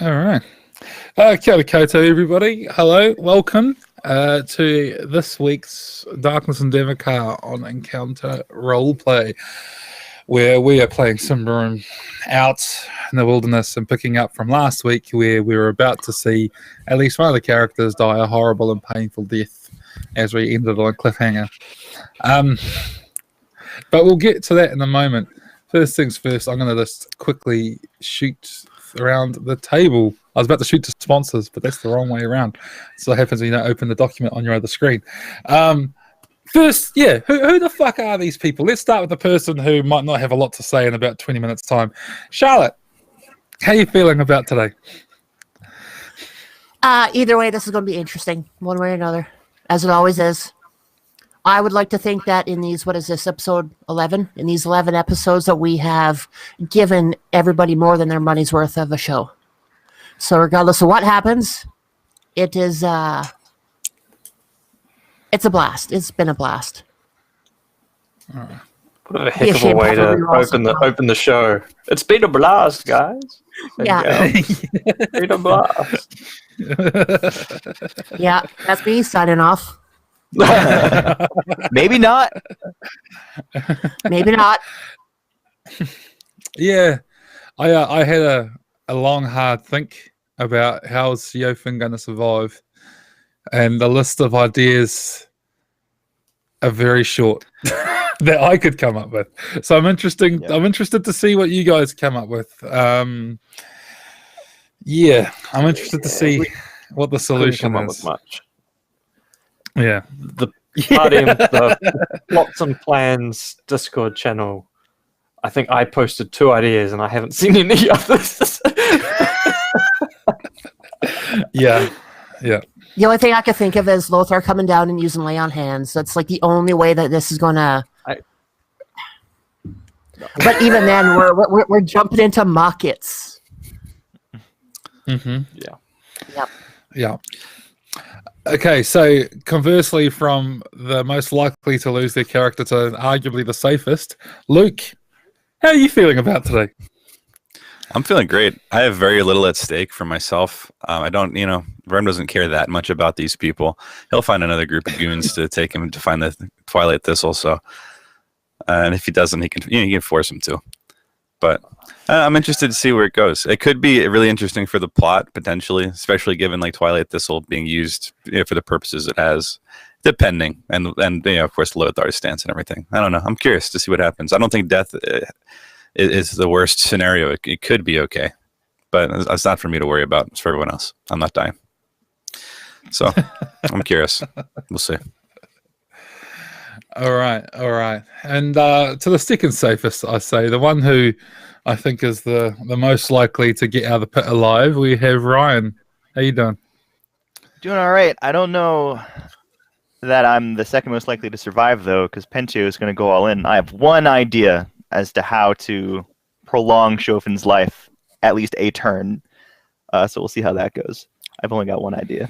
All right. Kia ora koutou, everybody. Hello, welcome to this week's Darkness and Davokar on Encounter Roleplay, where we are playing Symbaroum out in the wilderness and picking up from last week, where we were about to see at least one of the characters die a horrible and painful death as we ended on a cliffhanger. But we'll get to that in a moment. First things first, I'm going to just quickly shoot around the table. I was about to shoot to sponsors, but that's the wrong way around. So it happens when you don't open the document on your other screen. First, who the fuck are these people? Let's start with the person who might not have a lot to say in about 20 minutes' time. Charlotte, how are you feeling about today? Either way, this is going to be interesting, one way or another, as it always is. I would like to think that in these, what is this, episode 11? In these 11 episodes that we have given everybody more than their money's worth of a show. So regardless of what happens, it is, it's a blast. It's been a blast. What a heck of a way to open the show. It's been a blast, guys. Yeah. Been a blast. Yeah, that's me signing off. Maybe not. Maybe not. Yeah, I had a long, hard think about how's Siofin going to survive, and the list of ideas are very short that I could come up with. So I'm interested. Yeah. I'm interested to see what you guys come up with. I'm interested to see what the solution come is. Up with much. Yeah, the Plots and Plans Discord channel. I think I posted 2 ideas and I haven't seen any others. Yeah. The only thing I could think of is Lothar coming down and using lay on hands. That's like the only way that this is gonna. But even then, we're jumping into markets. Mm-hmm. Yeah. Yep. Yeah. Okay, so conversely from the most likely to lose their character to arguably the safest, Luke, how are you feeling about today? I'm feeling great. I have very little at stake for myself. I don't, Vern doesn't care that much about these people. He'll find another group of goons to take him to find the Twilight Thistle. So, and if he doesn't, he can force him to. But I'm interested to see where it goes. It could be really interesting for the plot, potentially, especially given like Twilight Thistle being used for the purposes it has, depending. And of course, Lothar's stance and everything. I don't know. I'm curious to see what happens. I don't think death is the worst scenario. It could be okay. But it's not for me to worry about. It's for everyone else. I'm not dying. So I'm curious. We'll see. All right. And to the second safest, I say, the one who I think is the most likely to get out of the pit alive, we have Ryan. How you doing? Doing all right. I don't know that I'm the second most likely to survive, though, because Pentio is going to go all in. I have one idea as to how to prolong Shofin's life at least a turn. So we'll see how that goes. I've only got one idea.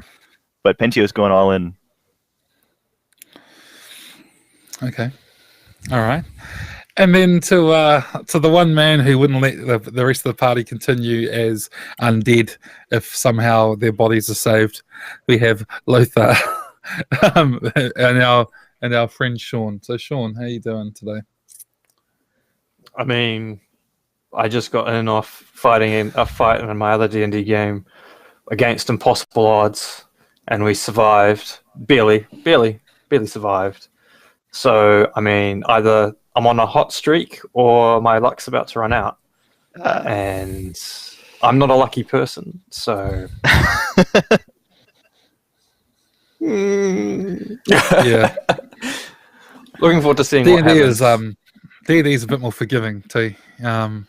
But Pentio is going all in. Okay. All right. And then to the one man who wouldn't let the rest of the party continue as undead if somehow their bodies are saved, we have Lothar and our friend Sean. So Sean, how are you doing today? I mean, I just got in off fighting a fight in my other D&D game against impossible odds, and we survived. Barely survived. So, I mean, either I'm on a hot streak or my luck's about to run out. And I'm not a lucky person, so... Yeah. Looking forward to seeing what happens. D&D is a bit more forgiving too. In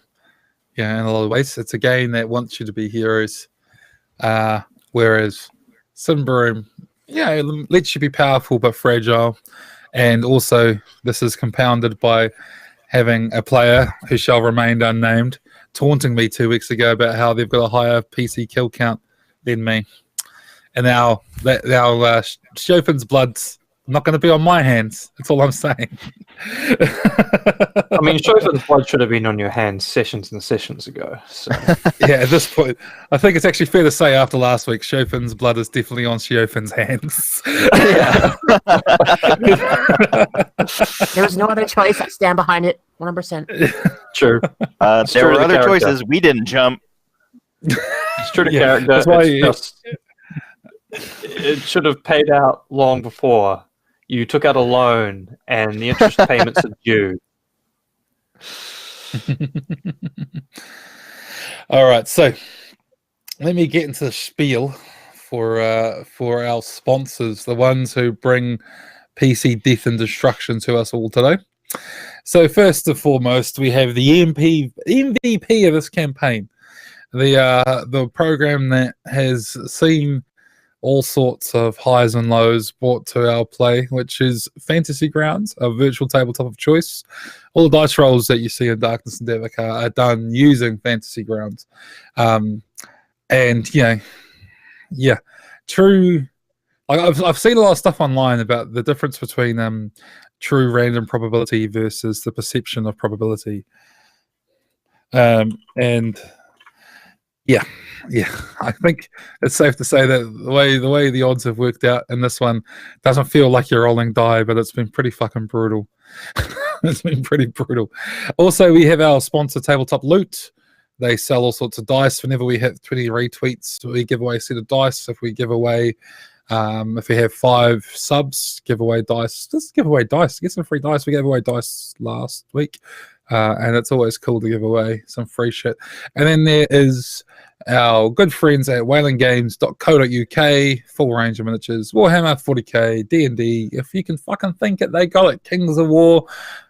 a lot of ways. It's a game that wants you to be heroes. Whereas Symbaroum, lets you be powerful but fragile. And also, this is compounded by having a player who shall remain unnamed taunting me 2 weeks ago about how they've got a higher PC kill count than me. And now Shofin's blood's not going to be on my hands. That's all I'm saying. I mean, Chauvin's blood should have been on your hands sessions and sessions ago. So. Yeah, at this point, I think it's actually fair to say after last week, Chauvin's blood is definitely on Chauvin's hands. Yeah. There was no other choice. I stand behind it 100%. True. There were other choices. We didn't jump. It's true to Yeah, character. that's why It should have paid out long before. You took out a loan, and the interest payments are due. All right, so let me get into the spiel for our sponsors, the ones who bring PC death and destruction to us all today. So first and foremost, we have the MVP of this campaign, the program that has seen all sorts of highs and lows brought to our play, which is Fantasy Grounds, a virtual tabletop of choice. All the dice rolls that you see in Darkness and Davokar are done using Fantasy Grounds. And, true. Like I've seen a lot of stuff online about the difference between true random probability versus the perception of probability. And yeah, I think it's safe to say that the way the odds have worked out in this one doesn't feel like you're rolling die, but it's been pretty fucking brutal. It's been pretty brutal. Also, we have our sponsor, Tabletop Loot. They sell all sorts of dice. Whenever we hit 20 retweets, we give away a set of dice. If we give away, if we have 5 subs, give away dice. Just give away dice. Get some free dice. We gave away dice last week. And it's always cool to give away some free shit. And then there is our good friends at whalinggames.co.uk, full range of miniatures, Warhammer 40k, D&D. If you can fucking think it, they got it. Kings of War,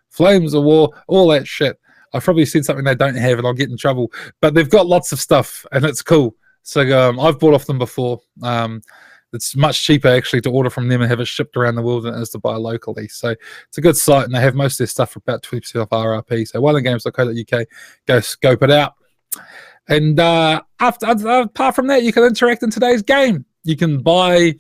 Flames of War, all that shit. I've probably said something they don't have and I'll get in trouble. But they've got lots of stuff and it's cool. So I've bought off them before. It's much cheaper actually to order from them and have it shipped around the world than it is to buy locally. So it's a good site and they have most of their stuff for about 20% off RRP. So whalinggames.co.uk, go scope it out. And apart from that, you can interact in today's game. You can buy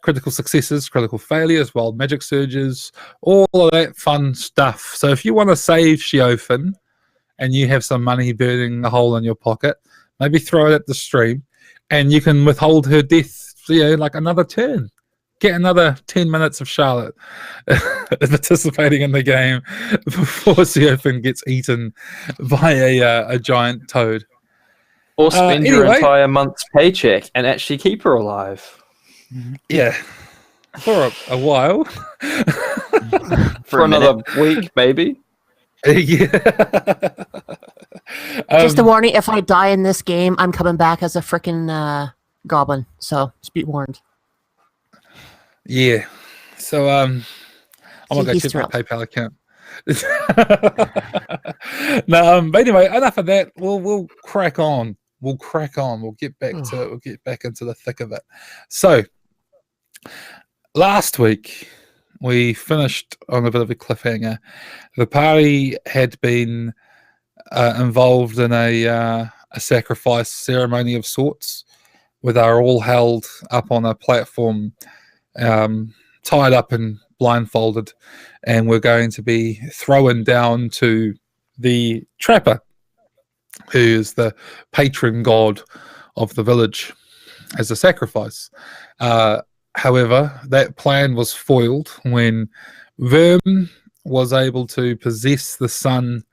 critical successes, critical failures, wild magic surges, all of that fun stuff. So if you want to save Shiofin and you have some money burning a hole in your pocket, maybe throw it at the stream and you can withhold her death, like another turn. Get another 10 minutes of Charlotte participating in the game before Shiofin gets eaten by a giant toad. Or spend your entire month's paycheck and actually keep her alive. Yeah. For a while. For another week, maybe. Yeah. Just a warning, if I die in this game, I'm coming back as a freaking goblin. So, just be warned. Yeah. So, I'm going to go check my PayPal account. No, but anyway, enough of that. We'll crack on. We'll get back to it. We'll get back into the thick of it. So, last week we finished on a bit of a cliffhanger. The party had been involved in a sacrifice ceremony of sorts, where they were all held up on a platform, tied up and blindfolded, and we're going to be thrown down to the trapper, who is the patron god of the village, as a sacrifice. However, that plan was foiled when Verm was able to possess the son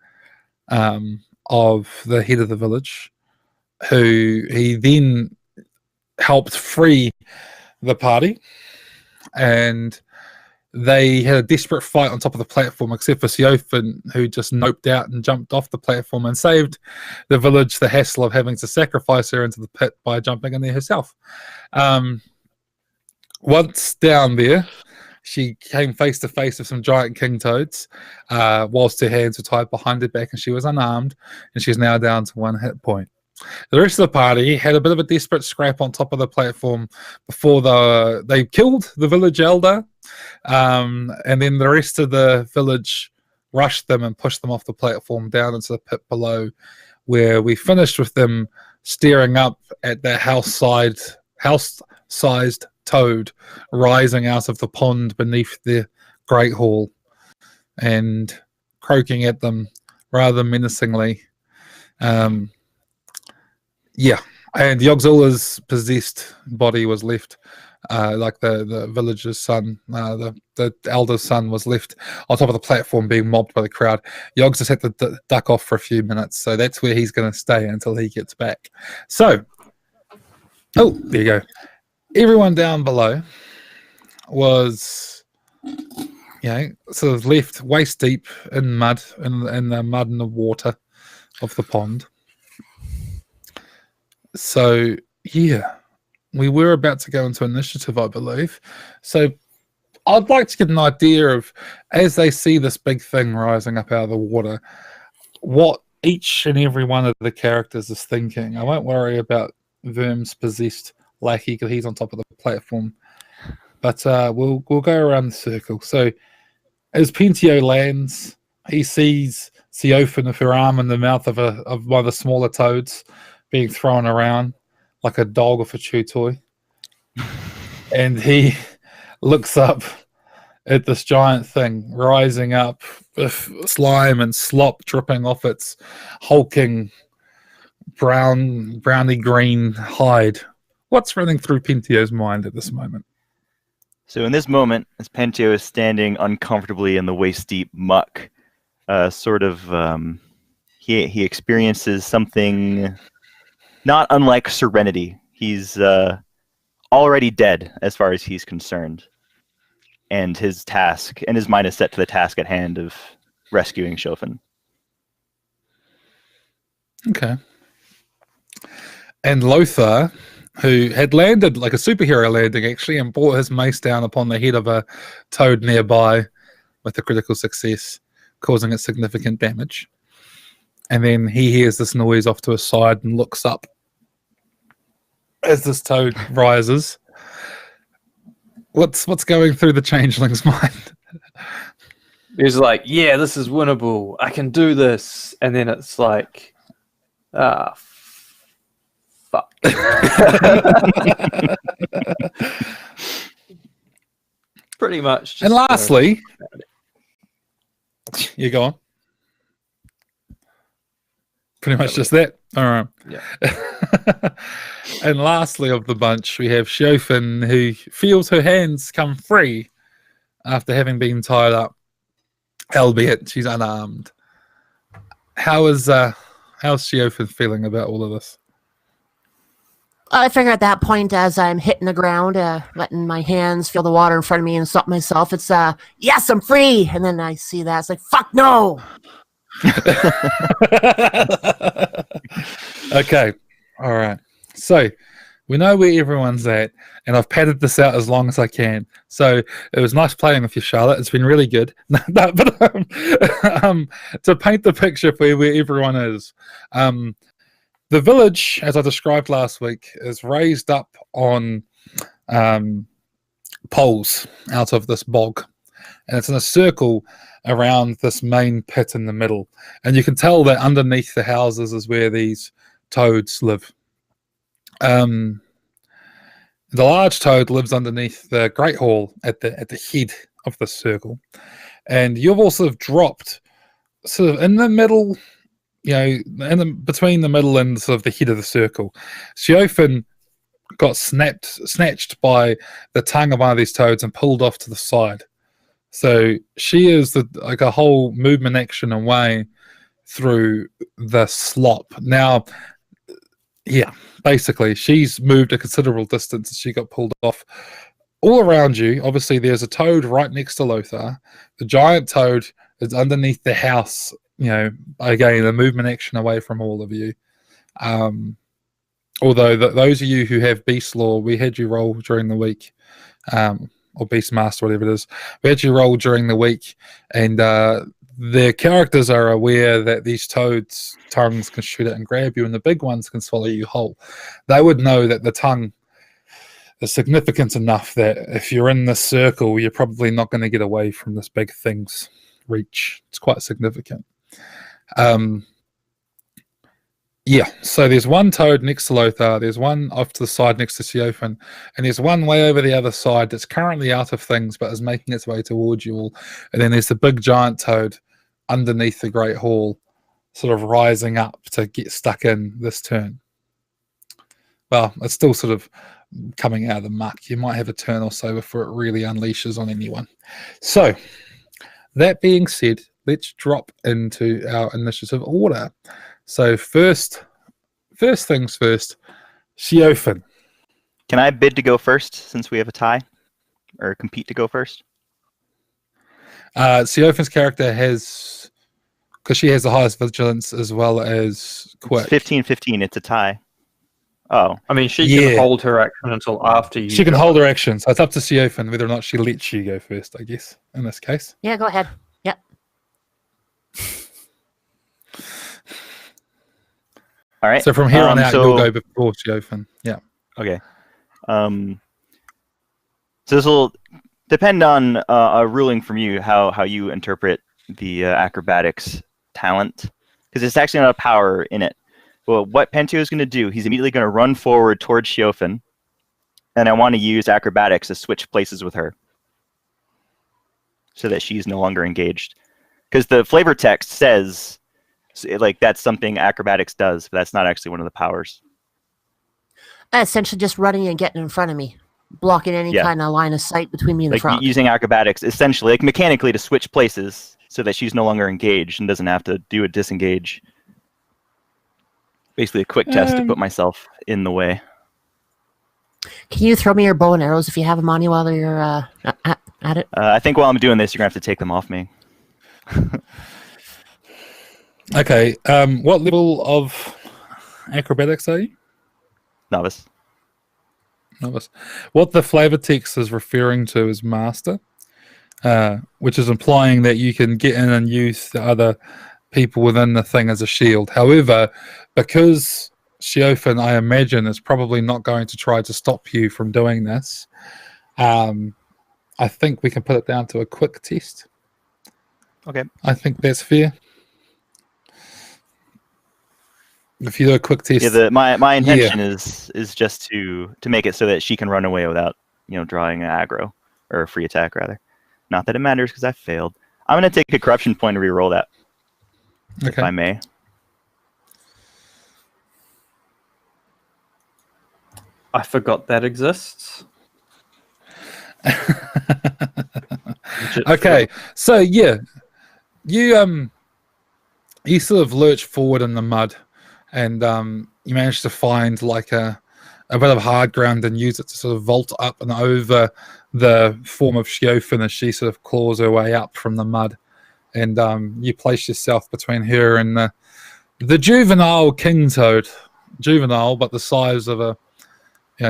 of the head of the village, who he then helped free the party, and they had a desperate fight on top of the platform, except for Shiofin, who just noped out and jumped off the platform and saved the village the hassle of having to sacrifice her into the pit by jumping in there herself. Once down there, she came face to face with some giant king toads, whilst her hands were tied behind her back and she was unarmed, and she's now down to 1 hit point. The rest of the party had a bit of a desperate scrap on top of the platform before they killed the village elder, and then the rest of the village rushed them and pushed them off the platform down into the pit below, where we finished with them staring up at that house-sized toad rising out of the pond beneath the Great Hall. and croaking at them rather menacingly. Yeah, and Yogzula's possessed body was left, like the villager's son, the elder's son was left on top of the platform being mobbed by the crowd. Yogs just had to duck off for a few minutes, so that's where he's going to stay until he gets back. So, oh, there you go. Everyone down below was, sort of left waist deep in mud, in the mud and the water of the pond. So, yeah, we were about to go into initiative, I believe. So, I'd like to get an idea of, as they see this big thing rising up out of the water, what each and every one of the characters is thinking. I won't worry about Verm's possessed lackey because he's on top of the platform. But we'll go around the circle. So, as Pentio lands, he sees Theophan with her arm in the mouth of one of the smaller toads being thrown around like a dog with a chew toy. And he looks up at this giant thing rising up with slime and slop dripping off its hulking browny green hide. What's running through Pentio's mind at this moment? So in this moment, as Pentio is standing uncomfortably in the waist-deep muck, he experiences something not unlike serenity. He's already dead as far as he's concerned. And his mind is set to the task at hand of rescuing Shofin. Okay. And Lothar, who had landed like a superhero landing actually and brought his mace down upon the head of a toad nearby with a critical success, causing it significant damage. And then he hears this noise off to his side and looks up as this toad rises. What's going through the changeling's mind? He's like, yeah, this is winnable. I can do this. And then it's like, fuck. Pretty much. Just, and lastly, you go on. Pretty much just that. All right. Yeah. And lastly of the bunch, we have Shofin, who feels her hands come free after having been tied up, albeit she's unarmed. How's Shofin feeling about all of this? I figure at that point, as I'm hitting the ground, letting my hands feel the water in front of me and stop myself, it's, yes, I'm free! And then I see that, it's like, fuck no! Okay, all right. So we know where everyone's at, and I've padded this out as long as I can. So it was nice playing with you, Charlotte. It's been really good. But to paint the picture for where everyone is, the village, as I described last week, is raised up on poles out of this bog, and it's in a circle around this main pit in the middle. And you can tell that underneath the houses is where these toads live. The large toad lives underneath the Great Hall at the head of the circle, and you've also dropped sort of in the middle, between the middle and sort of the head of the circle. Shofin got snatched by the tongue of one of these toads and pulled off to the side. So she is like a whole movement action away through the slop. Now, yeah, basically, she's moved a considerable distance and she got pulled off. All around you, obviously, there's a toad right next to Lothar. The giant toad is underneath the house, again, a movement action away from all of you. Although those of you who have Beast Law, we had you roll during the week, or Beast Master, whatever it is. We had you roll during the week, and the characters are aware that these toads' tongues can shoot it and grab you, and the big ones can swallow you whole. They would know that the tongue is significant enough that if you're in this circle, you're probably not going to get away from this big thing's reach. It's quite significant. Yeah, so there's one toad next to Lothar, there's one off to the side next to Siofin, and there's one way over the other side that's currently out of things but is making its way towards you all. And then there's the big giant toad underneath the Great Hall, sort of rising up to get stuck in this turn. Well, it's still sort of coming out of the muck. You might have a turn or so before it really unleashes on anyone. So, that being said, let's drop into our initiative order. So first things first, Siofin. Can I bid to go first since we have a tie? Or compete to go first? Siofin's character has, because she has the highest vigilance as well as quick. It's 15-15, it's a tie. Oh. I mean, she can hold her action until after you. She can hold her action, so it's up to Siofin whether or not she lets you go first, I guess, in this case. Yeah, go ahead. Yep. All right. So from here on out, you'll go before Siofin. Yeah. Okay. So this will depend on a ruling from you, how you interpret the acrobatics talent, because it's actually not a power in it. Well, what Pentio is going to do, he's immediately going to run forward towards Siofin, and I want to use acrobatics to switch places with her so that she's no longer engaged. Because the flavor text says like that's something acrobatics does, but that's not actually one of the powers. Essentially just running and getting in front of me, blocking any kind of line of sight between me and the frog. Using acrobatics essentially, like mechanically, to switch places so that she's no longer engaged and doesn't have to do a disengage. Basically a quick test to put myself in the way. Can you throw me your bow and arrows if you have them on you while you're at it? I think while I'm doing this, you're going to have to take them off me. Okay, what level of acrobatics are you? Novice. What the flavor text is referring to is master, which is implying that you can get in and use the other people within the thing as a shield. However, because Siofin, I imagine, is probably not going to try to stop you from doing this, I think we can put it down to a quick test. Okay. I think that's fair. If you do a quick test, yeah. My intention is just to make it so that she can run away without drawing an aggro or a free attack rather. Not that it matters because I failed. I'm gonna take a corruption point to reroll that. Okay. If I may. I forgot that exists. Okay, so yeah, you sort of lurch forward in the mud, and you manage to find like a bit of hard ground and use it to sort of vault up and over the form of Siofin as she sort of claws her way up from the mud, and you place yourself between her and the juvenile king toad, juvenile but the size of a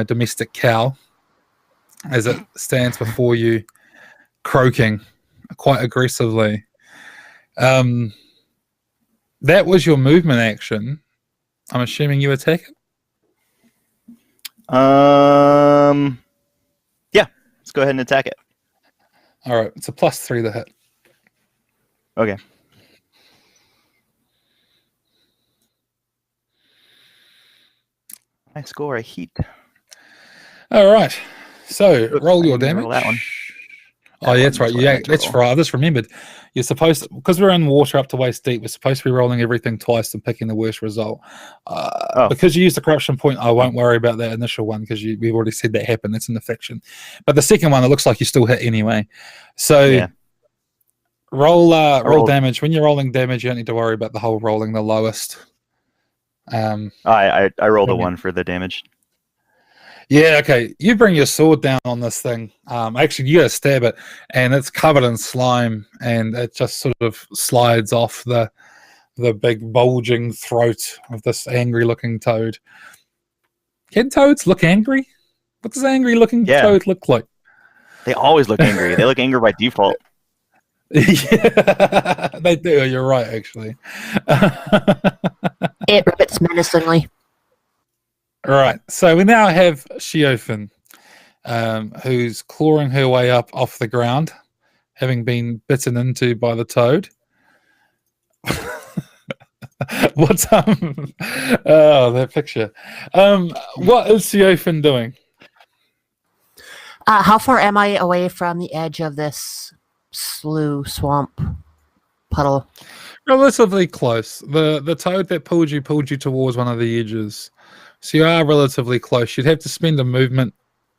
domestic cow, as it stands before you, croaking quite aggressively. That was your movement action. I'm assuming you attack it? Yeah. Let's go ahead and attack it. All right. It's a +3 to hit. Okay. I score a heat. All right. So roll your damage. Roll that one. Oh, yeah, that's right. Yeah, that's right. I just remembered. You're supposed to, because we're in water up to waist deep, we're supposed to be rolling everything twice and picking the worst result. Because you used the corruption point, I won't worry about that initial one because we've already said that happened. That's in the fiction. But the second one, it looks like you still hit anyway. So roll damage. When you're rolling damage, you don't need to worry about the whole rolling the lowest. I rolled a 1 for the damage. Yeah, okay. You bring your sword down on this thing. Actually, you gotta stab it, and it's covered in slime, and it just sort of slides off the big bulging throat of this angry-looking toad. Can toads look angry? What does angry-looking toad look like? They always look angry. They look angry by default. Yeah, they do. You're right, actually. It rippets menacingly. All right, so we now have Siofin, who's clawing her way up off the ground, having been bitten into by the toad. What's oh, that picture. What is Theophan doing? How far am I away from the edge of this slough, swamp, puddle? Relatively close. The toad that pulled you towards one of the edges. So you are relatively close. You'd have to spend a movement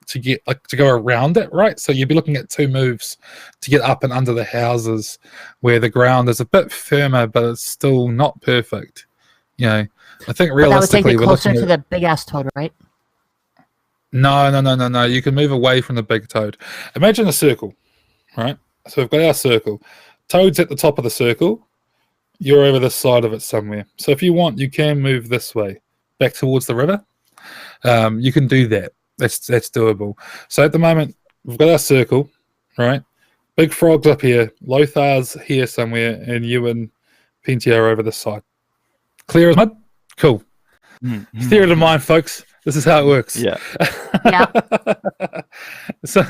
to get to go around it, right? So you'd be looking at 2 moves to get up and under the houses where the ground is a bit firmer, but it's still not perfect. You know, I think realistically that would take me closer to the big ass toad, right? No. You can move away from the big toad. Imagine a circle, right? So we've got our circle. Toad's at the top of the circle. You're over the side of it somewhere. So if you want, you can move this way, back towards the river. You can do that. That's doable. So at the moment, we've got our circle, right? Big Frog's up here. Lothar's here somewhere, and you and Pentio are over this side. Clear as mud? Cool. Theory of mind, folks. This is how it works. Yeah. Yeah. So,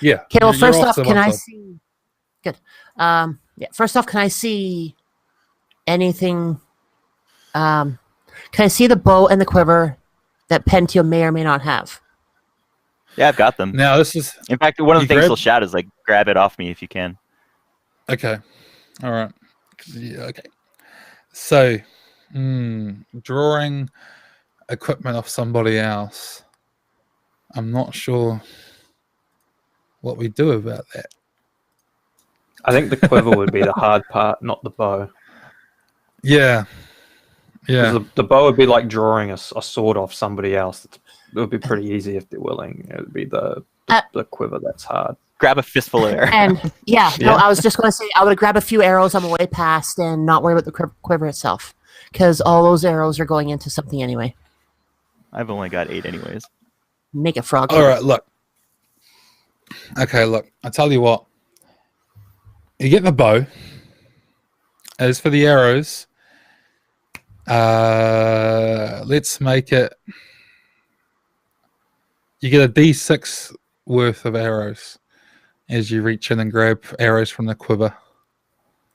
yeah. Okay, well, You're first off off, to can one I side. see... Good. Yeah, first off, can I see anything... can I see the bow and the quiver that Pentio may or may not have? Yeah, I've got them. Now, this is... In fact, one of the You things grab- he'll shout is like, grab it off me if you can. Okay. All right. Yeah, okay. So, drawing equipment off somebody else. I'm not sure what we do about that. I think the quiver would be the hard part, not the bow. Yeah. 'Cause the bow would be like drawing a sword off somebody else. It would be pretty easy if they're willing. It would be the quiver that's hard. Grab a fistful of air. And no, Yeah. I was just going to say I would grab a few arrows on my way past and not worry about the quiver itself, because all those arrows are going into something anyway. I've only got 8 anyways. Make a frog. All right, look. Okay, look. I tell you what. You get the bow. As for the arrows, let's make it. You get a D6 worth of arrows as you reach in and grab arrows from the quiver.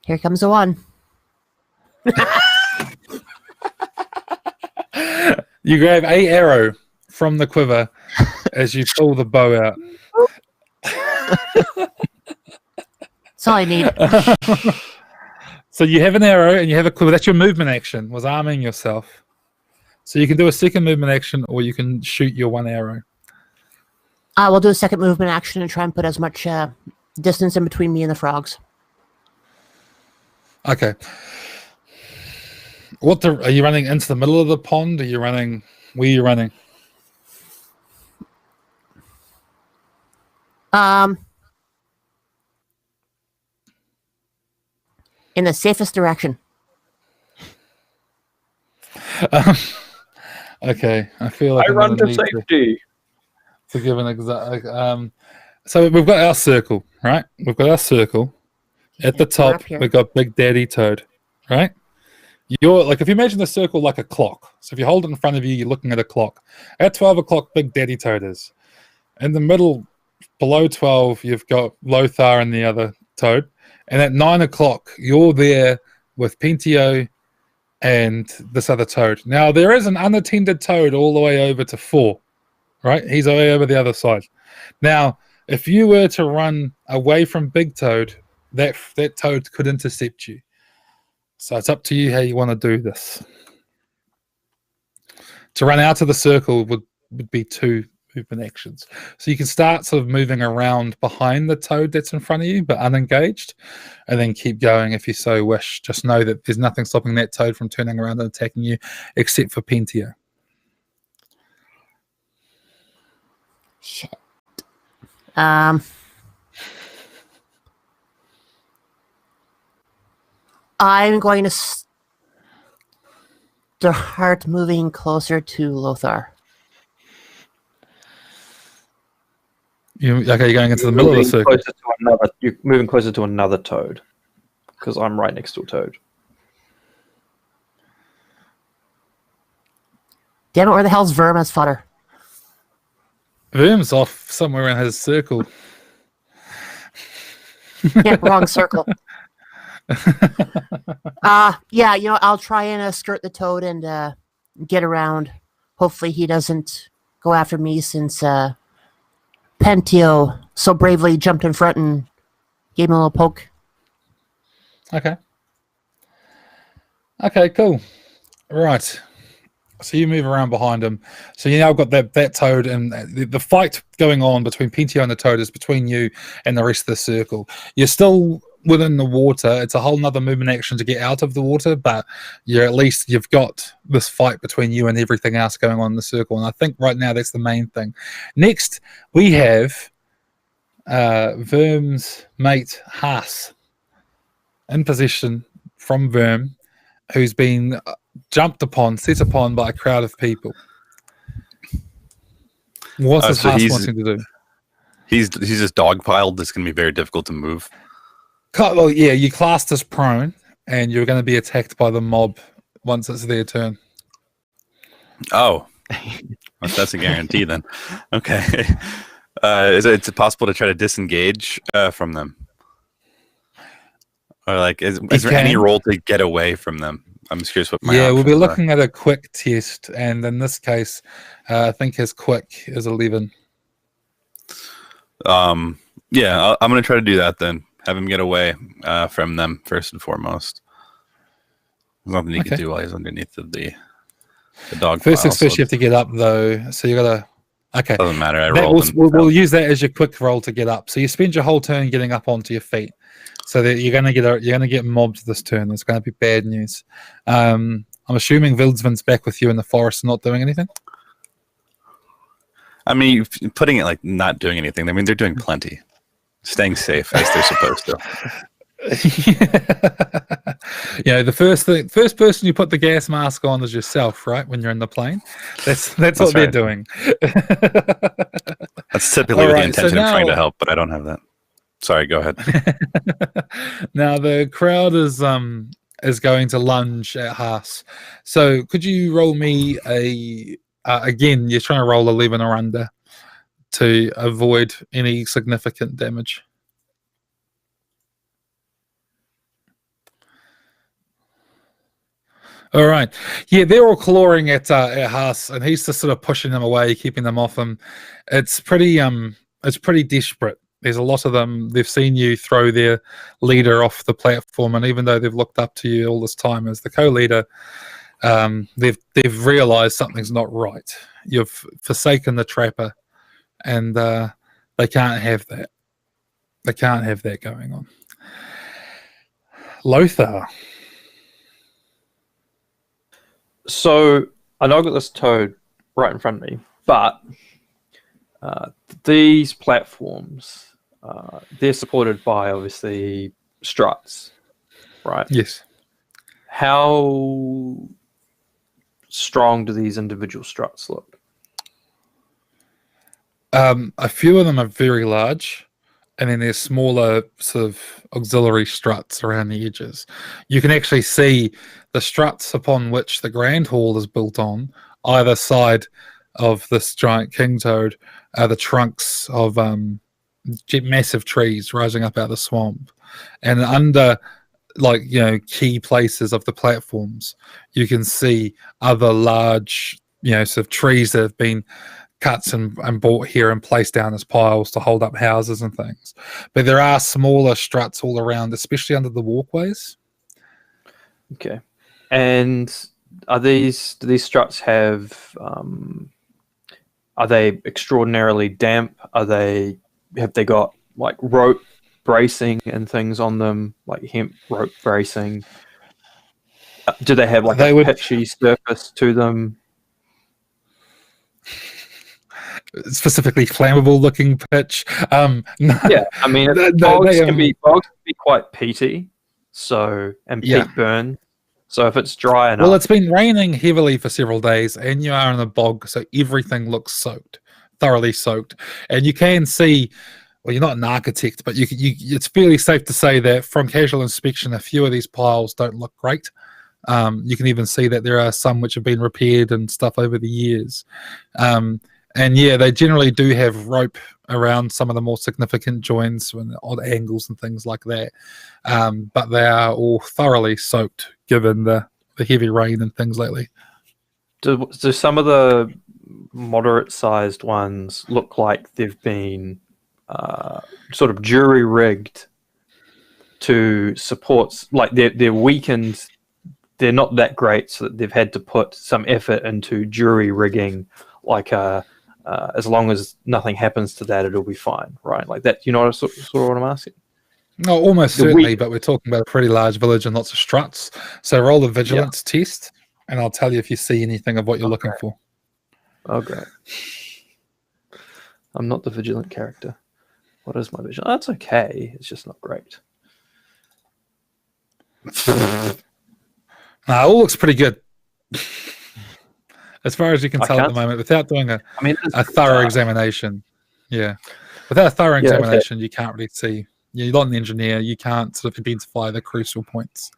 Here comes the one. You grab a arrow from the quiver as you pull the bow out. That's all I need. So you have an arrow and you have a quiver. That's your movement action, was arming yourself. So you can do a second movement action or you can shoot your one arrow. We'll do a second movement action and try and put as much distance in between me and the frogs. Okay. Are you running into the middle of the pond? Where are you running? In the safest direction. Okay, I feel like I I'm run gonna to need safety. to give an exact. So we've got our circle, right? We've got our circle. At the We're top, up here. we've got Big Daddy Toad, right? You're like, if you imagine the circle like a clock. So if you hold it in front of you, you're looking at a clock. At 12 o'clock, Big Daddy Toad is. In the middle, below 12, you've got Lothar and the other toad. And at 9 o'clock, you're there with Pentio and this other toad. Now, there is an unattended toad all the way over to 4, right? He's way over the other side. Now, if you were to run away from Big Toad, that toad could intercept you. So it's up to you how you want to do this. To run out of the circle would be 2 movement actions. So you can start sort of moving around behind the toad that's in front of you, but unengaged, and then keep going if you so wish. Just know that there's nothing stopping that toad from turning around and attacking you, except for Pentio. Shit. I'm going to start moving closer to Lothar. You're going into the middle of the circle. You're moving closer to another toad, because I'm right next to a toad. Damn it, where the hell's Verma's fodder? Verm's off somewhere in his circle. Yeah, wrong circle. Yeah, I'll try and skirt the toad and get around. Hopefully he doesn't go after me since Pentio so bravely jumped in front and gave him a little poke. Okay. Okay, cool. Right. So you move around behind him. So you now got that toad, and the fight going on between Pentio and the toad is between you and the rest of the circle. You're still within the water. It's a whole nother movement action to get out of the water, but you've got this fight between you and everything else going on in the circle. And I think right now that's the main thing. Next, we have Verm's mate Haas in possession from Verm, who's been set upon by a crowd of people. What's this Haas wanting to do? He's just dogpiled. This is going to be very difficult to move. Well, yeah, you classed as prone, and you're going to be attacked by the mob once it's their turn. Oh, well, that's a guarantee then. Okay. Is it possible to try to disengage from them? Or like, is there any role to get away from them? I'm just curious what my we'll be options looking at a quick test, and in this case, I think his quick is 11. I'm going to try to do that then. Have him get away from them first and foremost. There's nothing you can do while he's underneath the dog. First things first, you have to get up though. So you got to. Okay. Doesn't matter. I rolled. We'll use that as your quick roll to get up. So you spend your whole turn getting up onto your feet. So that you're gonna get mobbed this turn. It's gonna be bad news. I'm assuming Vildsvin's back with you in the forest, not doing anything. I mean, putting it like not doing anything. I mean, they're doing plenty, staying safe as they're supposed to. The first person you put the gas mask on is yourself, right? When you're in the plane, that's what they're doing. That's typically with the intention of trying to help, but I don't have that. Sorry, go ahead. Now the crowd is going to lunge at Haas. So could you roll me again? You're trying to roll 11 or under to avoid any significant damage. All right. Yeah, they're all clawing at Haas, and he's just sort of pushing them away, keeping them off him. It's pretty desperate. There's a lot of them. They've seen you throw their leader off the platform, and even though they've looked up to you all this time as the co-leader, they've realised something's not right. You've forsaken the trapper, and they can't have that. They can't have that going on. Lothar. So I know I've got this toad right in front of me, but these platforms, they're supported by obviously struts, right? Yes. How strong do these individual struts look? A few of them are very large, and then there's smaller sort of auxiliary struts around the edges. You can actually see the struts upon which the Grand Hall is built on either side of this giant king toad are the trunks of massive trees rising up out of the swamp, and under key places of the platforms you can see other large sort of trees that have been cut and brought here and placed down as piles to hold up houses and things. But there are smaller struts all around, especially under the walkways. Okay. And do these struts have are they extraordinarily damp? Have they got like rope bracing and things on them, like hemp rope bracing? Do they have like a pitchy surface to them? Specifically flammable looking pitch. No. Yeah, I mean bogs can be quite peaty, and peat burn. So if it's dry enough, well, it's been raining heavily for several days, and you are in a bog, so everything looks soaked, thoroughly soaked, and you can see. Well, you're not an architect, but it's fairly safe to say that from casual inspection, a few of these piles don't look great. You can even see that there are some which have been repaired and stuff over the years. And yeah, they generally do have rope around some of the more significant joins and odd angles and things like that. But they are all thoroughly soaked given the heavy rain and things lately. Do some of the moderate-sized ones look like they've been sort of jury rigged to support, like they're weakened, they're not that great, so that they've had to put some effort into jury rigging, like as long as nothing happens to that, it'll be fine, right? Like that, you know, sort of what I'm asking? No, almost certainly, but we're talking about a pretty large village and lots of struts. So roll the vigilance test, and I'll tell you if you see anything of what you're looking for. Oh, great. I'm not the vigilant character. What is my vision? Oh, it's okay. It's just not great. It all looks pretty good. As far as you can tell at the moment, without doing a thorough examination. Yeah. Without a thorough examination, you can't really see. You're not an engineer. You can't sort of identify the crucial points.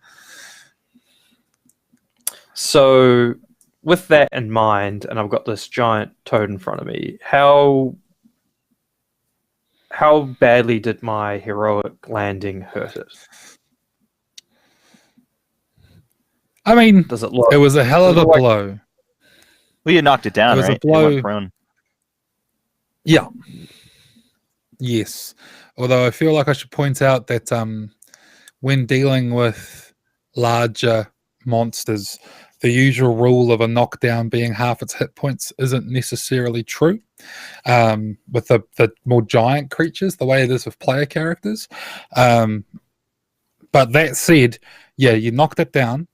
So, with that in mind, and I've got this giant toad in front of me, how badly did my heroic landing hurt it? I mean, does it look? It was a hell of a blow. Well, you knocked it down, It was right? a blow. It went prone. Yeah. Yes. Although I feel like I should point out that when dealing with larger monsters, the usual rule of a knockdown being half its hit points isn't necessarily true. With the more giant creatures, the way it is with player characters. But that said, yeah, you knocked it down,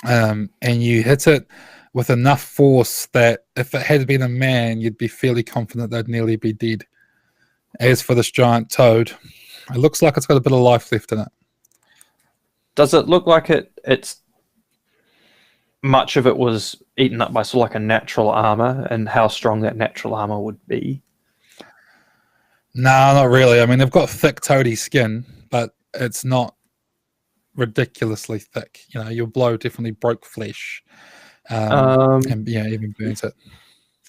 and you hit it with enough force that if it had been a man, you'd be fairly confident they'd nearly be dead. As for this giant toad, it looks like it's got a bit of life left in it. Does it look like it's much of it was eaten up by sort of like a natural armor, and how strong that natural armor would be? No, not really. I mean, they've got thick toady skin, but it's not ridiculously thick. You know, your blow definitely broke flesh. And yeah, even burns it.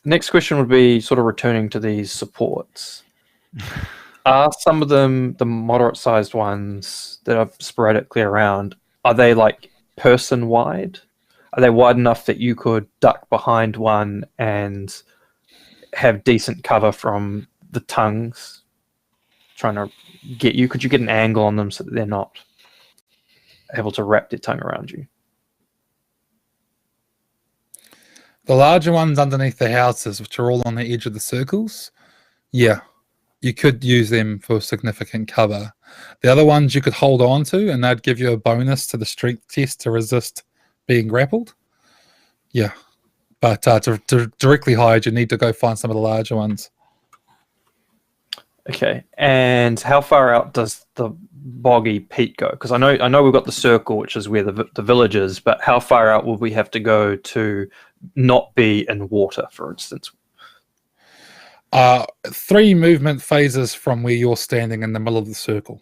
Next question would be sort of returning to these supports. Are some of them, the moderate-sized ones that are sporadically around, are they like person-wide? Are they wide enough that you could duck behind one and have decent cover from the tongues trying to get you? Could you get an angle on them so that they're not able to wrap their tongue around you? The larger ones underneath the houses, which are all on the edge of the circles, yeah, you could use them for significant cover. The other ones you could hold on to, and they'd give you a bonus to the strength test to resist being grappled. Yeah, but to directly hide, you need to go find some of the larger ones. Okay, and how far out does the boggy peak go? Because I know we've got the circle, which is where the village is, but how far out will we have to go to not be in water, for instance? 3 movement phases from where you're standing in the middle of the circle.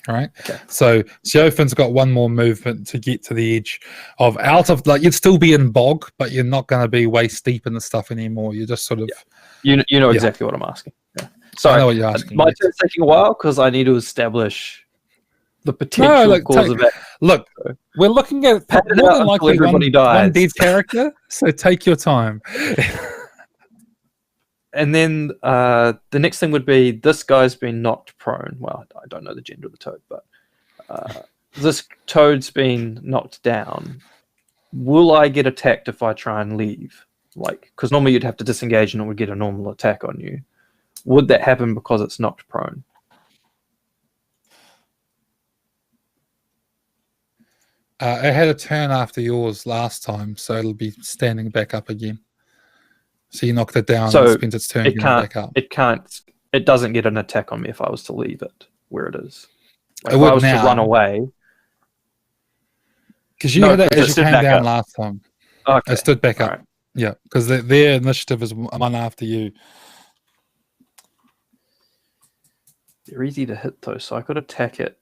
All right. Okay. So Siofin's got 1 more movement to get to the edge of out of, like, you'd still be in bog, but you're not going to be waist deep in the stuff anymore. You're just sort of. You know exactly what I'm asking. Yeah. Sorry, I know what you're asking. My turn's taking a while because I need to establish the potential cause of it. Look, we're looking at more than likely one dead character, so take your time. And then the next thing would be this guy's been knocked prone. Well, I don't know the gender of the toad, but this toad's been knocked down. Will I get attacked if I try and leave? Like, because normally you'd have to disengage and it would get a normal attack on you. Would that happen because it's knocked prone? It had a turn after yours last time, so it'll be standing back up again. So you knocked it down, and it spends its turn getting back up. It doesn't get an attack on me if I was to leave it where it is. Like it if would I was now, to run away. Because you had it as you came down last time. Okay. It stood back up. Right. Yeah, because their initiative is 1 after you. They're easy to hit though, so I could attack it.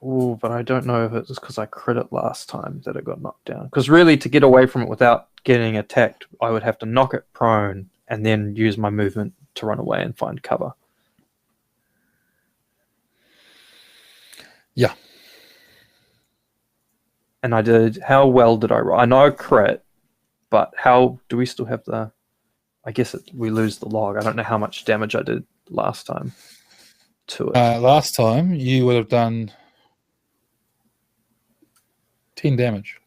Oh, but I don't know if it was because I crit it last time that it got knocked down. Because really, to get away from it without getting attacked, I would have to knock it prone and then use my movement to run away and find cover. Yeah. And I did. How well did I roll? I know I crit, but how do we still have the? I guess we lose the log. I don't know how much damage I did last time to it. Last time you would have done 10 damage.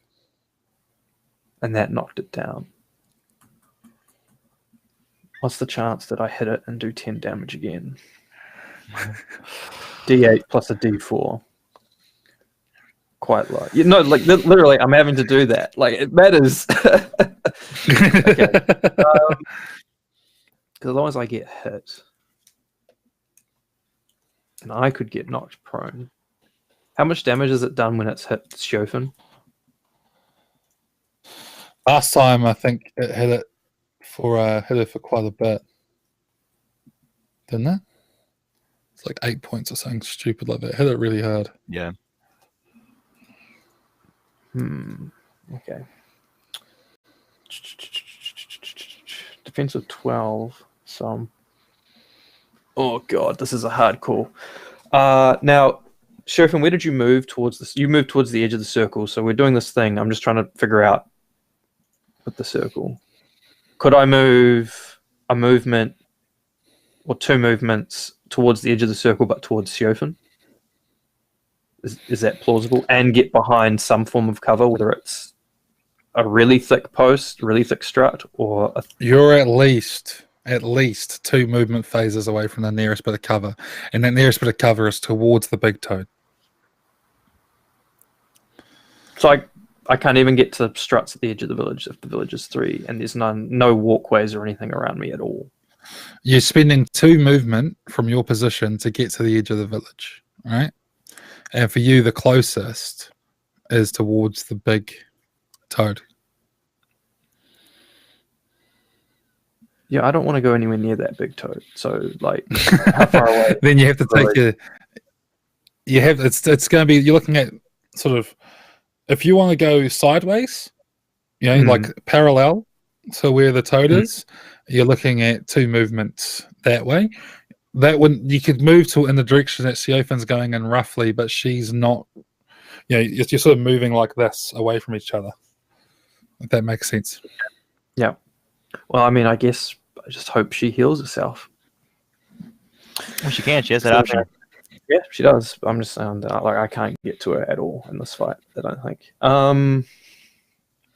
And that knocked it down. What's the chance that I hit it and do 10 damage again? D8 plus a D4. Quite low. You know, like literally, I'm having to do that. Like, it matters. Okay. Because as long as I get hit, and I could get knocked prone. How much damage is it done when it's hit Siofin? Last time, I think it hit it for quite a bit, didn't it? It's like 8 points or something stupid like that. Hit it really hard. Yeah. Okay. Defense of 12. So, oh god, this is a hard call. Now, Sheriffin, where did you move towards this? You moved towards the edge of the circle. So we're doing this thing. I'm just trying to figure out with the circle. Could I move a movement or two movements towards the edge of the circle, but towards Siofin? Is that plausible? And get behind some form of cover, whether it's a really thick post, really thick strut, or You're at least 2 movement phases away from the nearest bit of cover, and that nearest bit of cover is towards the big toad. So I can't even get to struts at the edge of the village if the village is 3, and there's no walkways or anything around me at all. You're spending 2 movement from your position to get to the edge of the village, right? And for you, the closest is towards the big toad. Yeah, I don't want to go anywhere near that big toad. So, like, how far away? Then you have to take it's going to be, you're looking at sort of, if you want to go sideways, you know, like parallel to where the toad is, you're looking at 2 movements that way. That wouldn't, you could move to in the direction that Siofin's going in roughly, but she's not. You know, you're sort of moving like this away from each other. If that makes sense. Yeah. Well, I mean, I guess I just hope she heals herself. Well, she can. She has that option. Yeah, she does. I'm just saying that, like, I can't get to her at all in this fight. I don't think.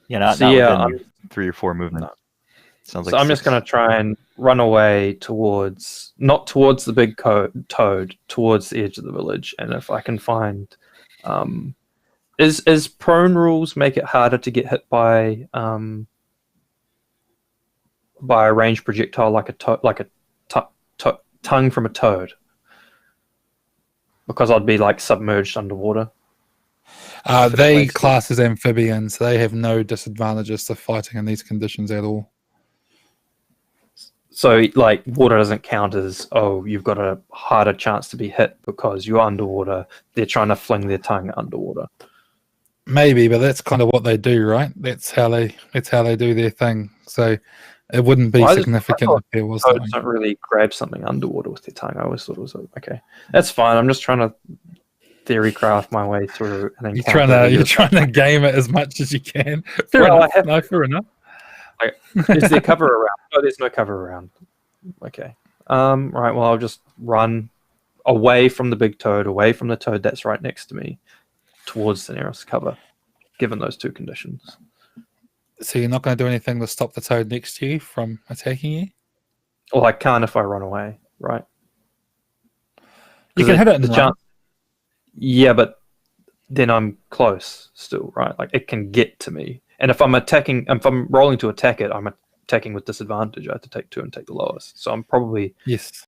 Yeah, not So, yeah, within 3 or 4 movements. Sounds like So I'm just 6. going to try and run away towards, not towards the big toad, towards the edge of the village. And if I can find, is prone rules make it harder to get hit by a ranged projectile like a tongue from a toad? Because I'd be like submerged underwater. They class as amphibians. So they have no disadvantages to fighting in these conditions at all. So, like, water doesn't count as, oh, you've got a harder chance to be hit because you're underwater. They're trying to fling their tongue underwater. Maybe, but that's kind of what they do, right? That's how they do their thing. So it wouldn't be significant if there was something. Don't really grab something underwater with their tongue. I always thought it was okay. That's fine. I'm just trying to theory craft my way through an encounter. You're trying to game it as much as you can. Fair enough. Is there cover around? No, there's no cover around. Okay. Right. Well, I'll just run away from the big toad, away from the toad that's right next to me, towards the nearest cover, given those 2 conditions. So you're not going to do anything to stop the toad next to you from attacking you? Well, I can't if I run away, right? You can hit it in the chance. Yeah, but then I'm close still, right? Like, it can get to me. And if I'm rolling to attack it, I'm attacking with disadvantage. I have to take 2 and take the lowest. So I'm probably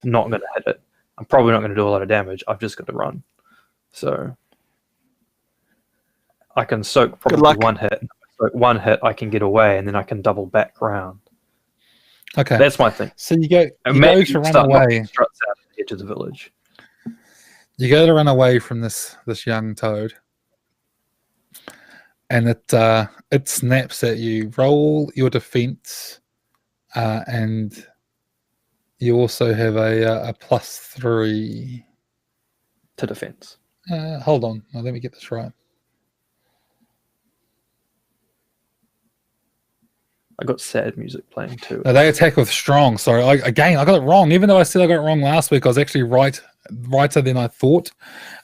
not going to hit it. I'm probably not going to do a lot of damage. I've just got to run. So I can soak probably 1 hit. So 1 hit, I can get away, and then I can double back round. Okay, that's my thing. So you go to run away. Struts out at the edge of the village. You go to run away from this young toad. and it snaps at you. Roll your defense, and you also have a +3 to defense. Hold on, now, let me get this right. I got sad music playing too. No, they attack with strong. Sorry, I got it wrong. Even though I said I got it wrong last week, I was actually righter than I thought.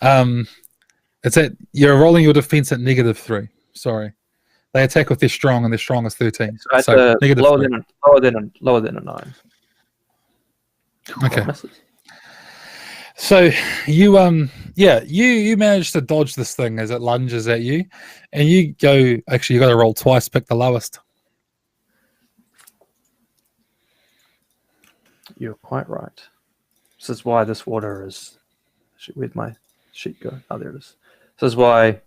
It's at you're rolling your defense at -3. Sorry, they attack with their strong, and their strong is 13. So negative lower 3. than a 9. Okay. Misses. So you you manage to dodge this thing as it lunges at you, and you go. Actually, you got to roll twice. Pick the lowest. You're quite right. This is why this water is. Where'd my sheet go? Oh, there it is. This is why.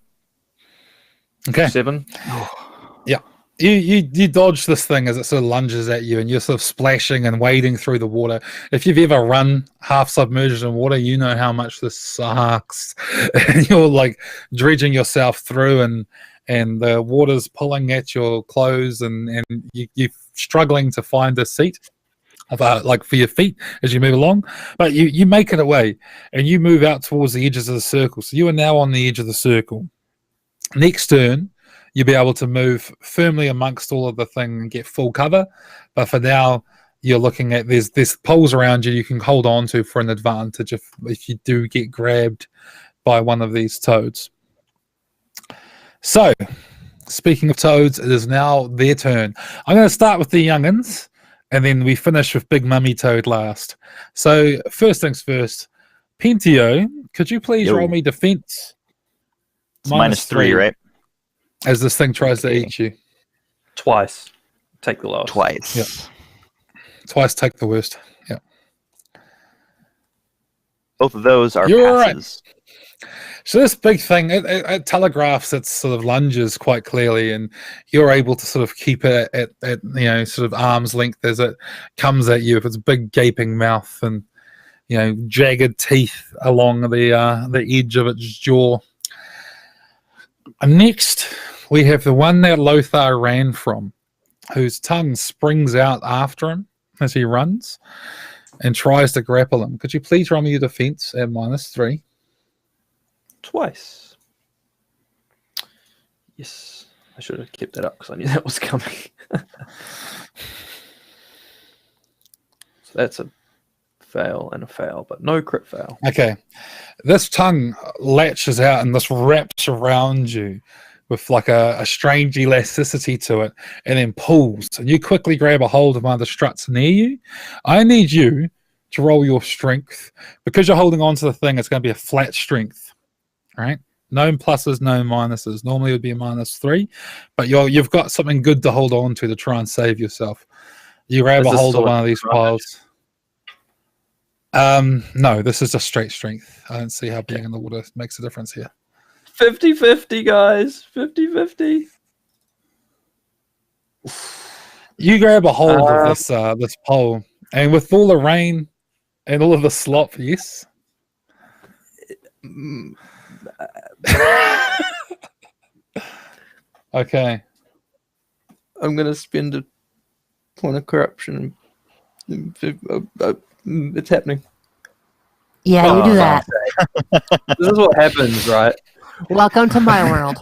Okay. 7. Yeah. You dodge this thing as it sort of lunges at you, and you're sort of splashing and wading through the water. If you've ever run half submerged in water, you know how much this sucks. And you're like dredging yourself through, and the water's pulling at your clothes, and you're struggling to find a seat. Like for your feet as you move along, but you make it away, and you move out towards the edges of the circle. So you are now on the edge of the circle. Next turn, you'll be able to move firmly amongst all of the thing and get full cover. But for now, you're looking at there's poles around you can hold on to for an advantage if you do get grabbed by one of these toads. So, speaking of toads, it is now their turn. I'm going to start with the young'uns, and then we finish with Big Mummy Toad last. So, first things first, Pentio, could you please roll me defense? It's -3, right? As this thing tries to eat you. Twice. Take the lowest. Twice. Yep. Twice take the worst. Yeah. Both of those are You're passes. right. So this big thing, it telegraphs its sort of lunges quite clearly, and you're able to sort of keep it at sort of arm's length as it comes at you with its big gaping mouth and jagged teeth along the edge of its jaw. And next, we have the one that Lothar ran from, whose tongue springs out after him as he runs and tries to grapple him. Could you please roll me your defense at -3? Twice. Yes. I should have kept that up because I knew that was coming. So that's a fail and a fail, but no crit fail. Okay. This tongue latches out and this wraps around you with like a strange elasticity to it, and then pulls. And you quickly grab a hold of one of the struts near you. I need you to roll your strength. Because you're holding on to the thing, it's going to be a flat strength. Right? No pluses, no minuses. Normally it would be a -3, but you've got something good to hold on to try and save yourself. You grab a hold of one of these piles. No, this is just straight strength. I don't see how being in the water makes a difference here. 50-50, guys. 50-50. You grab a hold of this pole, and with all the rain and all of the slop, yes. Okay. I'm going to spend a point of corruption. It's happening. Yeah, you do that. This is what happens, right? Welcome to my world.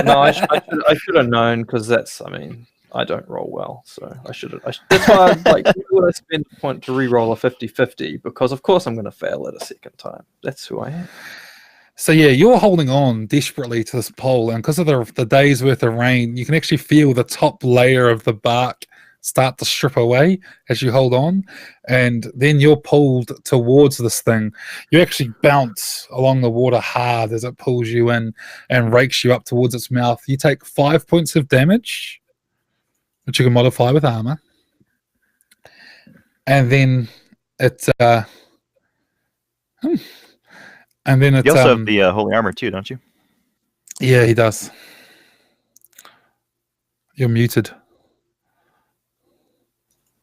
No, I should have known, because I don't roll well, so I should have. That's why I spend a point to re-roll a 50-50, because of course I'm going to fail it a second time. That's who I am. So yeah, you're holding on desperately to this pole, and because of the day's worth of rain, you can actually feel the top layer of the bark start to strip away as you hold on, and then you're pulled towards this thing. You actually bounce along the water hard as it pulls you in and rakes you up towards its mouth. You take 5 points of damage, which you can modify with armor, and then it and then it's You also have the holy armor too, don't you? yeah, he does. You're muted.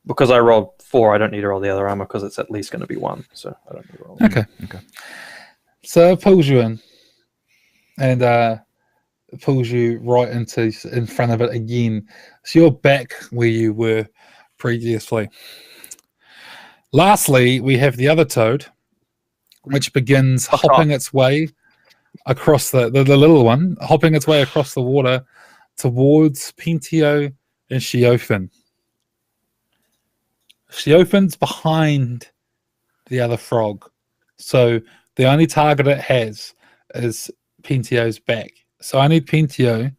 Because I rolled 4, I don't need to roll the other armor, because it's at least going to be 1, so I don't need to roll. Okay. So it pulls you in, and pulls you right in front of it again. So you're back where you were previously. Lastly, we have the other toad, which begins hopping its way across the little one, hopping its way across the water towards Pentio and Sheofin. Sheofin's behind the other frog, so the only target it has is Pentio's back. So I need Pentio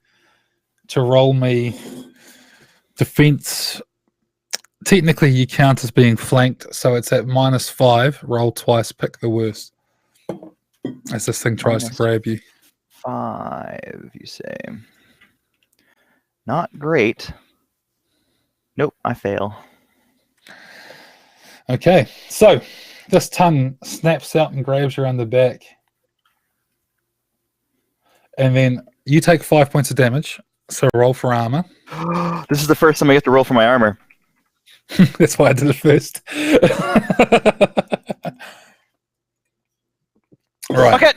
to roll me defense. Technically, you count as being flanked, so it's at -5. Roll twice, pick the worst. As this thing tries to grab you. 5, you say. Not great. Nope, I fail. Okay, so this tongue snaps out and grabs you around the back. And then you take 5 points of damage, so roll for armor. This is the first time I get to roll for my armor. That's why I did it first. Right. Okay.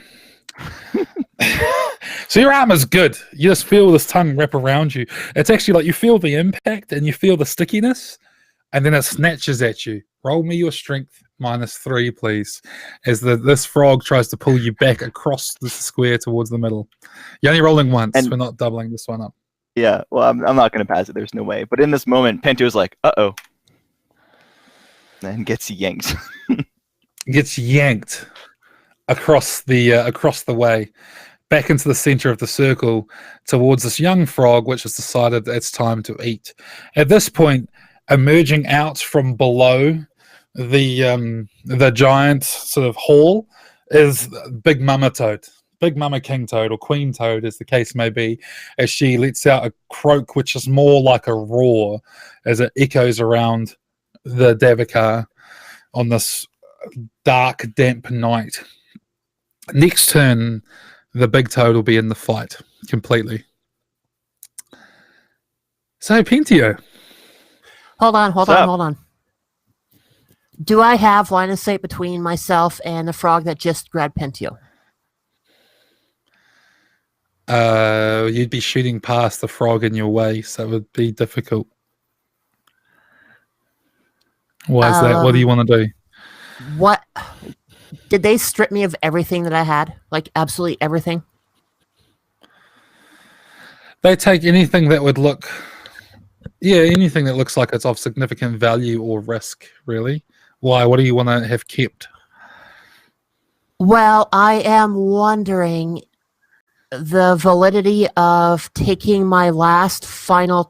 So your armor's good. You just feel this tongue wrap around you. It's actually like you feel the impact and you feel the stickiness, and then it snatches at you. Roll me your strength -3, please, as this frog tries to pull you back across the square towards the middle. You're only rolling once. And- we're not doubling this one up. Yeah, well, I'm not going to pass it. There's no way. But in this moment, Pentio's like, uh-oh. And gets yanked. Gets yanked across the way, back into the center of the circle towards this young frog, which has decided that it's time to eat. At this point, emerging out from below the giant sort of hall is Big Mama Toad. Big Mama King Toad, or Queen Toad, as the case may be, as she lets out a croak, which is more like a roar, as it echoes around the Davokar on this dark, damp night. Next turn, the big toad will be in the fight completely. So, Pentio. Hold on. Do I have line of sight between myself and the frog that just grabbed Pentio? You'd be shooting past the frog in your way, so it would be difficult. Why is that? What do you want to do? What? Did they strip me of everything that I had? Like, absolutely everything? They take anything that would look... Yeah, anything that looks like it's of significant value or risk, really. Why? What do you want to have kept? Well, I am wondering the validity of taking my last final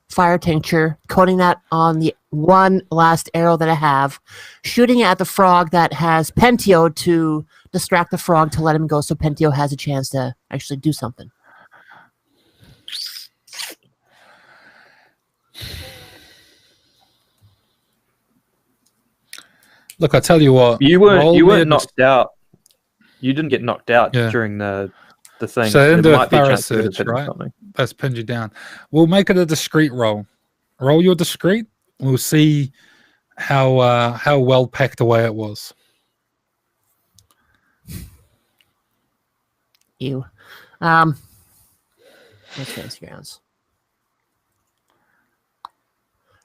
fire tincture, coating that on the one last arrow that I have, shooting it at the frog that has Pentio to distract the frog to let him go so Pentio has a chance to actually do something. Look, I tell you what. You weren't knocked out. You didn't get knocked out during the thing. So there into a might be a thorough chance you could have search, hit right? something. That's pinned you down. We'll make it a discreet roll. Roll your discreet. We'll see how well packed away it was. You. Let's fancy grounds.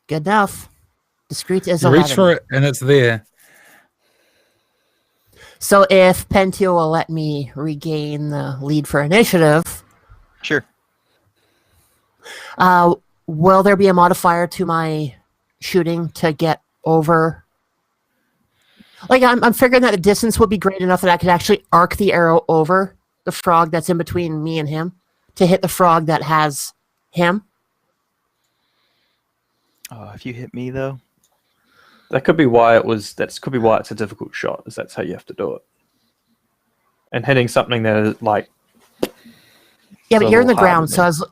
Good enough. Discreet is You 11. reach for it and it's there. So if Pentio will let me regain the lead for initiative, Sure. will there be a modifier to my shooting to get over? Like, I'm figuring that the distance would be great enough that I could actually arc the arrow over the frog that's in between me and him to hit the frog that has him. Oh, if you hit me, though. That could be why it's a difficult shot, is that's how you have to do it. And hitting something that is like... Yeah, but you're in the ground, harder, so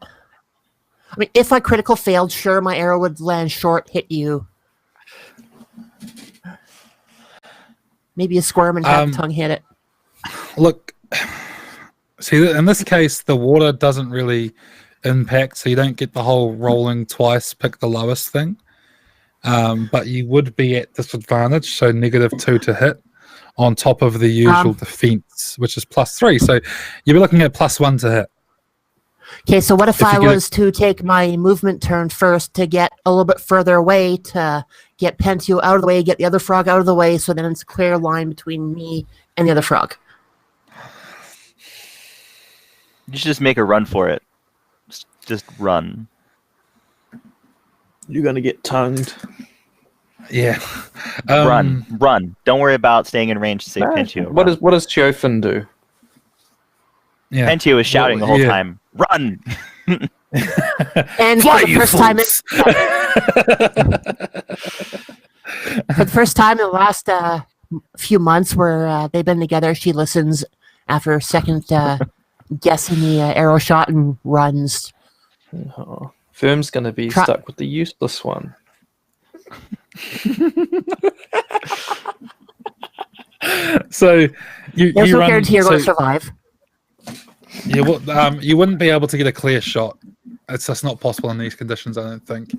I mean, if I critical failed, sure, my arrow would land short, hit you. Maybe a squirm and have the tongue hit it. Look, see, in this case, the water doesn't really impact, so you don't get the whole rolling twice, pick the lowest thing. But you would be at disadvantage, so -2 to hit, on top of the usual defense, which is +3. So you'll be looking at +1 to hit. Okay, so what if If I you get a- was to take my movement turn first to get a little bit further away to get Pentio out of the way, get the other frog out of the way, so then it's a clear line between me and the other frog? You should just make a run for it. Just run. You're gonna get tongued. Yeah. Run. Don't worry about staying in range to save Pentio. What does Teofan do? Yeah. Pentio is shouting the whole yeah. time. Run! And Fly, for the you first time, fools! for the first time in the last few months where they've been together, she listens after a second guessing the arrow shot and runs. Oh, Firm's gonna be stuck with the useless one. So There's you no run. guarantee you're going to So survive. you wouldn't be able to get a clear shot. It's just not possible in these conditions, I don't think.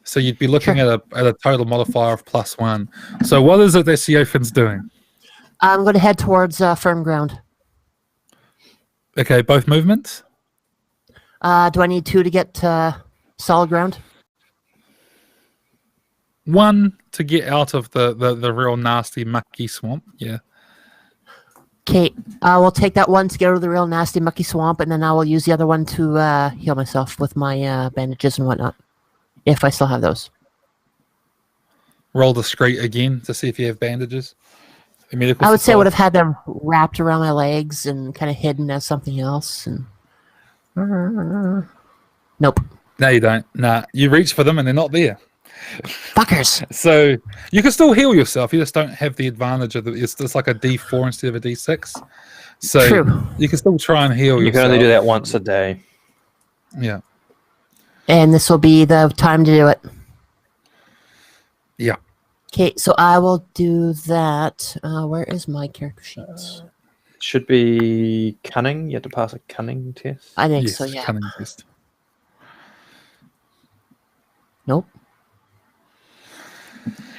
So you'd be looking at a total modifier of +1. So what is it that Teofan's doing? I'm going to head towards firm ground. Okay, both movements. Do I need 2 to get to solid ground? 1 to get out of the real nasty mucky swamp. Yeah. Okay, I will take that 1 to get out of the real nasty mucky swamp, and then I will use the other 1 to heal myself with my bandages and whatnot, if I still have those. Roll discreet again to see if you have bandages. I would say I would have had them wrapped around my legs and kind of hidden as something else. And nope. No, you don't. Nah, you reach for them and they're not there. Fuckers. So you can still heal yourself. You just don't have the advantage of it's just like a D4 instead of a D6. So True. you can still try and heal You yourself. can only do that once a day. Yeah. And this will be the time to do it. Yeah. Okay, so I will do that. Where is my character sheet? It should be cunning. You have to pass a cunning test. I think Yes, so, yeah. cunning test. Nope.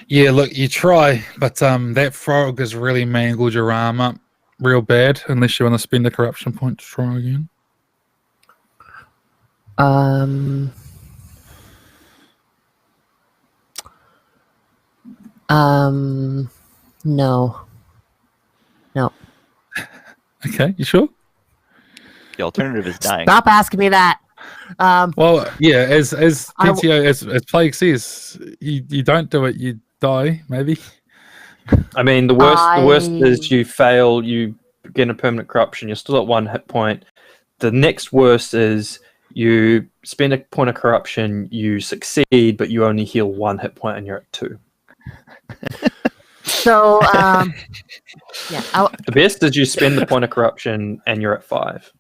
Yeah, look, you try, but that frog has really mangled your arm up real bad. Unless you want to spend a corruption point to try again. No. No. Okay, you sure? The alternative is dying. Stop asking me that. Well, yeah, as I PTO, as Plague says, you don't do it, you die, maybe. I mean, the worst is you fail, you get a permanent corruption, you're still at 1 hit point. The next worst is you spend a point of corruption, you succeed, but you only heal 1 hit point and you're at 2. So, yeah. The best is you spend the point of corruption and you're at 5.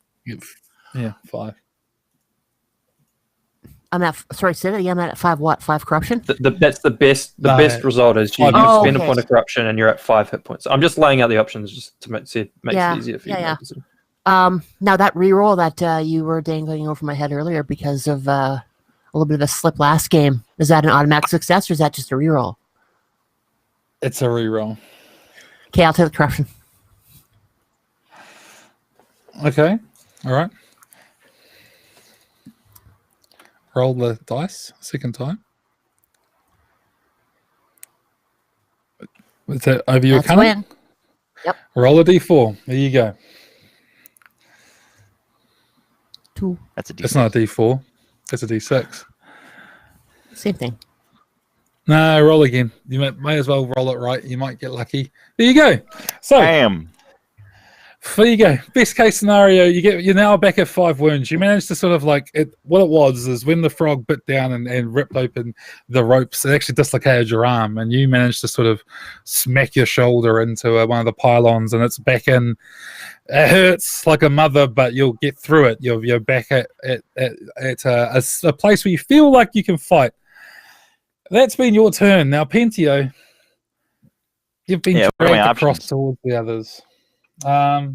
Yeah, 5. I'm at, sorry, say that again. I'm at 5 what? 5 corruption? That's the best. The No. best result is you Oh, spend a okay. point of corruption and you're at 5 hit points. I'm just laying out the options just to make it Yeah, easier for you. yeah, yeah. Now that reroll that you were dangling over my head earlier because of a little bit of a slip last game, is that an automatic success or is that just a reroll? It's a reroll. Okay, I'll take the corruption. Okay, all right. Roll the dice second time. Is that over your That's cunning? win. Yep. Roll a d4. There you go. 2. That's a D6. It's not a d4. It's a d6. Same thing. No, roll again. You may as well roll it right. You might get lucky. There you go. So Bam. there you go. Best case scenario, you're now back at 5 wounds. You managed to sort of like it. What it was is when the frog bit down and ripped open the ropes, it actually dislocated your arm, and you managed to sort of smack your shoulder into one of the pylons, and it's back in. It hurts like a mother, but you'll get through it. You're back at a place where you feel like you can fight. That's been your turn. Now, Pentio, you've been Yeah, what are my dragged across options? towards the others. Like,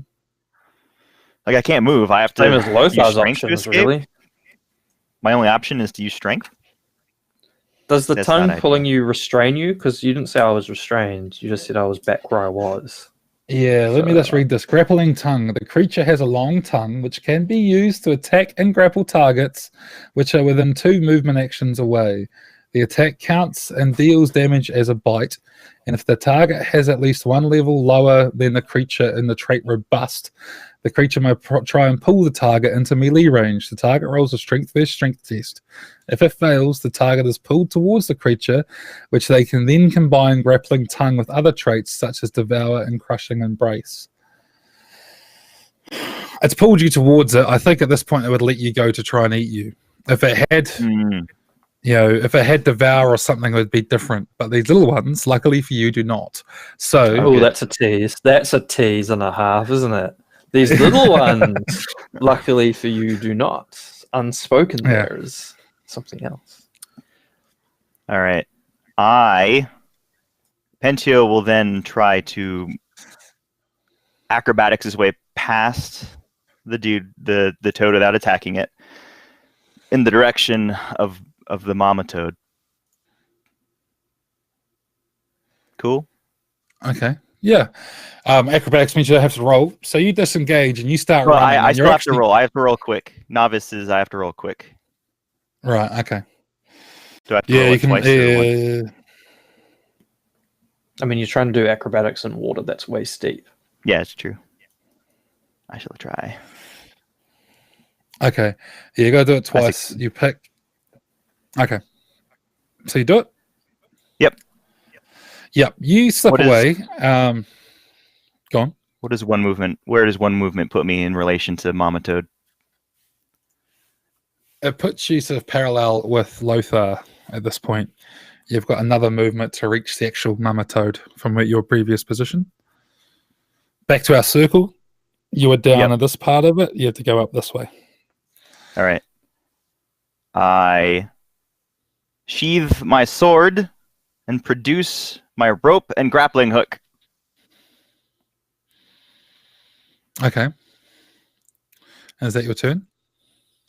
I can't move. I have to Same as use Lothar's strength to options, escape. really. My only option is to use strength. Does the That's tongue not pulling you restrain you? Because you didn't say I was restrained. You just said I was back where I was. Yeah, let me just read this. Grappling tongue. The creature has a long tongue which can be used to attack and grapple targets which are within 2 movement actions away. The attack counts and deals damage as a bite, and if the target has at least 1 level lower than the creature in the trait Robust, the creature may try and pull the target into melee range. The target rolls a strength versus strength test. If it fails, the target is pulled towards the creature, which they can then combine grappling tongue with other traits such as devour and crushing embrace. It's pulled you towards it. I think at this point it would let you go to try and eat you. If it had, if it had devour or something, it would be different. But these little ones, luckily for you, do not. So, that's a tease. That's a tease and a half, isn't it? These little ones, luckily for you, do not. Unspoken there is something else. All right. Pentio will then try to acrobatics his way past the toad without attacking it in the direction of the mama toad. Cool. Okay. Yeah. Acrobatics means you have to roll. So you disengage and you start Well, running. I still have to roll. I have to roll quick. Novices, I have to roll quick. Right. Okay. Do I have to roll it twice? I mean, you're trying to do acrobatics in water. That's way steep. Yeah, it's true. I shall try. Okay. Yeah, you got to do it twice. You pick. Okay. So you do it? Yep. You slip away. Go on. What is one movement? Where does one movement put me in relation to Mama Toad? It puts you sort of parallel with Lothar at this point. You've got another movement to reach the actual Mama Toad from your previous position. Back to our circle. You were down in this part of it. You have to go up this way. All right. I sheathe my sword and produce my rope and grappling hook. Okay. Is that your turn?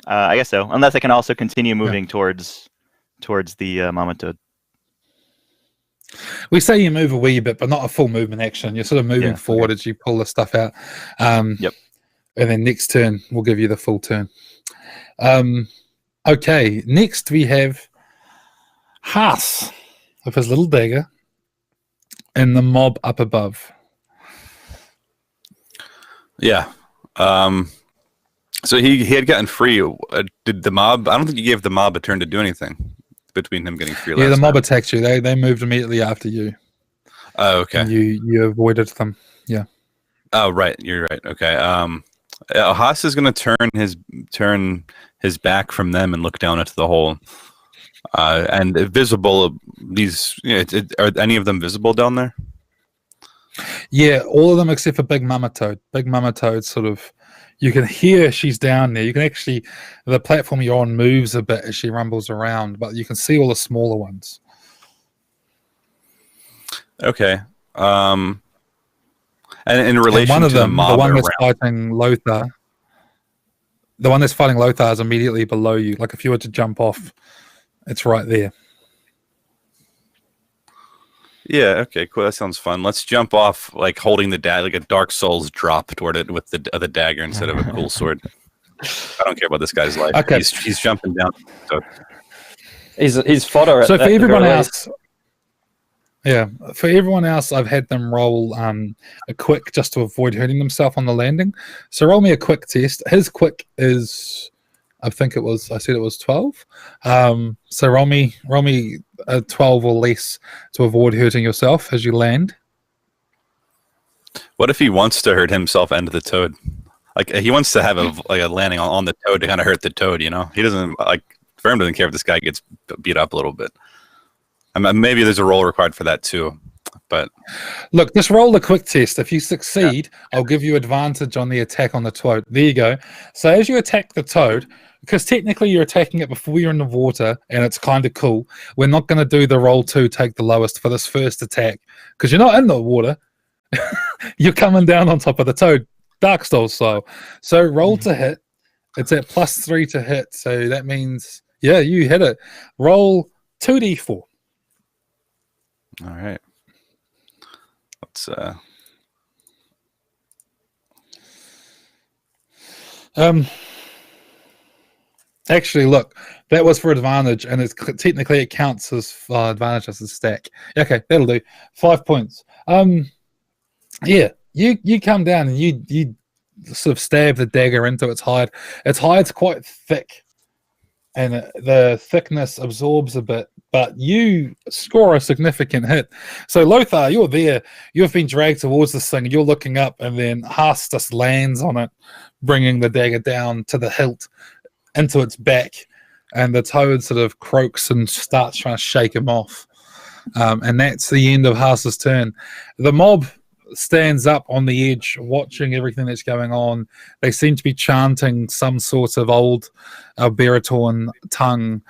I guess so. Unless I can also continue moving towards the Mama Toad. We say you move a wee bit, but not a full movement action. You're sort of moving forward as you pull the stuff out. Yep. And then next turn, we'll give you the full turn. Okay. Next, we have Haas with his little dagger and the mob up above. Yeah. So he had gotten free. Did the mob? I don't think you gave the mob a turn to do anything between him getting free. Yeah, the mob attacked you. They moved immediately after you. Oh, okay. And you avoided them. Yeah. Oh, right. You're right. Okay. Haas is going to turn his back from them and look down into the hole. And visible, are any of them visible down there? Yeah, all of them except for Big Mama Toad. Big Mama Toad sort of, you can hear she's down there. You can actually, the platform you're on moves a bit as she rumbles around, but you can see all the smaller ones. Okay. And in relation one of to them, the mob, the one that's fighting Lothar, is immediately below you. Like if you were to jump off, it's right there. Yeah, okay, cool. That sounds fun. Let's jump off, like holding the dagger, like a Dark Souls drop toward it with the dagger instead of a cool sword. I don't care about this guy's life. Okay. He's jumping down. So He's fodder. So for everyone else, I've had them roll a quick just to avoid hurting themselves on the landing. So roll me a quick test. His quick is, I said it was 12. So roll me a 12 or less to avoid hurting yourself as you land. what if he wants to hurt himself and the toad? Like he wants to have a landing on the toad to kind of hurt the toad, you know? He doesn't Firm doesn't care if this guy gets beat up a little bit. I mean, maybe there's a roll required for that too. But look, just roll the quick test. If you succeed, I'll give you advantage on the attack on the toad. There you go. So as you attack the toad, because technically you're attacking it before you're in the water, and it's kind of cool, we're not going to do the roll 2, take the lowest for this first attack, because you're not in the water. You're coming down on top of the toad, Dark Souls style. So roll to hit. It's at +3 to hit, so that means, yeah, you hit it. Roll 2d4. all right. Let's Um, Actually, look, that was for advantage, and it's technically it counts as advantage as a stack. Okay, that'll do. 5 points. Yeah, you come down and you sort of stab the dagger into its hide. Its hide's quite thick, and the thickness absorbs a bit, but you score a significant hit. So Lothar, you're there. You've been dragged towards this thing. You're looking up, and then Haas just lands on it, bringing the dagger down to the hilt into its back, and the toad sort of croaks and starts trying to shake him off. And that's the end of Haas's turn. The mob stands up on the edge, watching everything that's going on. They seem to be chanting some sort of old baritone tongue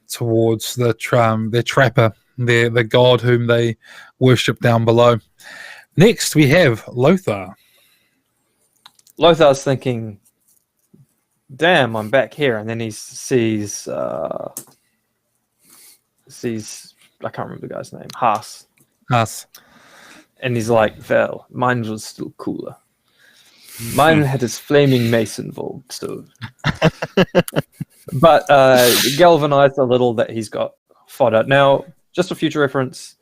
towards their trapper, the god whom they worship down below. Next, we have Lothar. Lothar's thinking, damn, I'm back here. And then he sees, I can't remember the guy's name, Haas. And he's like, well, mine was still cooler. Mine had his flaming mason vogue, so. But galvanized a little that he's got fodder. Now, just for future reference,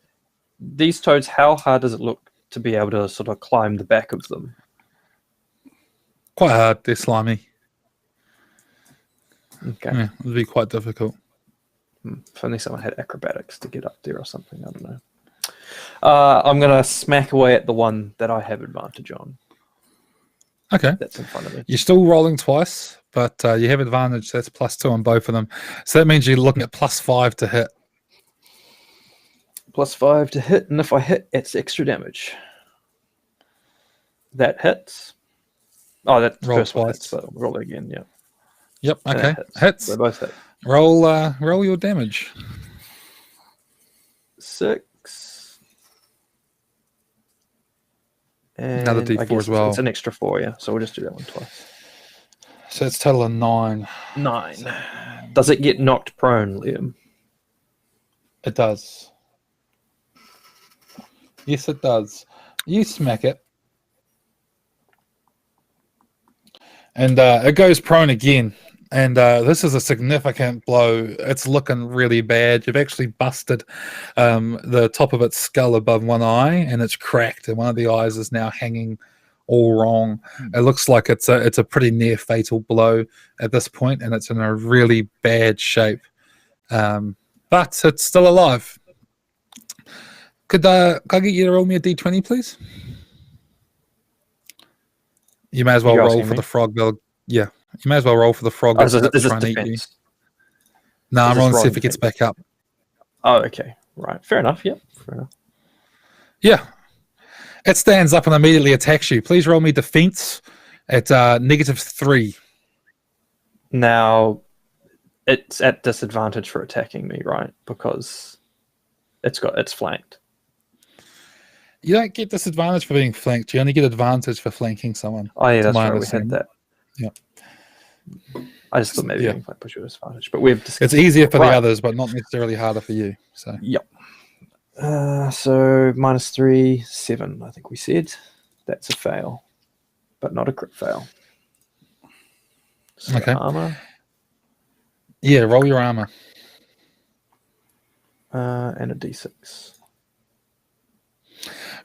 these toads, how hard does it look to be able to sort of climb the back of them? Quite hard, they're slimy. Okay. Yeah, it would be quite difficult. If only someone had acrobatics to get up there or something, I don't know. I'm going to smack away at the one that I have advantage on. Okay. That's in front of me. You're still rolling twice, but you have advantage. That's +2 on both of them. So that means you're looking at +5 to hit. +5 to hit, and if I hit, it's extra damage. That hits. Oh, that Roll first one twice. hits, but roll it again, yeah. Yep, And okay. that Hits. They both hit. Roll your damage. 6. And Another I D4 guess as well. It's an extra 4, yeah. So we'll just do that one twice. So it's total of 9. 9. Does it get knocked prone, Liam? It does. Yes, it does. You smack it. And it goes prone again. And this is a significant blow. It's looking really bad. You've actually busted the top of its skull above one eye, and it's cracked, and one of the eyes is now hanging all wrong. It looks like it's a pretty near fatal blow at this point, and it's in a really bad shape. But it's still alive. Could I get you to roll me a d20, please? You may as well You're roll asking for me? the frog. You may as well roll for the frog. Is that's this trying to eat you. defense? No, Is I'm this rolling to see rolling if it gets defense? back up. Oh, okay. Right. Fair enough. Yep. Fair enough. Yeah. It stands up and immediately attacks you. Please roll me defense at -3. Now, it's at disadvantage for attacking me, right? Because it's flanked. You don't get disadvantage for being flanked. You only get advantage for flanking someone. Oh, yeah, to that's my right. We understanding. had that. Yep. I just thought maybe Yeah. being flanked puts you at disadvantage, but we've discussed It's easier for Right. the others, but not necessarily harder for you. So Yep. So -3, 7, I think we said. That's a fail, but not a crit fail. So Okay. armor yeah, roll your armor. and a d6.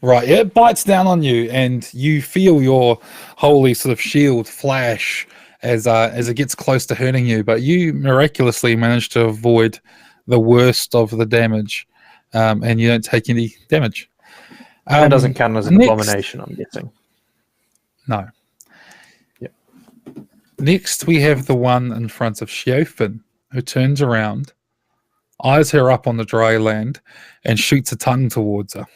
Right, yeah, it bites down on you, and you feel your holy sort of shield flash as it gets close to hurting you. But you miraculously manage to avoid the worst of the damage, and you don't take any damage. That doesn't count as an next- abomination, I'm guessing. No. Yep. Next, we have the one in front of Xiofin, who turns around, eyes her up on the dry land, and shoots a tongue towards her.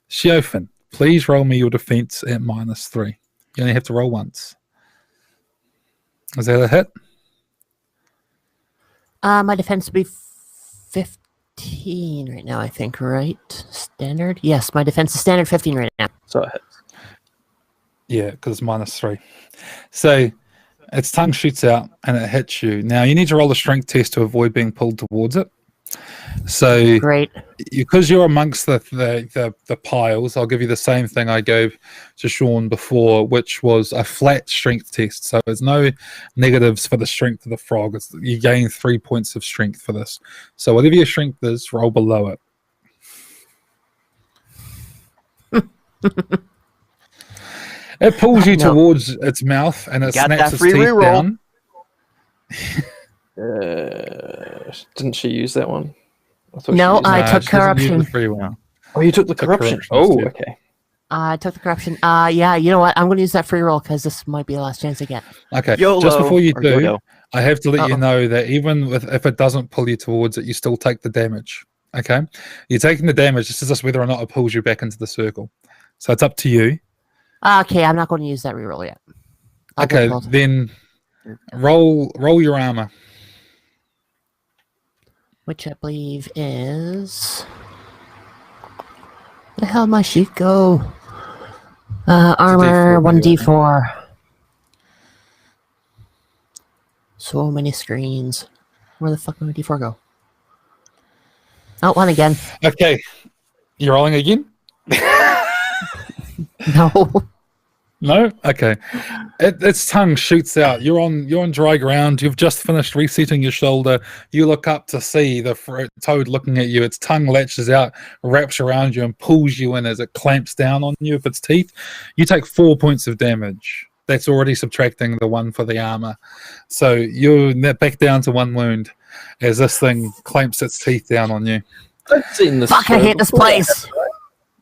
Xiofin, please roll me your defense at -3. You only have to roll once. Is that a hit? My defense would be 15 right now, I think, right? Standard? Yes, my defense is standard 15 right now. So it hits. Yeah, because it's -3. So its tongue shoots out and it hits you. Now you need to roll a strength test to avoid being pulled towards it. So Great. because you're amongst the piles, I'll give you the same thing I gave to Sean before, which was a flat strength test. So there's no negatives for the strength of the frog. You gain 3 points of strength for this. So whatever your strength is, roll below it. It pulls you No. towards its mouth and it Got snaps that its free teeth reroll. down. Didn't she use that one? I thought No, she used I that. took she doesn't use the corruption. free one. Oh, you took the took corruption. corruption Oh, instead. okay. I took the corruption. Yeah, you know what? I'm going to use that free roll because this might be the last chance I get. Okay, YOLO just before you or do, YOLO. I have to let you Uh-oh. know that even if it doesn't pull you towards it, you still take the damage. Okay, you're taking the damage. This is just whether or not it pulls you back into the circle. So it's up to you. Okay, I'm not going to use that reroll yet. I'll get Okay, close. then roll your armor. Which I believe is. Where the hell did my sheet go? Armor, D4, 1d4. So many screens. Where the fuck did my d4 go? Oh, one again. Okay, you're rolling again. No. No? Okay. Its tongue shoots out. You're on dry ground. You've just finished resetting your shoulder. You look up to see the toad looking at you. Its tongue latches out, wraps around you, and pulls you in as it clamps down on you with its teeth. You take 4 points of damage. That's already subtracting the one for the armor. So you're back down to 1 wound as this thing clamps its teeth down on you. I've seen this. Fuck, I hate this place.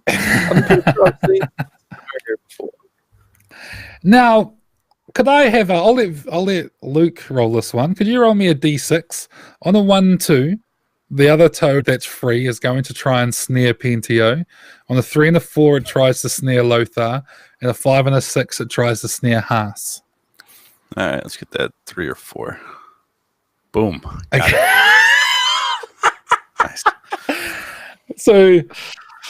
I'm pretty sure I've seen this here before. Now, could I have I'll let Luke roll this one. Could you roll me a d6? On a 1-2, the other toad that's free is going to try and snare Pentio. On a 3 and a 4, it tries to snare Lothar. And a 5 and a 6, it tries to snare Haas. All right, let's get that 3 or 4. Boom. Got Okay. it. Nice. So,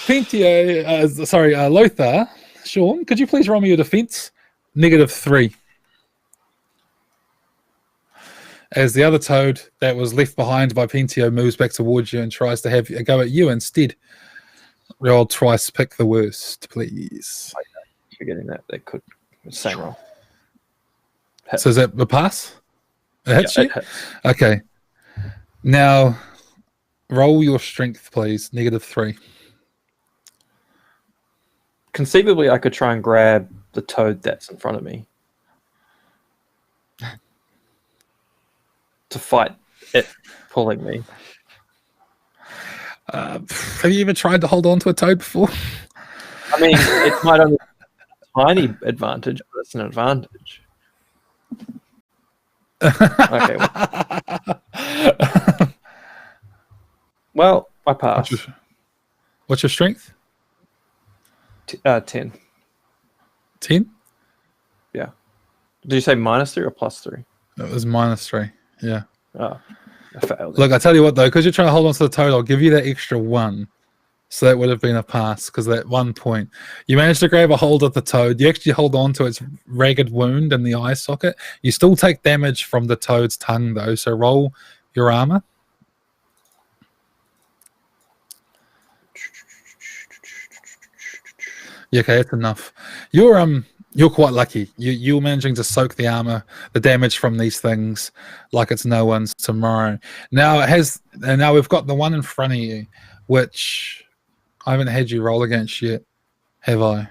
Pentio, Lothar, Sean, could you please roll me your defense? -3. As the other toad that was left behind by Pentio moves back towards you and tries to have a go at you instead. Roll twice, pick the worst, please. Forgetting that they could same roll. So is that a pass? It hits you? It hits. Okay. Now, roll your strength, please. -3. Conceivably, I could try and grab the toad that's in front of me to fight it pulling me. Have you ever tried to hold on to a toad before? I mean, it might only be a tiny advantage, but it's an advantage. Okay. Well, I pass. What's your strength? 10. 10? Yeah. Did you say -3 or +3? It was -3. Yeah. Oh, I failed. Look, I tell you what though, because you're trying to hold on to the toad, I'll give you that extra 1. So that would have been a pass because that 1 point. You managed to grab a hold of the toad. You actually hold on to its ragged wound in the eye socket. You still take damage from the toad's tongue though. So roll your armor. Yeah, okay, that's enough. You're quite lucky. You're managing to soak the armor, the damage from these things, like it's no one's tomorrow. Now we've got the one in front of you, which I haven't had you roll against yet, have I?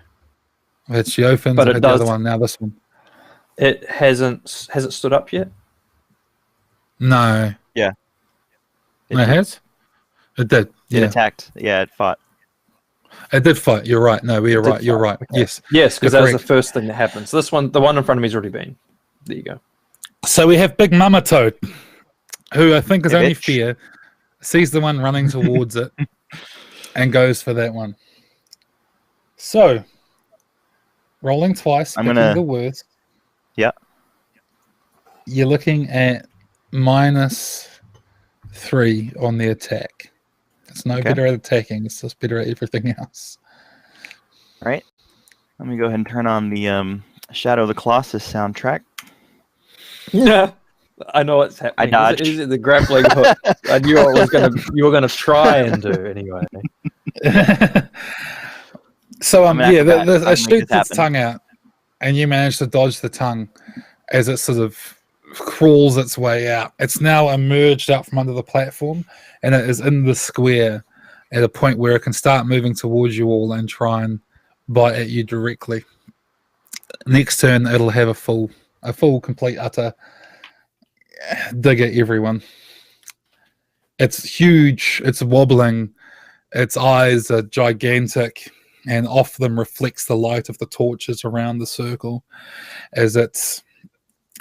I've had Sheofen's, But I've it had the does- other one, now this one. It hasn't stood up yet. No. It No, it has? It did. It Yeah. attacked. Yeah, it fought. It did fight. You're right. No, you're It did right. You're fight, right. okay. Yes. Yes, because You're that was the correct. first thing that happened. So this one, the one in front of me has already been. There you go. So we have Big Mama Toad, who I think is Hey, only bitch. fair, sees the one running towards it and goes for that one. So, rolling twice, I'm picking gonna- the worst. Yeah. You're looking at -3 on the attack. It's no Okay. better at attacking, it's just better at everything else. Right. Let me go ahead and turn on the Shadow of the Colossus soundtrack. Yeah. I know what's happening. dodged. Is it the grappling hook? I knew what was you were gonna try and do anyway. So I'm an acrobat. I it can make shoots this its happen. tongue out, and you manage to dodge the tongue as it sort of crawls its way out. It's now emerged out from under the platform, and it is in the square at a point where it can start moving towards you all and try and bite at you directly. Next turn, it'll have a full, complete, utter dig at everyone. It's huge. It's wobbling. Its eyes are gigantic, and off them reflects the light of the torches around the circle as its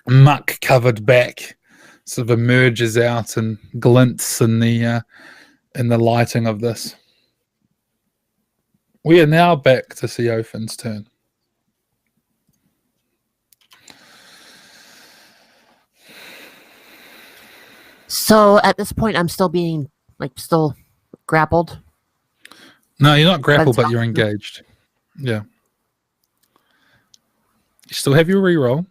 muck-covered back sort of emerges out and glints in the lighting of this. We are now back to Theophan's turn. So at this point, I'm still being still grappled. No, you're not grappled, That's but you're engaged. Yeah. You still have your reroll.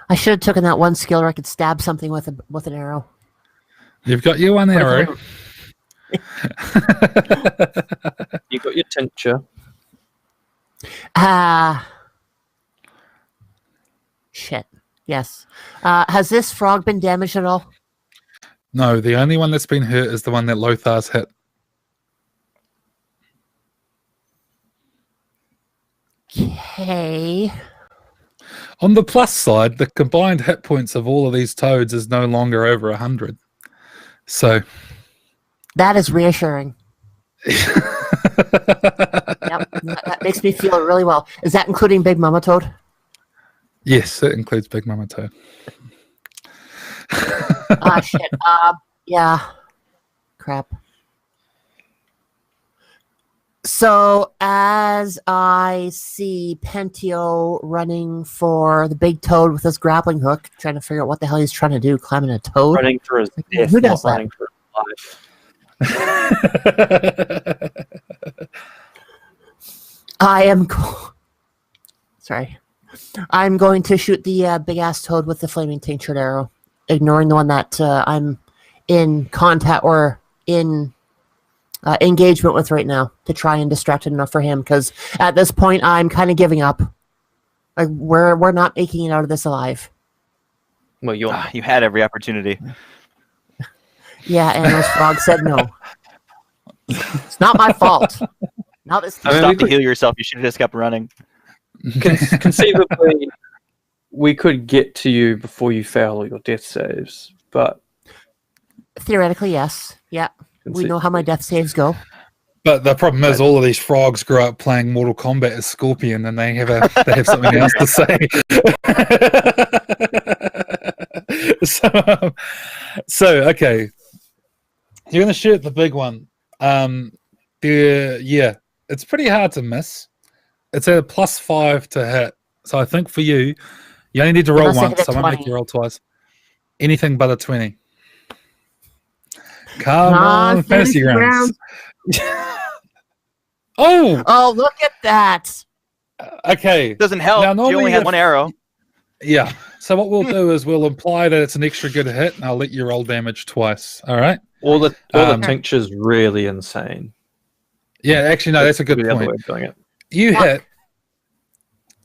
I should have taken that one skill where I could stab something with an arrow. You've got your one arrow. You got your tincture. Shit. Yes. Has this frog been damaged at all? No, the only one that's been hurt is the one that Lothar's hit. Okay. On the plus side, the combined hit points of all of these toads is no longer over 100. So That is reassuring. Yep, that makes me feel really well. Is that including Big Mama Toad? yes, it includes Big Mama Toad. Shit. Yeah. Crap. So as I see Pentio running for the big toad with his grappling hook, trying to figure out what the hell he's trying to do, climbing a toad. Running for his death, Who does not that? running for his life. I am sorry. I'm going to shoot the big ass toad with the flaming tinctured arrow, ignoring the one that I'm in contact or in engagement with right now to try and distract it enough for him. Because at this point, I'm kind of giving up. Like we're not making it out of this alive. Well, You had every opportunity. Yeah, and those frogs said no. It's not my fault. Not this I mean, Stop we to could- heal yourself. You should have just kept running. conceivably, we could get to you before you fail all your death saves, but Theoretically, yes. Yeah, we know how my death saves go. But the problem is, all of these frogs grew up playing Mortal Kombat as Scorpion, and they have something else to say. so okay, you're gonna shoot the big one. It's pretty hard to miss. It's at a +5 to hit. So I think for you, you only need to roll Unless I hit once. a I won't make 20. you roll twice. Anything but a 20. Come Come on, on, fantasy fantasy grounds. Oh, Oh, look at that! okay. Doesn't help. Now, You normally only had if- one arrow. Yeah. So what we'll do is we'll imply that it's an extra good hit, and I'll let you roll damage twice. All right? all the Um, tincture's really insane. Yeah. Actually, no, that's a good The other point. way of doing it. You Fuck. hit.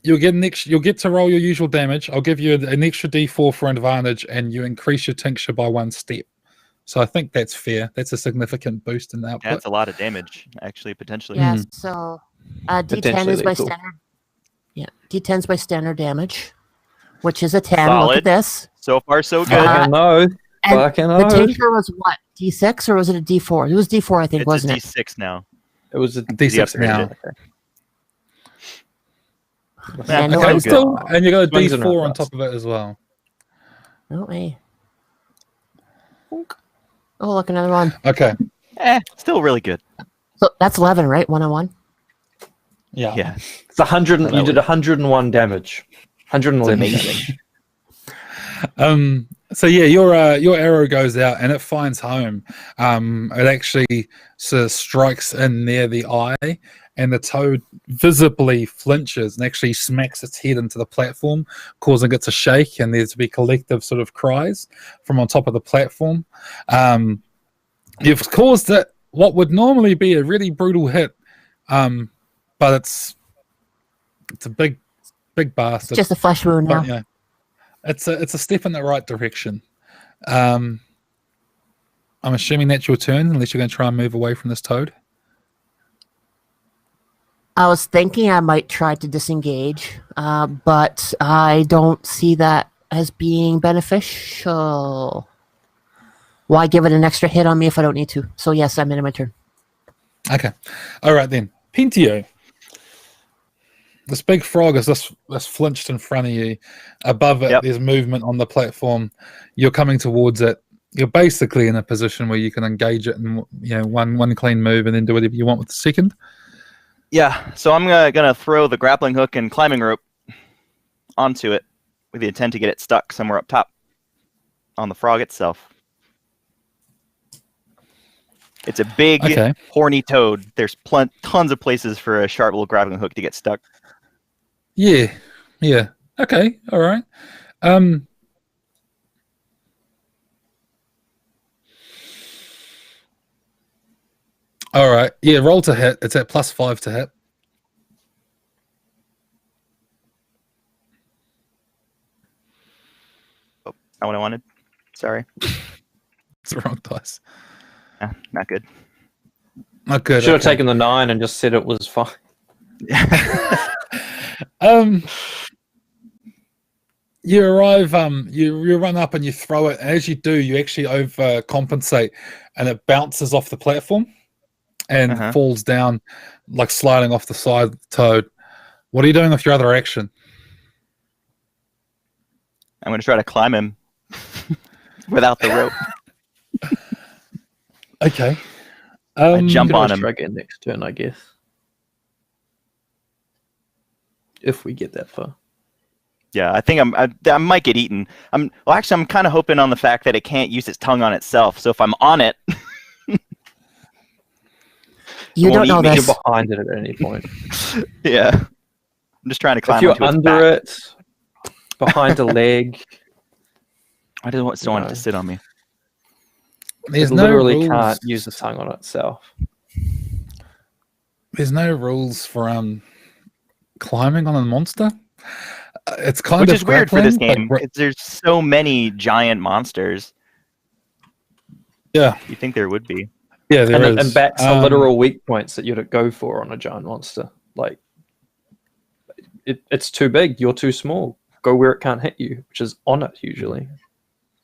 You'll get to roll your usual damage. I'll give you an extra D4 for advantage, and you increase your tincture by 1 step. So I think that's fair. That's a significant boost in the output. That's a lot of damage, actually, potentially. Yeah, so D10 Potentially is by lethal. standard. Yeah, D10 is by standard damage, which is a 10. Look Solid. at this. So far, so good. Fucking no. And Fucking the no. tincture was what? D6 or was it a D4? It was D4, I think, It's wasn't a it? D6 now. It was a D6 upgrade now. it. Yeah, no, Okay, I'm still, and you got a Swings and D4 on roundabouts. top of it as well. Oh, hey. Oh, look, another one. Okay. Still really good. So that's 11, right? 1-on-1? Yeah. Yeah. It's 100. That You did was- 101 damage. 111 It's damage. So yeah, your arrow goes out and it finds home. It actually sort of strikes in near the eye, and the toad visibly flinches and actually smacks its head into the platform, causing it to shake, and there to be collective sort of cries from on top of the platform. You've caused it what would normally be a really brutal hit, but it's a big bastard. Just a flesh wound now. But, you know, it's a step in the right direction. I'm assuming that's your turn, unless you're going to try and move away from this toad. I was thinking I might try to disengage, but I don't see that as being beneficial. Why give it an extra hit on me if I don't need to? So yes, I'm in my turn. Okay. All right then. Pentio. This big frog is this flinched in front of you. Above it, there's movement on the platform. You're coming towards it. You're basically in a position where you can engage it in one clean move and then do whatever you want with the second. Yeah, so I'm gonna throw the grappling hook and climbing rope onto it with the intent to get it stuck somewhere up top on the frog itself. It's a big, horny toad. There's tons of places for a sharp little grappling hook to get stuck. Yeah. Okay, all right. All right. Yeah, roll to hit. It's at +5 to hit. Oh, not what I wanted. Sorry. It's the wrong dice. Yeah, not good. Not good. Should have taken the 9 and just said it was fine. You arrive, you run up and you throw it. And as you do, you actually overcompensate, and it bounces off the platform and falls down, like sliding off the side of the toad. What are you doing with your other action? I'm going to try to climb him without the rope. Okay. I jump on him. Strike it next turn, I guess. If we get that far. Yeah, I think I might get eaten. I'm kind of hoping on the fact that it can't use its tongue on itself. So if I'm on it, you don't know this. You're behind it at any point. Yeah, I'm just trying to climb. If you're onto its under back. it, behind a leg, I don't want it to sit on me. There's it no literally rules. can't use the tongue on itself. There's no rules for climbing on a monster. It's kind Which of is weird for this game but- because there's so many giant monsters. Yeah, You think there would be? yeah, there is. And backs are literal weak points that you'd go for on a giant monster. Like, it's too big. You're too small. Go where it can't hit you, which is on it usually.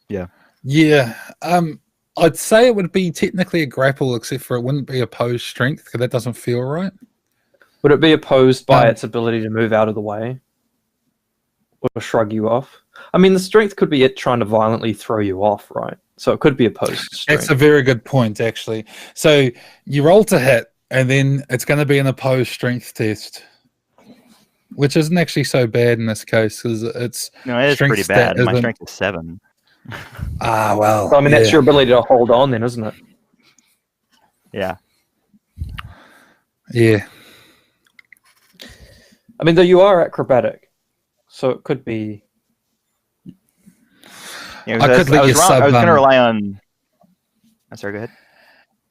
Yeah. I'd say it would be technically a grapple, except for it wouldn't be opposed strength because that doesn't feel right. Would it be opposed by its ability to move out of the way or shrug you off? I mean, the strength could be it trying to violently throw you off, right? So it could be opposed to strength. That's a very good point, actually. So you roll to hit, and then it's going to be an opposed strength test, which isn't actually so bad in this case because it's No, it is strength pretty stat bad. My isn't- strength is 7. well. So, I mean, that's yeah. your ability to hold on, then, isn't it? Yeah. Yeah. I mean, though you are acrobatic, so it could be. Yeah, I could let you I was going to sub, rely on. Sorry, go ahead.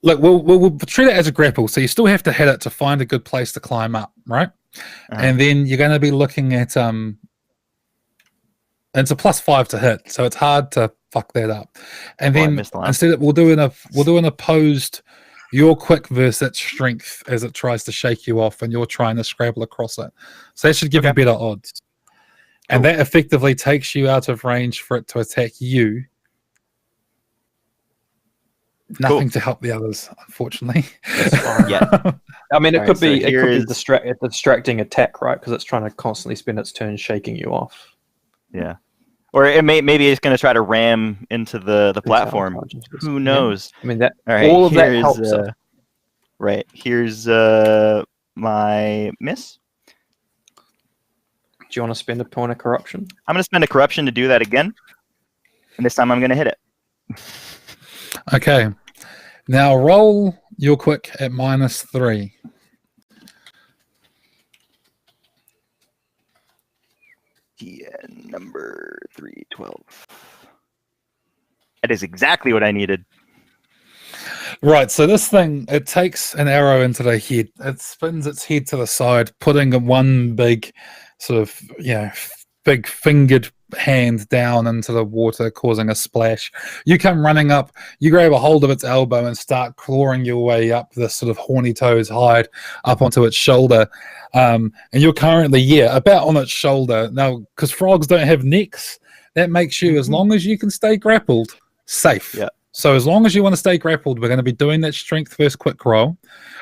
Look, we'll treat it as a grapple, so you still have to hit it to find a good place to climb up, right? And then you're going to be looking at it's a +5 to hit, so it's hard to fuck that up. And I then missed the line. instead we'll do an opposed your quick versus its strength as it tries to shake you off, and you're trying to scrabble across it. So that should give you better odds. And that effectively takes you out of range for it to attack you. Nothing to help the others, unfortunately. That's fine. Yeah. I mean, it All could right, be so it could here be is- distracting attack, right? Because it's trying to constantly spend its turn shaking you off. Yeah. Or maybe it's going to try to ram into the platform. Intelligence. Who Yeah. knows? I mean, that All right. all of that here's, helps. It. Right. Here's my miss. Do you want to spend a point of corruption? I'm going to spend a corruption to do that again. And this time I'm going to hit it. Okay. Now roll your quick at -3. TN number 312. That is exactly what I needed. Right, so this thing, it takes an arrow into the head. It spins its head to the side, putting one big sort of, big fingered hand down into the water, causing a splash. You come running up, you grab a hold of its elbow and start clawing your way up this sort of horny toad's hide up onto its shoulder. And you're currently, about on its shoulder. Now, because frogs don't have necks, that makes you, as long as you can stay grappled, safe. Yeah. So as long as you want to stay grappled, we're going to be doing that strength first quick roll,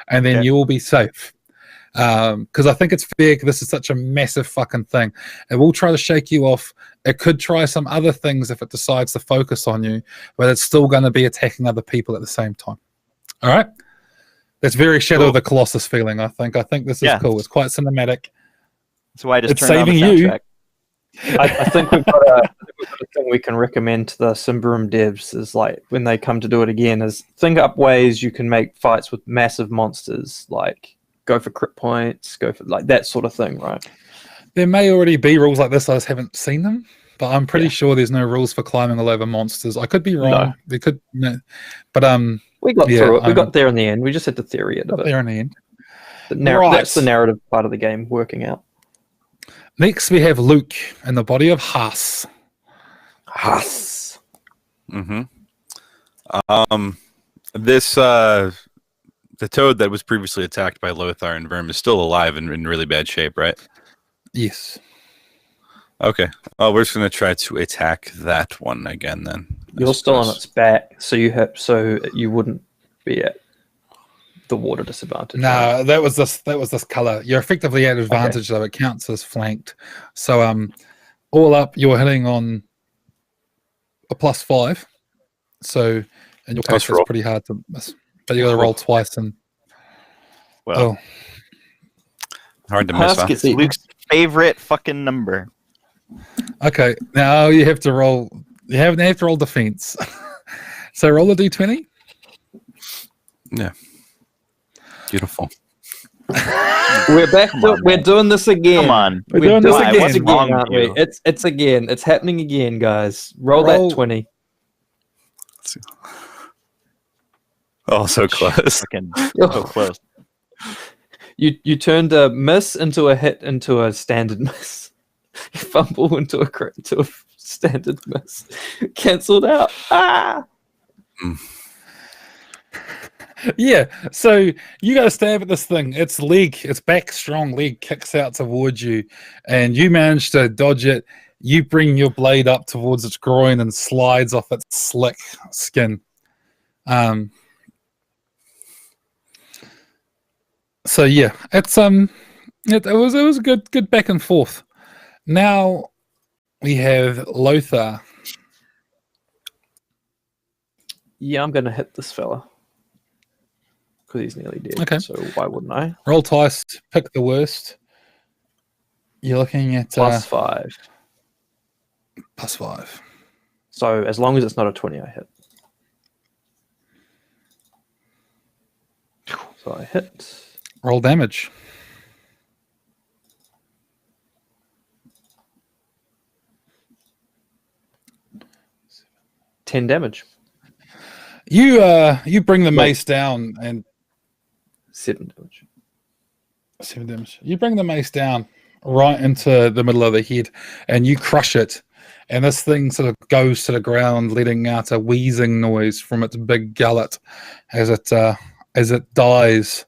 and then you will be safe. Because I think it's fair. This is such a massive fucking thing. It will try to shake you off. It could try some other things if it decides to focus on you, but it's still going to be attacking other people at the same time. All right? That's very Shadow of the Colossus feeling, I think. I think this is cool. It's quite cinematic. That's why I just It's turned on the saving you. soundtrack. I think we've got a thing we can recommend to the Symbaroum devs is like when they come to do it again is think up ways you can make fights with massive monsters, like go for crit points, go for like that sort of thing, right? There may already be rules like this. I just haven't seen them, but I'm pretty sure there's no rules for climbing all over monsters. I could be wrong. No. There could, but we got through it. We got there in the end. We just had to theory it a bit. there in the end. Right. That's the narrative part of the game working out. Next, we have Luke in the body of Haas. Haas. Mm-hmm. This the toad that was previously attacked by Lothar and Verm is still alive and in really bad shape, right? Yes. Okay. Oh, we're just gonna try to attack that one again then. You're still on its back, so you wouldn't be at the water disadvantage. No, right? that was this color. You're effectively at advantage though. It counts as flanked. So all up, you're hitting on a +5. So in your case, it's pretty hard to miss. But you got to roll twice and hard to miss. It's Luke's favorite fucking number. Okay, now you have to roll. You have to roll defense. So roll a d20. Yeah. Beautiful. We're back. We're doing this again. Come on. We're doing this again. What's wrong with aren't we? you? It's again. It's happening again, guys. Roll that 20. Oh, so close. Fucking so close. You turned a miss into a hit into a standard miss. You fumble into a crit into a standard miss. Cancelled out. Ah. Yeah, so you got to stab at this thing. Its back strong leg kicks out towards you, and you manage to dodge it. You bring your blade up towards its groin and slides off its slick skin. So yeah, it's it was a good back and forth. Now we have Lothar. Yeah, I'm gonna hit this fella because he's nearly dead. Okay. So why wouldn't I? Roll twice, pick the worst. You're looking at +5. +5. So as long as it's not a 20, I hit. So I hit. Roll damage. $10 damage. You bring the mace down and 7 damage. 7 damage. You bring the mace down right into the middle of the head, and you crush it. And this thing sort of goes to the ground, letting out a wheezing noise from its big gullet as it dies.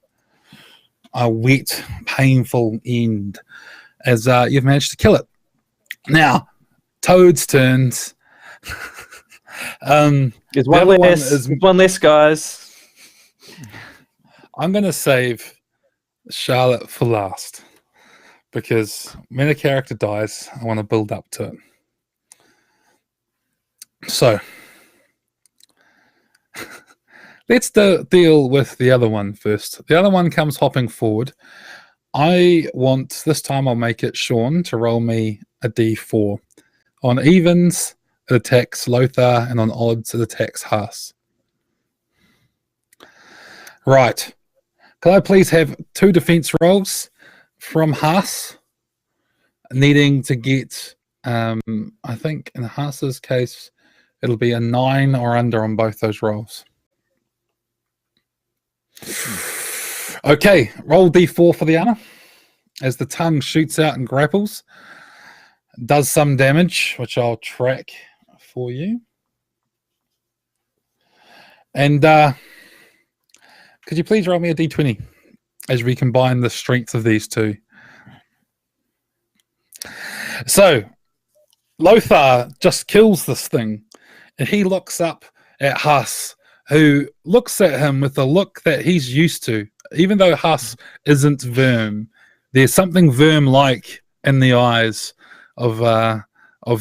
A wet, painful end as you've managed to kill it. Now, Toad's turns. There's one less, guys. I'm going to save Charlotte for last because when a character dies, I want to build up to it. So, let's deal with the other one first. The other one comes hopping forward. This time I'll make it Sean to roll me a d4. On evens, it attacks Lothar, and on odds, it attacks Haas. Right. Can I please have 2 defense rolls from Haas? needing to get, I think in Haas's case, it'll be a 9 or under on both those rolls. Okay, roll D4 for the armor. As the tongue shoots out and grapples, does some damage, which I'll track for you. And could you please roll me a D20 as we combine the strength of these two? So, Lothar just kills this thing, and he looks up at Haas, who looks at him with a look that he's used to. Even though Haas isn't Verm, there's something Verm-like in the eyes of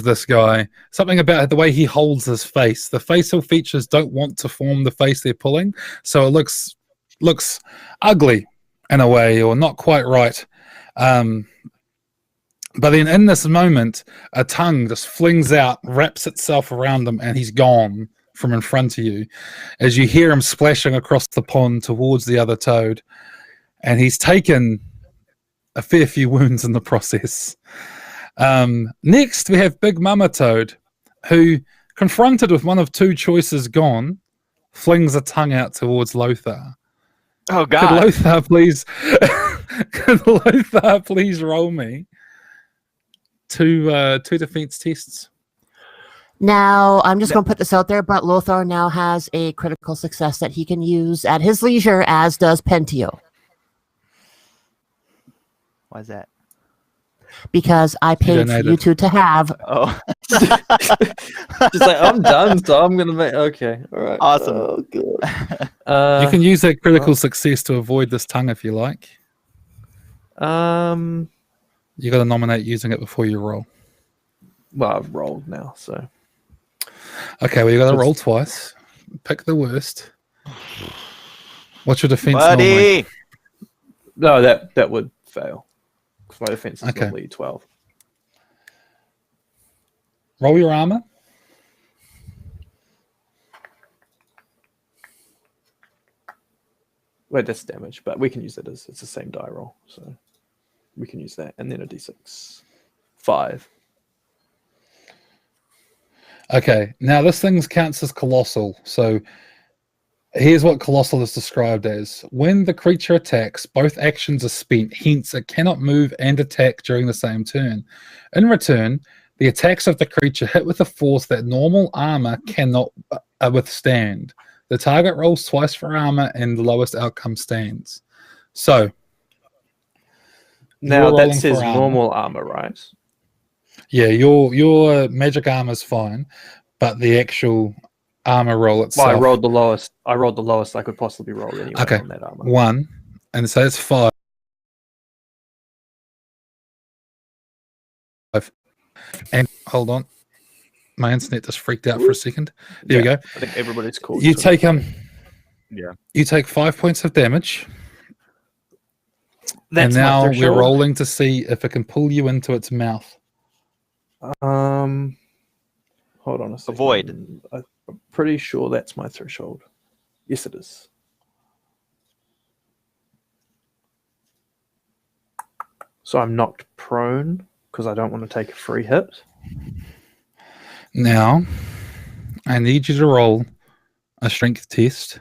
this guy. Something about the way he holds his face. The facial features don't want to form the face they're pulling, so it looks ugly in a way, or not quite right. But then in this moment, a tongue just flings out, wraps itself around him, and he's gone from in front of you as you hear him splashing across the pond towards the other toad. And he's taken a fair few wounds in the process. Next, we have Big Mama Toad, who, confronted with one of two choices gone, flings a tongue out towards Lothar. Oh, Could God. Lothar please, could Lothar please roll me two defense tests? Now, I'm just going to put this out there, but Lothar now has a critical success that he can use at his leisure, as does Pentio, Why is that? because I paid for donated. you two to have. Oh, Just like, I'm done, so I'm gonna make. Okay, all right. Awesome. Oh, God. You can use that critical success to avoid this tongue if you like. You got to nominate using it before you roll. Well, I've rolled now, so Okay, well you got to roll twice. Pick the worst. What's your defense buddy. normally? no, that would fail because my defense is Okay. normally 12. Roll your armor. Well, that's damage, but we can use it as it's the same die roll, so we can use that, and then a d6. 5. Okay, now this thing counts as colossal. So here's what colossal is described as. When the creature attacks, both actions are spent, hence it cannot move and attack during the same turn. In return, the attacks of the creature hit with a force that normal armor cannot withstand. The target rolls twice for armor and the lowest outcome stands. So Now you're that rolling says for armor. normal armor, right? Yeah, your magic armor is fine, but the actual armor roll itself. Well, I rolled the lowest. I rolled the lowest I could possibly roll anyway Okay. on that armor. 1, and so it's 5. And hold on, my internet just freaked out for a second. There we go. I think everybody's called. You take Yeah. you take 5 points of damage, That's and now my we're threshold. rolling to see if it can pull you into its mouth. Hold on a second. Avoid. I'm pretty sure that's my threshold. Yes, it is. So I'm knocked prone because I don't want to take a free hit. Now, I need you to roll a strength test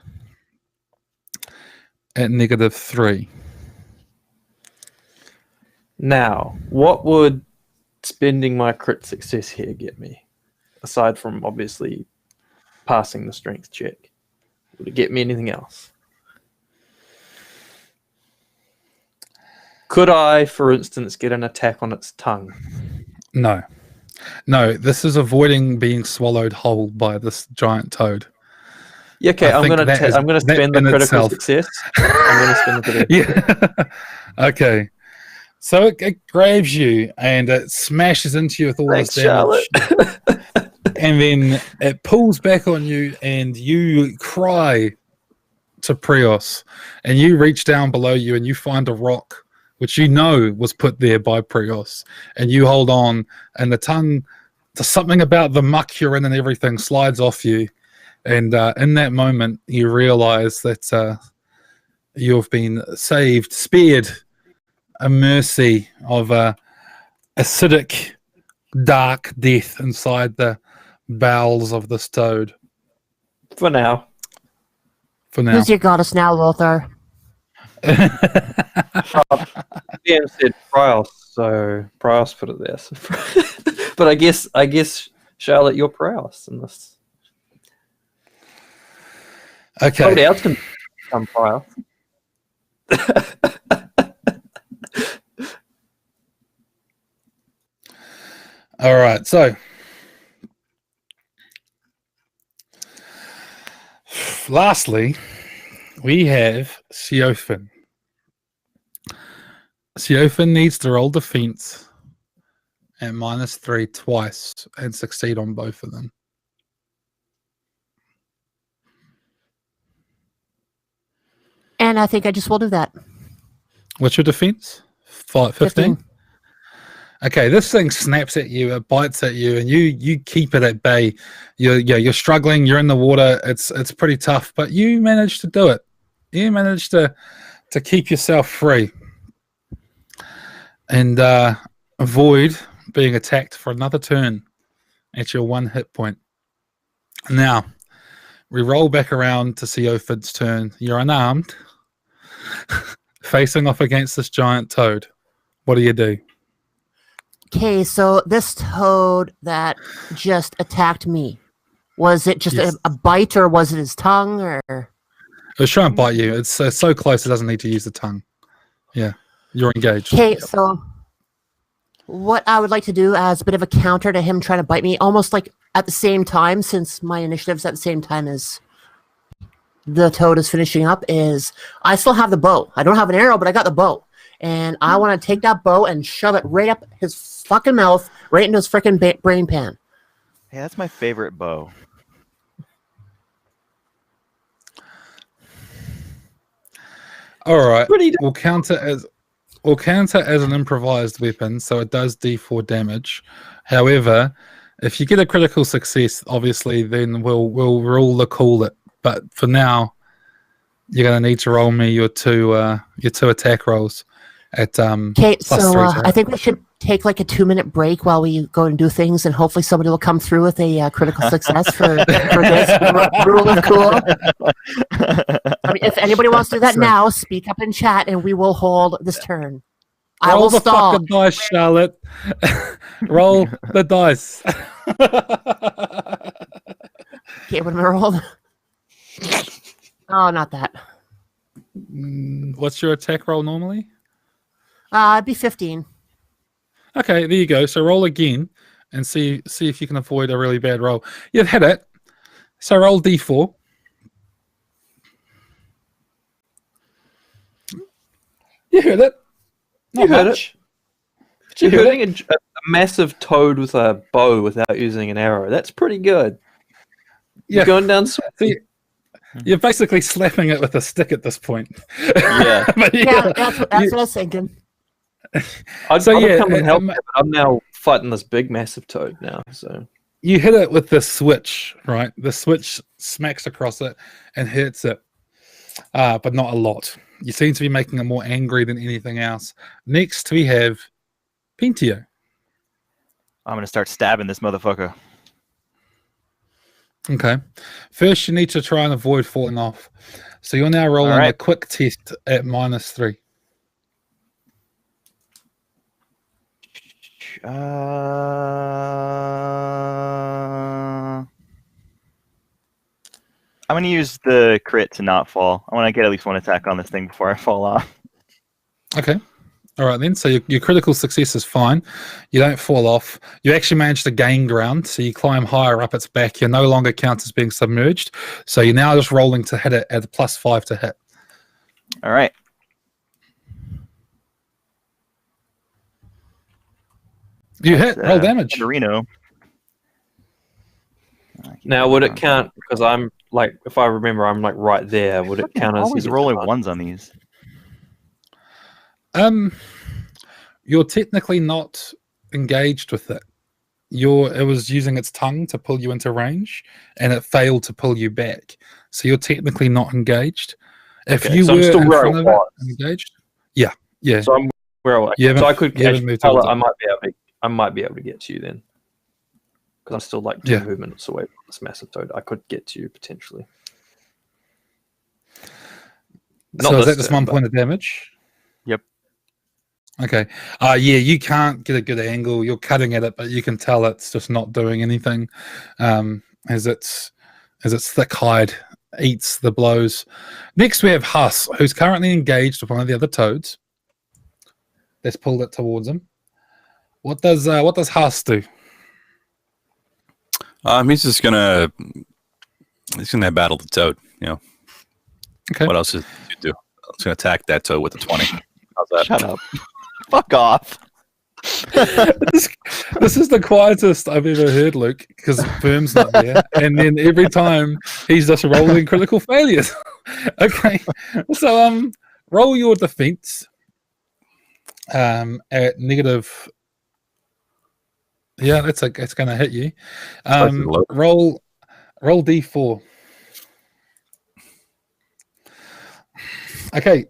at -3. Now, what would spending my crit success here get me? Aside from obviously passing the strength check. Would it get me anything else? Could I, for instance, get an attack on its tongue? No, this is avoiding being swallowed whole by this giant toad. Yeah, okay, I I'm think gonna that is- I'm gonna that spend the in critical itself. success. I'm gonna spend the critical. Yeah. Okay. So it grabs you and it smashes into you with all Thanks, this damage. Charlotte. And then it pulls back on you and you cry to Prios. And you reach down below you and you find a rock, which you know was put there by Prios. And you hold on, and the tongue, there's something about the muck you're in and everything slides off you. And in that moment, you realize that you've been saved, spared a mercy of acidic, dark death inside the bowels of this toad. For now. For now. Who's your goddess now, Lothar? DM said Prios, so Prios put it there. So but I guess Charlotte, you're Prios in this. Okay. Somebody else can become Prios. All right. So, lastly, we have Siofin. Siofin needs to roll defense at -3 twice and succeed on both of them. And I think I just will do that. What's your defense? 15? Okay, this thing snaps at you, it bites at you, and you keep it at bay. You're struggling, you're in the water, it's pretty tough, but you manage to do it. You manage to keep yourself free and avoid being attacked for another turn at your 1 hit point. Now, we roll back around to Siofid's turn. You're unarmed, facing off against this giant toad. What do you do? Okay, so this toad that just attacked me, was it just Yes. a bite, or was it his tongue, or? It was trying to bite you. It's so close it doesn't need to use the tongue. Yeah, you're engaged. Okay, so what I would like to do as a bit of a counter to him trying to bite me, almost like at the same time, since my initiative's at the same time as the toad is finishing up, is I still have the bow. I don't have an arrow, but I got the bow. And I want to take that bow and shove it right up his fucking mouth, right into his freaking brain pan. Hey, that's my favorite bow. All right, Pretty we'll counter as an improvised weapon, so it does D4 damage. However, if you get a critical success, obviously, then we'll rule the call it. But for now, you're gonna need to roll me your two attack rolls at Okay, plus so 3 to I hit. think we should take like a 2-minute break while we go and do things, and hopefully somebody will come through with a critical success for this rule of cool. I mean, if anybody wants to do that So- now, speak up in chat, and we will hold this turn. I Roll will the stall. fucking dice, Charlotte. Roll the dice. Okay, what am I rolled? Oh, not that. What's your attack roll normally? It'd be 15. Okay, there you go. So roll again and see if you can avoid a really bad roll. You've hit it. So roll D4. You hit it. Not You hit much. But You're you hit it. hitting a massive toad with a bow without using an arrow. That's pretty good. Yeah. You're going down. See, you're basically slapping it with a stick at this point. Yeah. But Yeah, that's what I was thinking. I'd So, probably yeah, come and help, um, you, but I'm now fighting this big, massive toad now. So you hit it with the switch, right? The switch smacks across it and hits it, but not a lot. You seem to be making it more angry than anything else. Next, we have Pentio. I'm gonna start stabbing this motherfucker. Okay. First, you need to try and avoid falling off. So you're now rolling a right. quick test at -3. I'm gonna use the crit to not fall. I want to get at least one attack on this thing before I fall off. Okay. All right, then. So your critical success is fine. You don't fall off. You actually manage to gain ground. So you climb higher up its back. You're no longer counted as being submerged. So you're now just rolling to hit it at a +5 to hit. All right. You hit. Roll damage. Reno. now, would it count? Because I'm like, if I remember, I'm like right there. Would it count as Always the rolling advantage? ones on these. You're technically not engaged with it. It was using its tongue to pull you into range, and it failed to pull you back. So you're technically not engaged. If Okay, you so were I'm still in where I front of was. it, engaged, yeah. So I'm where I was. You haven't- So I could you haven't actually moved tell it. towards it. I might be able to I might be able to get to you then. Because I'm still like 2 movements away from this massive toad. I could get to you potentially. So is that just 1 point of damage? Yep. Okay. Yeah, you can't get a good angle. You're cutting at it, but you can tell it's just not doing anything. As its thick hide eats the blows. Next we have Huss, who's currently engaged with one of the other toads. Let's pull it towards him. What does Huss do? He's gonna battle the toad. Okay. What else is he do? He's gonna attack that toad with a 20. How's that? Shut up. Fuck off. This is the quietest I've ever heard, Luke, because Firm's not there, and then every time he's just rolling critical failures. Okay, so roll your defense at negative. Yeah, it's going to hit you. Roll D4. Okay.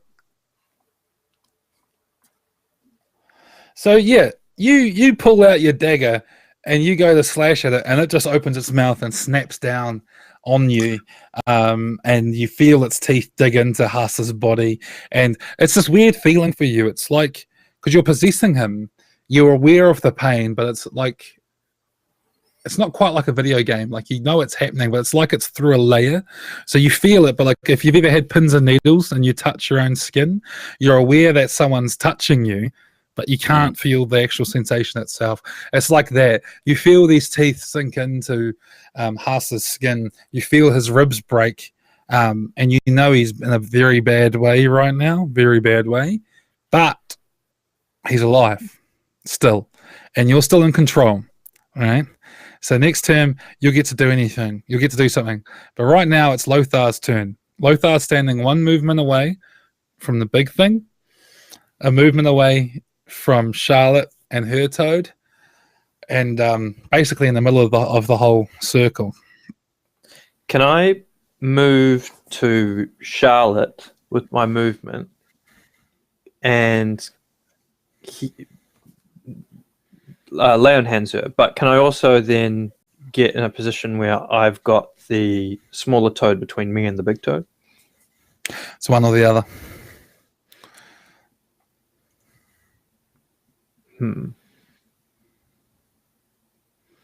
So yeah, you pull out your dagger and you go to slash at it, and it just opens its mouth and snaps down on you, and you feel its teeth dig into Huss's body, and it's this weird feeling for you. It's like, because you're possessing him, you're aware of the pain, but it's like, it's not quite like a video game. Like, you know it's happening, but it's like it's through a layer. So you feel it, but like if you've ever had pins and needles and you touch your own skin, you're aware that someone's touching you, but you can't feel the actual sensation itself. It's like that. You feel these teeth sink into Huss's skin. You feel his ribs break, and you know he's in a very bad way right now, very bad way. But he's alive still, and you're still in control, all right? So next term, you'll get to do anything. You'll get to do something. But right now, it's Lothar's turn. Lothar's standing 1 movement away from the big thing, a movement away from Charlotte and her toad, and basically in the middle of the whole circle. Can I move to Charlotte with my movement and lay on hands her? But can I also then get in a position where I've got the smaller toad between me and the big toad? It's one or the other.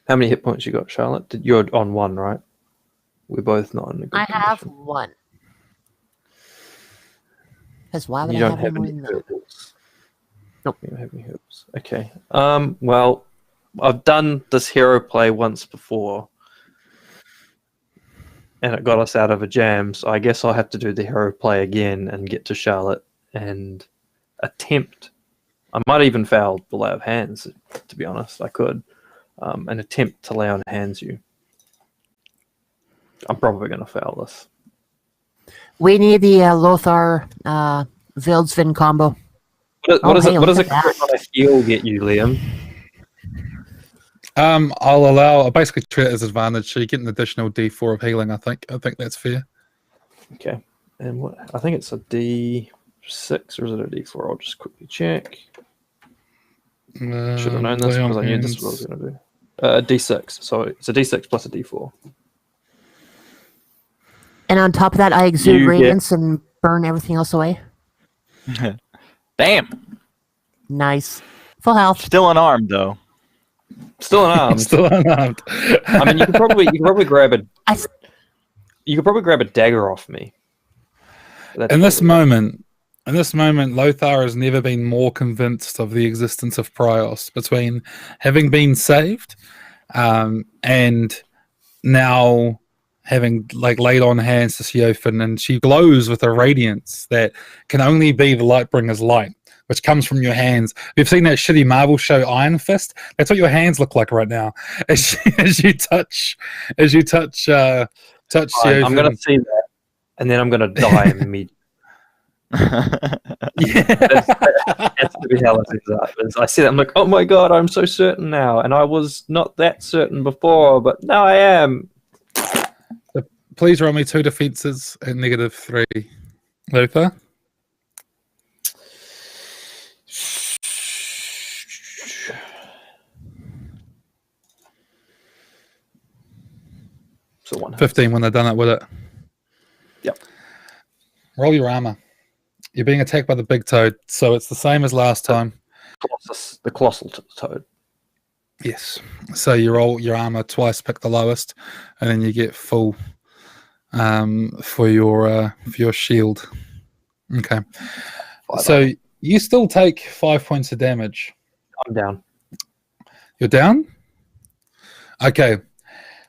How many hit points you got, Charlotte? You're on 1, right? We're both not in a good I have condition. 1. Because why would You I don't have have more any than that? hurdles. Nope. You don't have any hurdles. Okay. Well, I've done this hero play once before, and it got us out of a jam. So I guess I'll have to do the hero play again and get to Charlotte and attempt. I might even fail the lay of hands. To be honest, I could. An attempt to lay on hands you. I'm probably going to fail this. We need the Lothar Vildsvin combo. What does look a at that. crit on a heal get you, Liam? I'll basically treat it as advantage, so you get an additional D4 of healing. I think that's fair. Okay. And what? I think it's a D6 or is it a D4? I'll just quickly check. Should have known this because I knew this was what I was going to do. D6. So it's a D6 plus a D4. And on top of that, I exude You get- radiance and burn everything else away. Damn. Nice. Full health. Still unarmed though. Still unarmed. Still unarmed. I mean, you could probably grab a I, you could probably grab a dagger off me. That's In this probably- moment, Lothar has never been more convinced of the existence of Prios, between having been saved and now having laid on hands to Siofin, and she glows with a radiance that can only be the Lightbringer's light, which comes from your hands. We've seen that shitty Marvel show Iron Fist. That's what your hands look like right now as you touch Siofin. I'm going to see that, and then I'm going to die immediately. Yeah. That's the reality of that. I see that, I'm like, oh my god, I'm so certain now, and I was not that certain before, but now I am. Please roll me 2 defenses at -3. Lothar? So 1 hit. 15 when they're done it with it. Yep. Roll your armor. You're being attacked by the big toad, so it's the same as last time. The colossal toad. Yes. So you roll your armor twice, pick the lowest, and then you get full for your shield. Okay. So you still take 5 points of damage. I'm down. You're down? Okay.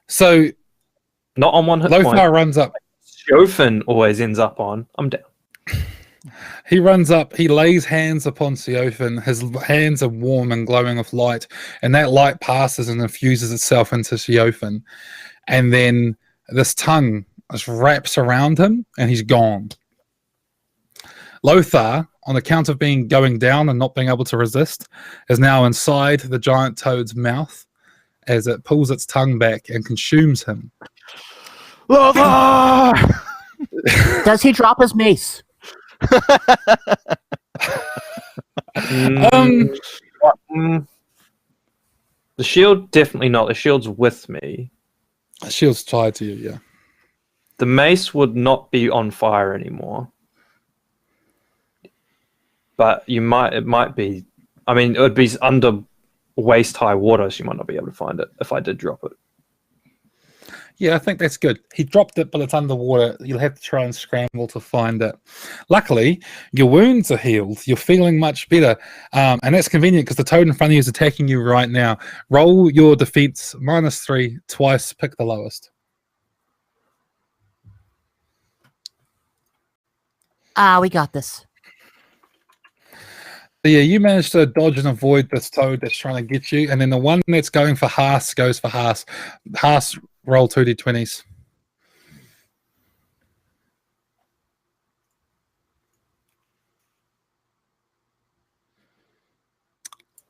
So Not on 1 hit Lothar point. runs up. Siofin always ends up on. I'm down. He runs up, he lays hands upon Siofin. His hands are warm and glowing with light, and that light passes and infuses itself into Siofin. And then this tongue just wraps around him, and he's gone. Lothar, on account of going down and not being able to resist, is now inside the giant toad's mouth as it pulls its tongue back and consumes him. Lothar! Does he drop his mace? The shield, definitely not. The shield's with me. The shield's tied to you, yeah. The mace would not be on fire anymore. But it might be. I mean, it would be under waist high water, so you might not be able to find it if I did drop it. Yeah, I think that's good. He dropped it, but it's underwater. You'll have to try and scramble to find it. Luckily, your wounds are healed. You're feeling much better. And that's convenient because the toad in front of you is attacking you right now. Roll your defense -3 twice, pick the lowest. We got this. So yeah, you managed to dodge and avoid this toad that's trying to get you. And then the one that's going for Haas goes for Haas. Haas, roll 2d20s.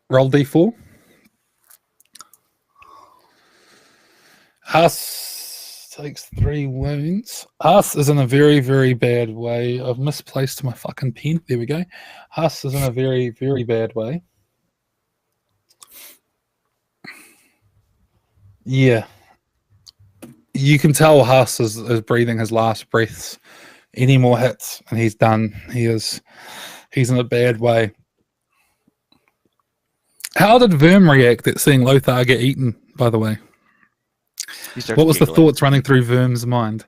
Roll d4. Haas takes 3 wounds. Haas is in a very, very bad way. I've misplaced my fucking pen. There we go. Haas is in a very, very bad way. Yeah. You can tell Haas is breathing his last breaths. Any more hits and he's done. He's in a bad way. How did Verm react at seeing Lothar get eaten, by the way? What was the thoughts running through Verm's mind?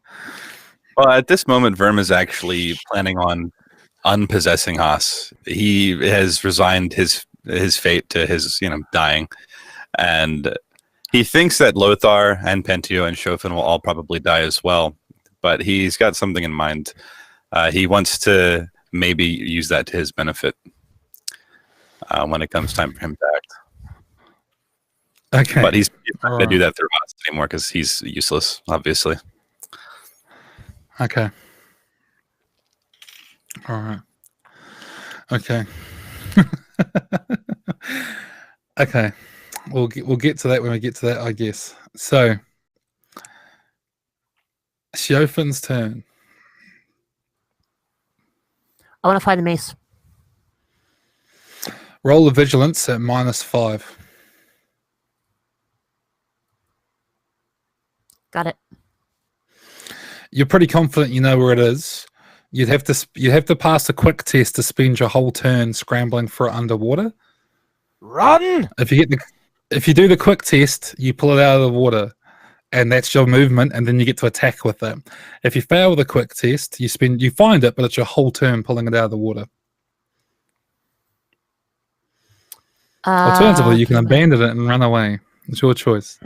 Well, at this moment, Verm is actually planning on unpossessing Haas. He has resigned his fate to his, dying. And he thinks that Lothar and Pentio and Siofin will all probably die as well. But he's got something in mind. He wants to maybe use that to his benefit when it comes time for him to act. Okay. But he's not going to do that through Haas anymore because he's useless, obviously. Okay. All right. Okay. Okay. We'll get to that when we get to that, I guess. So, Siofin's turn. I want to find the mace. Roll the vigilance at -5. Got it. You're pretty confident you know where it is. You'd have to pass a quick test to spend your whole turn scrambling for it underwater. Run! If you do the quick test, you pull it out of the water, and that's your movement, and then you get to attack with it. If you fail the quick test, you find it, but it's your whole turn pulling it out of the water. Alternatively, you can abandon it and run away. It's your choice.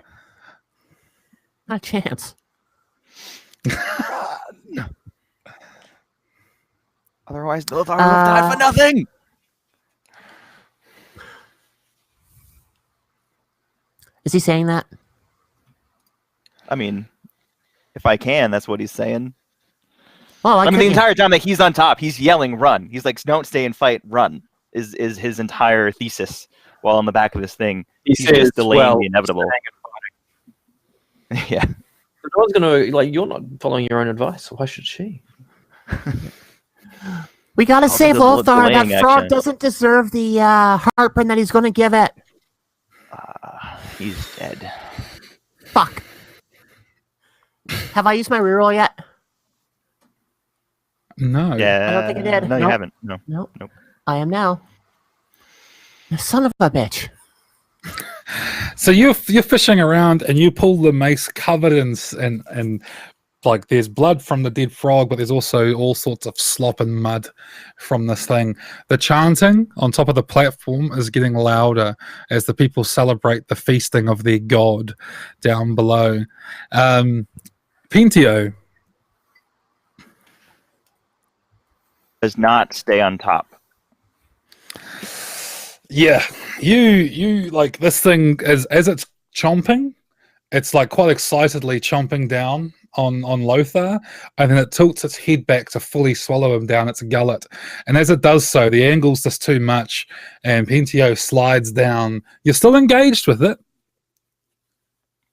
Not a chance. Otherwise, Lothar would have died for nothing. Is he saying that? I mean, if I can, that's what he's saying. Well, I mean, the entire time that he's on top, he's yelling, "Run!" He's like, "Don't stay and fight, run!" Is his entire thesis while on the back of this thing. He's just delaying the inevitable. Yeah. No one's gonna you're not following your own advice. Why should she? We gotta Also save the Lothar. That delaying frog action. doesn't deserve the heartburn that he's going to give it. He's dead. Fuck. Have I used my reroll yet? No. Yeah. I don't think I did. No, you Nope. haven't. No. Nope. I am now. You son of a bitch. So you're fishing around and you pull the mace covered in like there's blood from the dead frog, but there's also all sorts of slop and mud from this thing. The chanting on top of the platform is getting louder as the people celebrate the feasting of their god down below. Pentio. Does not stay on top. Yeah, you like this thing as it's chomping, it's like quite excitedly chomping down on Lothar, and then it tilts its head back to fully swallow him down its gullet. And as it does so, the angle's just too much, and Pentio slides down. You're still engaged with it,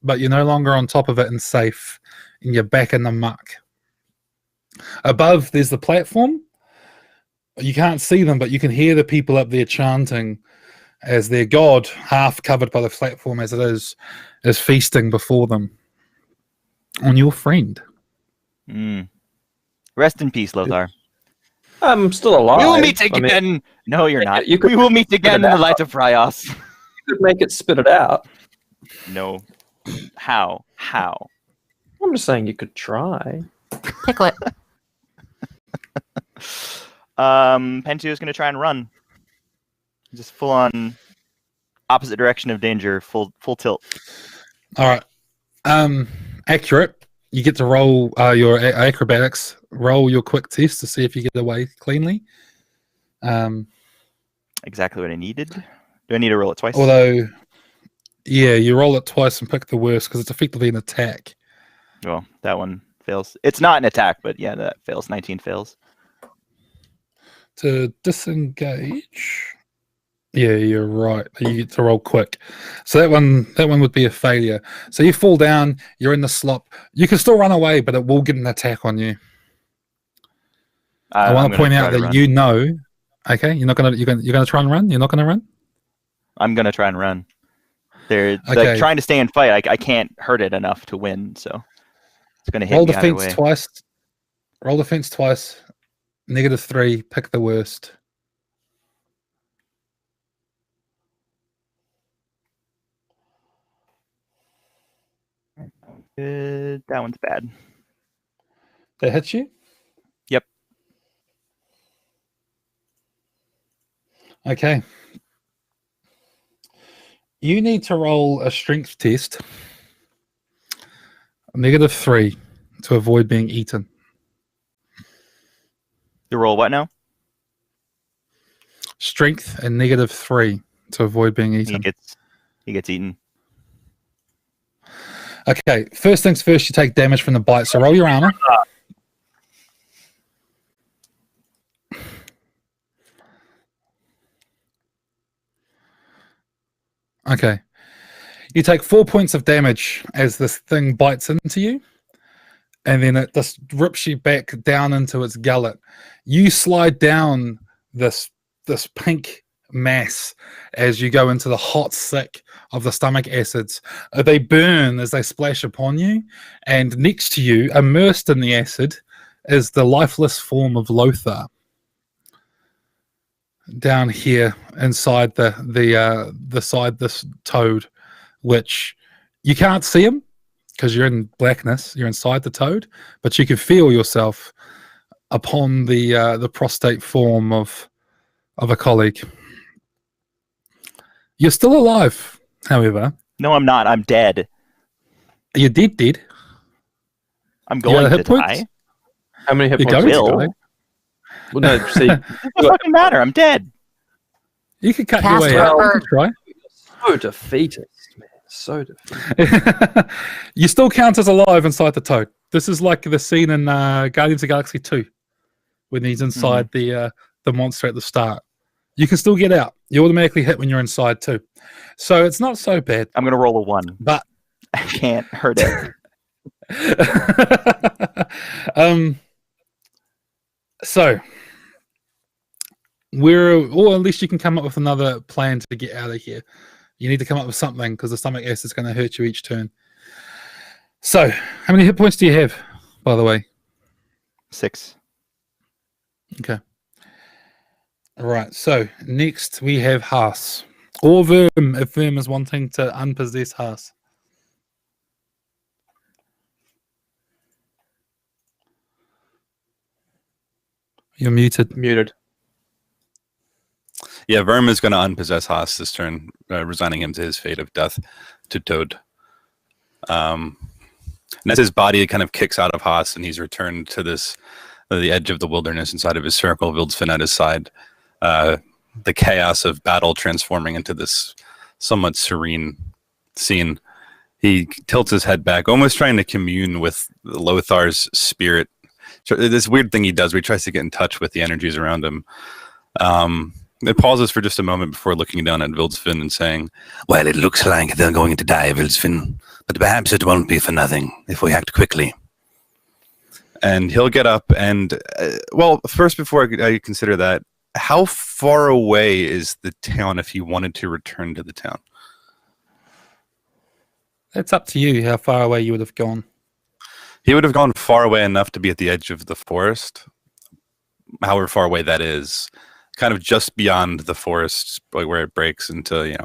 but you're no longer on top of it and safe, and you're back in the muck. Above, there's the platform. You can't see them, but you can hear the people up there chanting as their god, half covered by the platform as it is feasting before them on your friend. Rest in peace, Lothar. I'm still alive. We will meet I mean, again. No, you're not. you could- We will meet again in the light of Ryos. you could make it spit it out. No. How? I'm just saying you could try. Pickle it. Pentio is going to try and run. Just full on opposite direction of danger, full tilt. All right. Accurate. You get to roll your acrobatics. Roll your quick test to see if you get away cleanly. Exactly what I needed. Do I need to roll it twice? Although, yeah, you roll it twice and pick the worst because it's effectively an attack. Well, that one fails. It's not an attack, but yeah, that fails. 19 fails. To disengage. Yeah, you're right. You get to roll quick. So that one would be a failure. So you fall down, you're in the slop. You can still run away, but it will get an attack on you. I want to point out that you know. Okay, you're gonna try and run? You're not gonna run? I'm gonna try and run. They're Okay. like trying to stay and fight. I can't hurt it enough to win, so it's gonna hit Roll me either defense way. twice. Roll defense twice. -3, pick the worst. That one's bad. That hits you? Yep. Okay. You need to roll a strength test. -3 to avoid being eaten. You roll what now? Strength and -3 to avoid being He eaten. gets eaten. Okay, first things first, you take damage from the bite, so roll your armor. Okay. You take 4 points of damage as this thing bites into you, and then it just rips you back down into its gullet. You slide down this pink mass as you go into the hot sick of the stomach acids. They burn as they splash upon you, and next to you, immersed in the acid, is the lifeless form of Lothar. Down here inside the side this toad, which you can't see him because you're in blackness. You're inside the toad, but you can feel yourself upon the prostate form of a colleague. You're still alive, however. No, I'm not. I'm dead. You're dead. I'm You going got to hit points? die. How many hit You're points? going will. to die. Well, no, see, It doesn't fucking matter. I'm dead. You can cut Cast your way out. You Record. can try. so defeatist, man. So defeated. You still count as alive inside the toad. This is like the scene in Guardians of the Galaxy 2 when he's inside the monster at the start. You can still get out. You automatically hit when you're inside too. So it's not so bad. I'm gonna roll a 1. But I can't hurt it. So or at least you can come up with another plan to get out of here. You need to come up with something because the stomach acid is going to hurt you each turn. So, how many hit points do you have, by the way? 6. Okay. All right. So, next we have Haas. Or Verm, if Verm is wanting to unpossess Haas. You're muted. Muted. Yeah, Verm is going to unpossess Haas this turn, resigning him to his fate of death to Toad. And as his body kind of kicks out of Haas and he's returned to the edge of the wilderness inside of his circle, Vildsfin at his side, the chaos of battle transforming into this somewhat serene scene. He tilts his head back, almost trying to commune with Lothar's spirit. This weird thing he does where he tries to get in touch with the energies around him. It pauses for just a moment before looking down at Vildsfin and saying, "Well, it looks like they're going to die, Vildsfin, but perhaps it won't be for nothing if we act quickly." And he'll get up and, well, first before I consider that, how far away is the town if he wanted to return to the town? It's up to you how far away you would have gone. He would have gone far away enough to be at the edge of the forest, however far away that is, kind of just beyond the forest where it breaks into,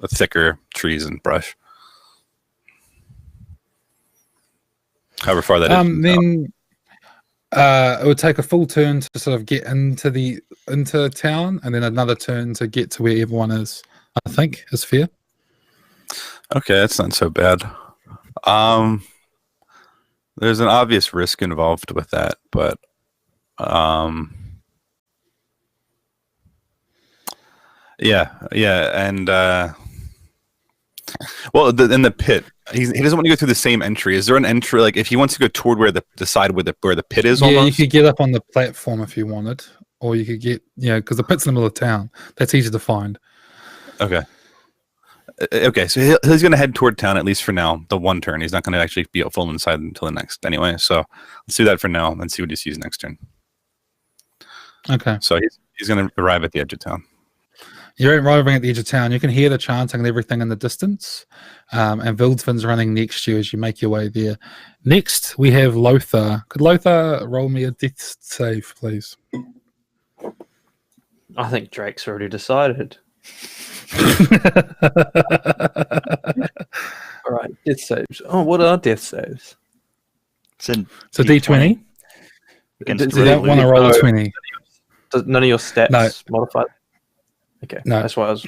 thicker trees and brush. However far that is. Then it would take a full turn to sort of get into town, and then another turn to get to where everyone is. I think is fair. Okay, that's not so bad. There's an obvious risk involved with that, but yeah, and well, in the pit, he doesn't want to go through the same entry. Is there an entry, like if he wants to go toward where the side where the pit is? Yeah, almost? you could get up on the platform if you wanted, or you could get because the pit's in the middle of town. That's easy to find. Okay. Okay, so he's going to head toward town, at least for now, the one turn. He's not going to actually be full inside until the next anyway. So let's do that for now and see what he sees next turn. Okay. So he's going to arrive at the edge of town. You're arriving at the edge of town. You can hear the chanting and everything in the distance. And Vildsfin's running next to you as you make your way there. Next, we have Lothar. Could Lothar roll me a death save, please? I think Drake's already decided. All right, death saves. Oh, what are death saves? It's a D20. Against You don't want to roll a 20. None of your stats No. modified? Okay, No. that's why I was...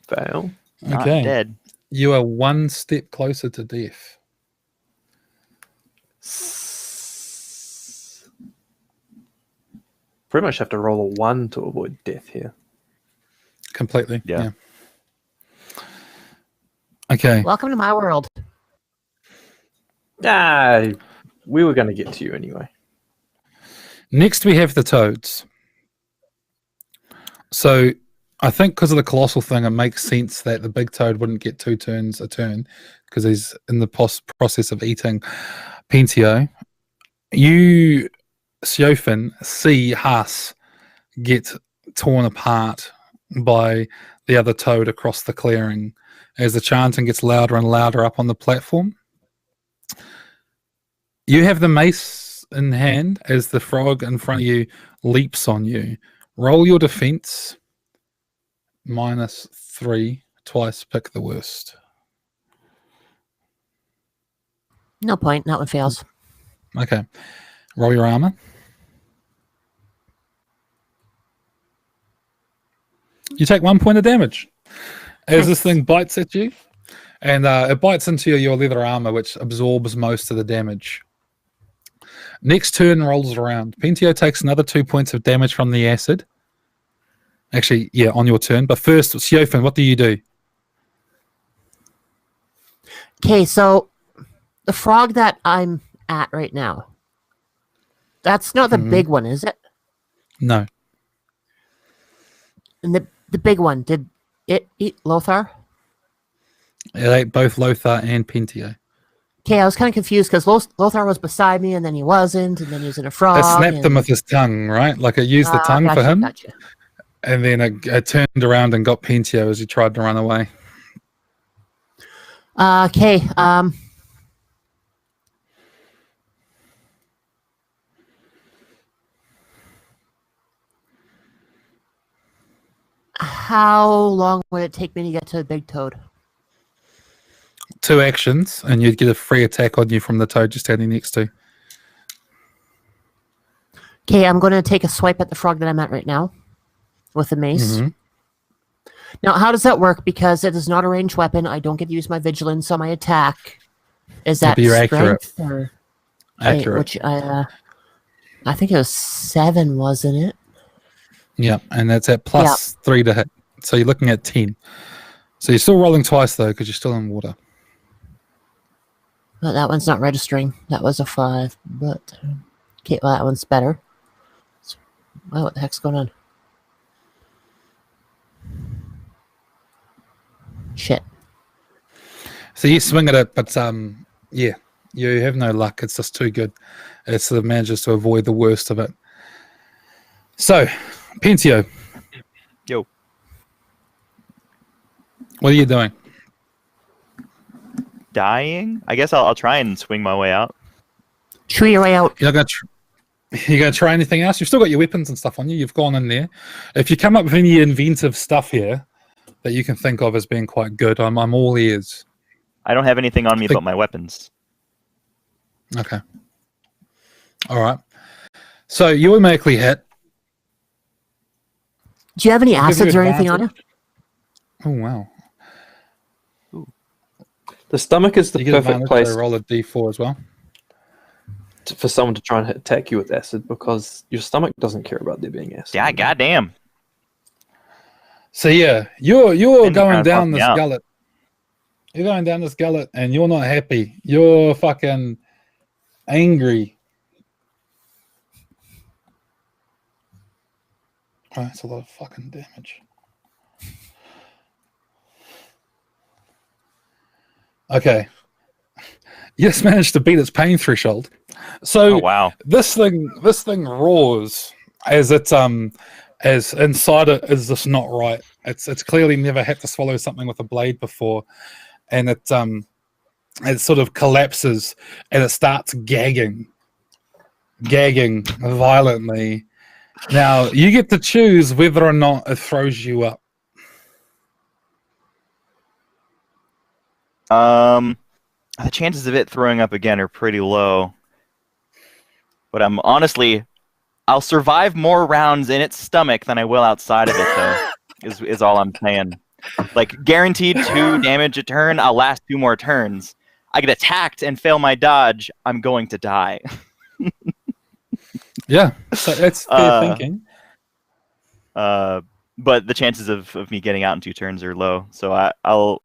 Fail. not Okay. dead. You are one step closer to death. Pretty much have to roll a 1 to avoid death here. Completely. Yeah. Okay. Welcome to my world. Ah, we were going to get to you anyway. Next, we have the toads. So I think because of the colossal thing, it makes sense that the big toad wouldn't get 2 turns a turn because he's in the process of eating Pentio. You, Siofin, see Haas get torn apart by the other toad across the clearing as the chanting gets louder and louder up on the platform. You have the mace in hand as the frog in front of you leaps on you. Roll your defense -3 twice. Pick the worst. No point. That one fails. Okay. Roll your armor. You take 1 point of damage as this thing bites at you, and it bites into your leather armor, which absorbs most of the damage. Next turn rolls around. Pentio takes another 2 points of damage from the acid. Actually, yeah, on your turn. But first, Siofin, what do you do? Okay, so the frog that I'm at right now, that's not the big one, is it? No. And the big one, did it eat Lothar? It ate both Lothar and Pentio. Okay, I was kind of confused because Lothar was beside me and then he wasn't, and then he was in a frog. It snapped him with his tongue, right? Like it used the tongue for him. Gotcha. And then it turned around and got Pentio as he tried to run away. Okay. How long would it take me to get to the big toad? 2 actions, and you'd get a free attack on you from the toad you're standing next to. Okay, I'm going to take a swipe at the frog that I'm at right now with the mace. Mhm. Now, how does that work? Because it is not a ranged weapon. I don't get to use my vigilance on my attack. Is that You're accurate. strength or okay, Accurate. which I think it was 7, wasn't it? Yeah, and that's at +3 to hit. So you're looking at 10. So you're still rolling twice though, because you're still in water. Well, that one's not registering. That was a 5, but okay, well that one's better. Wow, what the heck's going on? Shit. So you swing at it, but yeah, you have no luck. It's just too good. It sort of manages to avoid the worst of it. So, Pentio, Yo. what are you doing? Dying? I guess I'll try and swing my way out. Chew your way out. You're not gonna try anything else? You've still got your weapons and stuff on you. You've gone in there. If you come up with any inventive stuff here that you can think of as being quite good, I'm all ears. I don't have anything on me but my weapons. Okay. All right. So you automatically hit. Do you have any I'll give you acids or anything on you? Oh wow! The stomach is the You get perfect advantage place to roll a d4 as well. for someone to try and attack you with acid because your stomach doesn't care about there being acid. Yeah, goddamn. So yeah, you're And going kinda down fucked me this up. gullet. You're going down this gullet, and you're not happy. You're fucking angry. Oh, that's a lot of fucking damage. Okay. You just managed to beat its pain threshold. So Oh wow. this thing roars as it's as inside it is just not right. It's clearly never had to swallow something with a blade before, and it sort of collapses and it starts gagging violently. Now you get to choose whether or not it throws you up. The chances of it throwing up again are pretty low. But I'll survive more rounds in its stomach than I will outside of it, though. is all I'm saying. Like guaranteed 2 damage a turn. I'll last 2 more turns. I get attacked and fail my dodge. I'm going to die. Yeah, so that's fair thinking. But the chances of me getting out in 2 turns are low. So I'll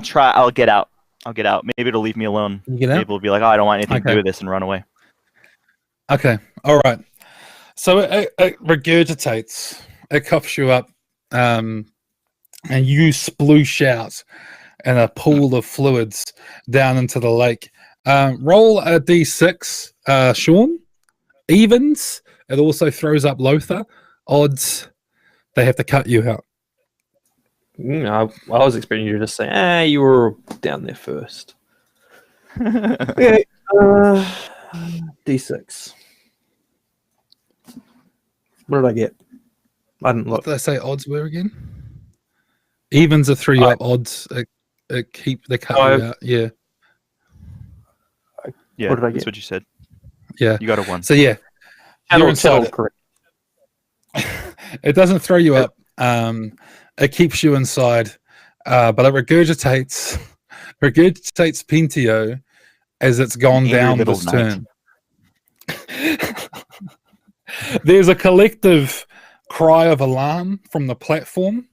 try. I'll get out. Maybe it'll leave me alone. You get out? Maybe it'll be like, oh, I don't want anything to Okay. do with this and run away. Okay, all right. So it regurgitates, it coughs you up, and you sploosh out in a pool of fluids down into the lake. Roll a d6, Sean. Evens, it also throws up Lothar. Odds, they have to cut you out. I was expecting you to just say, you were down there first. Okay, D6. What did I get? I didn't What look. did I say odds were again? Evens are 3 up, odds they cut you out. Yeah. Yeah, What did I that's get? what you said. Yeah. You got a 1. So yeah, you're inside it. Correct. It doesn't throw you up. It keeps you inside, but it regurgitates Pentio as it's gone Angry down little this knight. turn. There's a collective cry of alarm from the platform,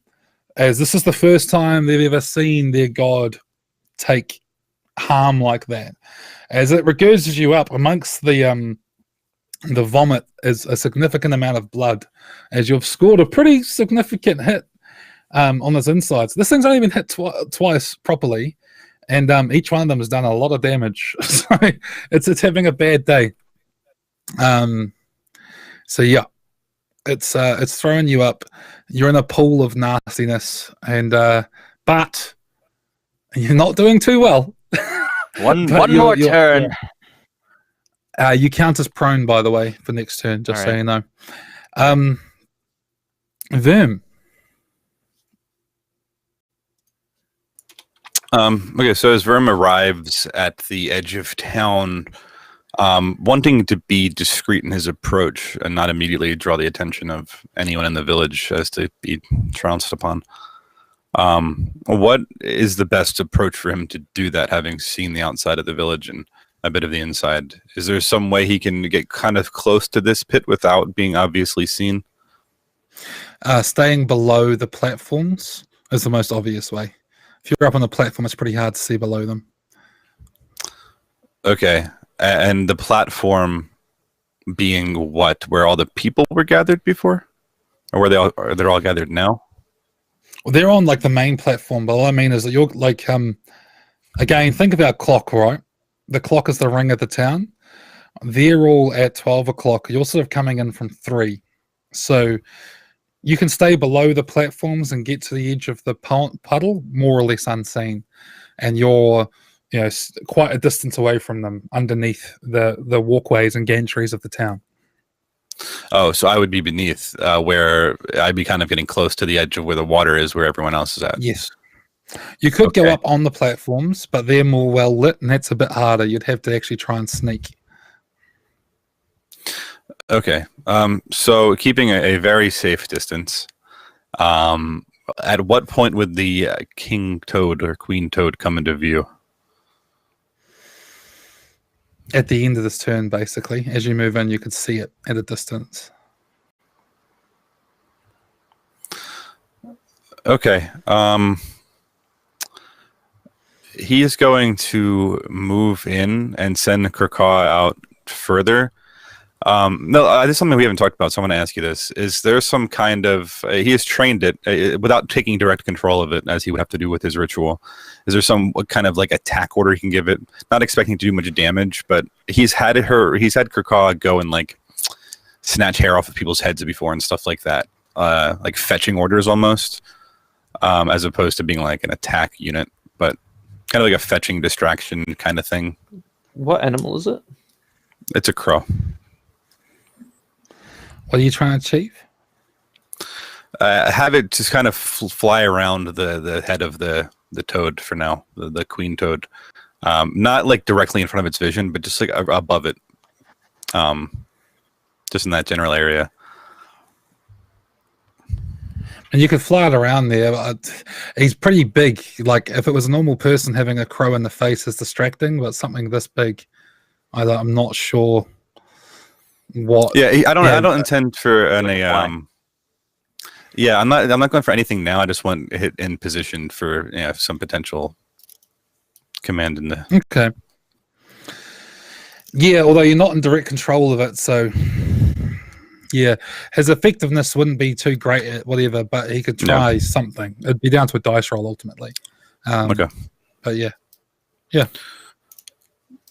as this is the first time they've ever seen their god take harm like that. As it regurgitates you up amongst the vomit is a significant amount of blood, as you've scored a pretty significant hit on its insides. This thing's only been hit twice properly, and each one of them has done a lot of damage. So it's having a bad day. So yeah, it's throwing you up. You're in a pool of nastiness, and but You're not doing too well. One But more turn. You count as prone, by the way, for next turn, just All so right. you know. Verm. Okay, so as Verm arrives at the edge of town, wanting to be discreet in his approach and not immediately draw the attention of anyone in the village as to be trounced upon, what is the best approach for him to do that, having seen the outside of the village and a bit of the inside? Is there some way he can get kind of close to this pit without being obviously seen? Staying below the platforms is the most obvious way. If you're up on the platform, it's pretty hard to see below them. Okay, and the platform being what? Where all the people were gathered before? Or were they all, are they all gathered now? Well, they're on like the main platform, but all I mean is that you're like, again, think about clock, right? The clock is the ring of the town. They're all at 12 o'clock. You're sort of coming in from 3. So you can stay below the platforms and get to the edge of the puddle more or less unseen. And you're, quite a distance away from them underneath the walkways and gantries of the town. Oh, so I would be beneath, where I'd be kind of getting close to the edge of where the water is, where everyone else is at. Yes. You could go Okay. up on the platforms, but they're more well lit, and that's a bit harder. You'd have to actually try and sneak. Okay. So keeping a very safe distance, at what point would the king toad or queen toad come into view? At the end of this turn, basically. As you move in, you could see it at a distance. Okay. He is going to move in and send Kirkaw out further. No, this is something we haven't talked about, so I want to ask you this. Is there some kind of... he has trained it without taking direct control of it, as he would have to do with his ritual. Is there some kind of like attack order he can give it? Not expecting to do much damage, but he's had Kirkaw go and like snatch hair off of people's heads before and stuff like that. Like fetching orders almost, as opposed to being like an attack unit, but kind of like a fetching distraction kind of thing. What animal is it? It's a crow. What are you trying to achieve? Have it just kind of fly around the head of the toad for now, the queen toad. Not like directly in front of its vision, but just like above it. Just in that general area. And you could fly it around there. But he's pretty big. Like, if it was a normal person, having a crow in the face is distracting, but something this big, I'm not sure what. Yeah, I don't intend for any. Yeah, I'm not going for anything now. I just want hit in position for some potential command in the. Okay. Yeah, although you're not in direct control of it, so yeah, his effectiveness wouldn't be too great at whatever, but he could try something. It'd be down to a dice roll ultimately. Okay. But yeah.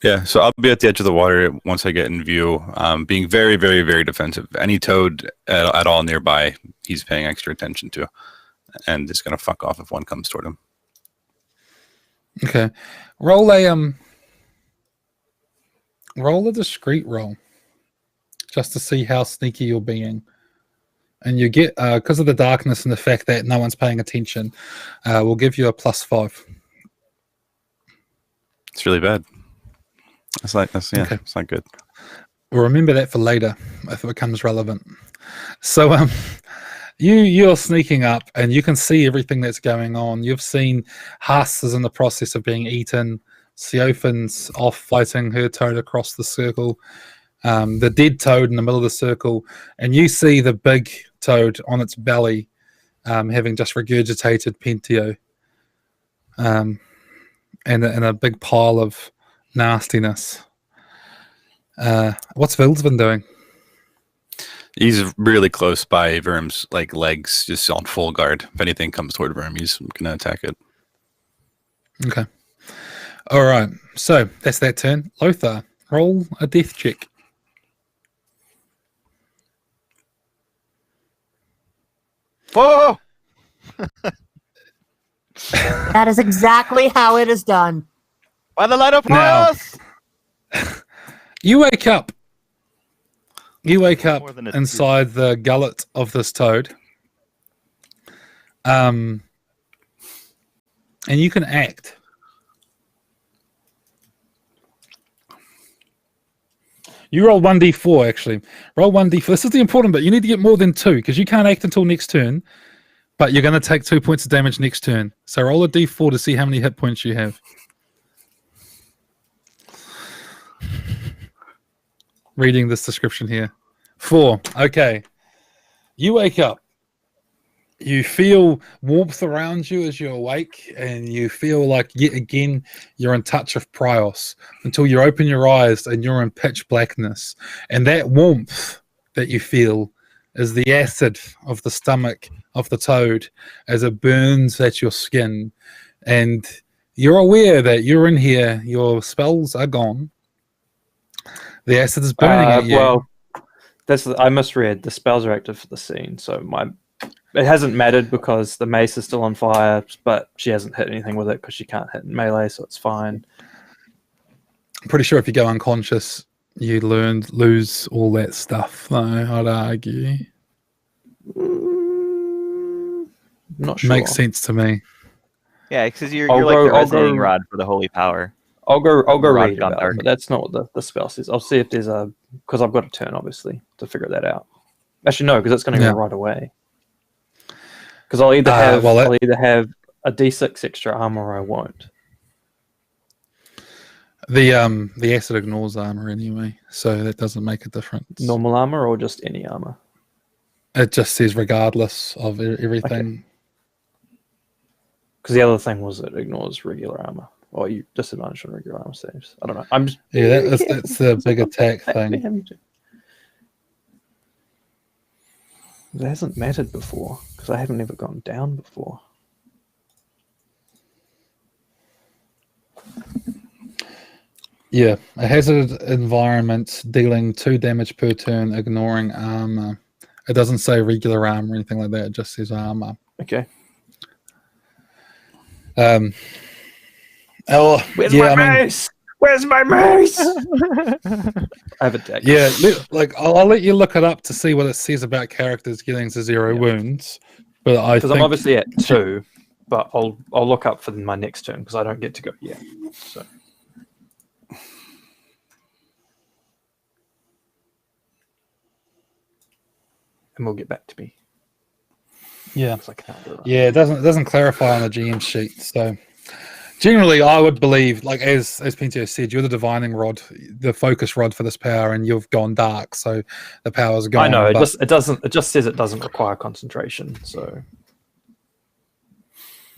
Yeah, so I'll be at the edge of the water once I get in view, being very, very, very defensive. Any toad at all nearby, he's paying extra attention to, and is going to fuck off if one comes toward him. Okay. Roll a discreet roll, just to see how sneaky you're being. And you get, because of the darkness and the fact that no one's paying attention, we'll give you a +5. It's really bad. Okay. It's not good. We'll remember that for later if it becomes relevant. So you're sneaking up and you can see everything that's going on. You've seen Haas is in the process of being eaten. Siophin's off fighting her toad across the circle. The dead toad in the middle of the circle, and you see the big toad on its belly, having just regurgitated Pentio, and a big pile of nastiness. What's Vils been doing? He's really close by Verm's legs, just on full guard. If anything comes toward Verm, he's gonna attack it. Okay. All right. So that's that turn. Lothar, roll a death check. Whoa! That is exactly how it is done. By the light of Now- Horus! You wake up. You wake up More than a inside the gullet of this toad. And you can act. You roll 1d4, actually. Roll 1d4. This is the important bit. You need to get more than 2, because you can't act until next turn, but you're going to take 2 points of damage next turn. So roll a d4 to see how many hit points you have. Reading this description here. 4. Okay. You wake up. You feel warmth around you as you awake, and you feel like yet again you're in touch of Prios until you open your eyes and you're in pitch blackness. And that warmth that you feel is the acid of the stomach of the toad as it burns at your skin. And you're aware that you're in here, your spells are gone. The acid is burning at you. Well, I misread. The spells are active for the scene, so it hasn't mattered because the mace is still on fire, but she hasn't hit anything with it because she can't hit in melee, so it's fine. I'm pretty sure if you go unconscious, you lose all that stuff, though, I'd argue. Not sure. Makes sense to me. Yeah, because you're I'll like go- the I'll resonating go- rod for the holy power. I'll go Rod read gone about dark. it, but that's not what the spell says. I'll see if there's because I've got a turn, obviously, to figure that out. Actually, no, because it's going to Yeah. go right away. Because I'll either have a D6 extra armor or I won't. The acid ignores armor anyway, so that doesn't make a difference. Normal armor or just any armor? It just says regardless of everything. Because the other thing was it ignores regular armor. Or you disadvantage on regular armor saves. I don't know. I'm just That's the big attack thing. It hasn't mattered before because I haven't ever gone down before. Yeah, a hazard environment dealing 2 damage per turn, ignoring armor. It doesn't say regular armor or anything like that. It just says armor. Okay. Where's my mace? Where's my mace? I have a deck. Yeah, I'll let you look it up to see what it says about characters getting to 0 wounds. But I Because think I'm obviously at 2, but I'll look up for my next turn because I don't get to go yet. So. And we'll get back to me. yeah, 'cause I can't do it right yeah, it doesn't clarify on the GM sheet. So generally, I would believe, like as Pentio said, you're the divining rod, the focus rod for this power, and you've gone dark, so the power's gone. I know it but- just says it doesn't require concentration. So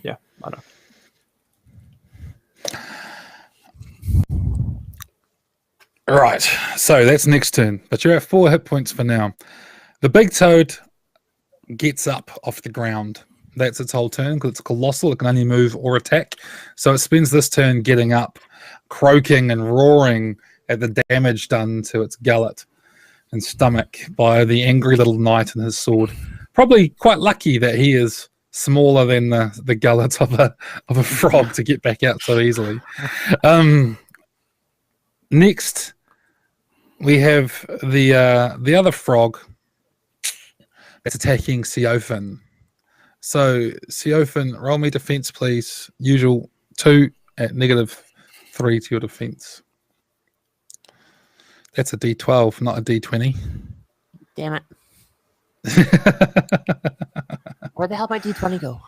yeah, I know. Right, so that's next turn, but you're at 4 hit points for now. The big toad gets up off the ground. That's its whole turn because it's colossal. It can only move or attack. So it spends this turn getting up, croaking and roaring at the damage done to its gullet and stomach by the angry little knight and his sword. Probably quite lucky that he is smaller than the gullet of a frog to get back out so easily. Next, we have the other frog that's attacking Siofin. So, Siofin, roll me defense, please. Usual 2 at -3 to your defense. That's a D12, not a D20. Damn it. Where the hell might D20 go?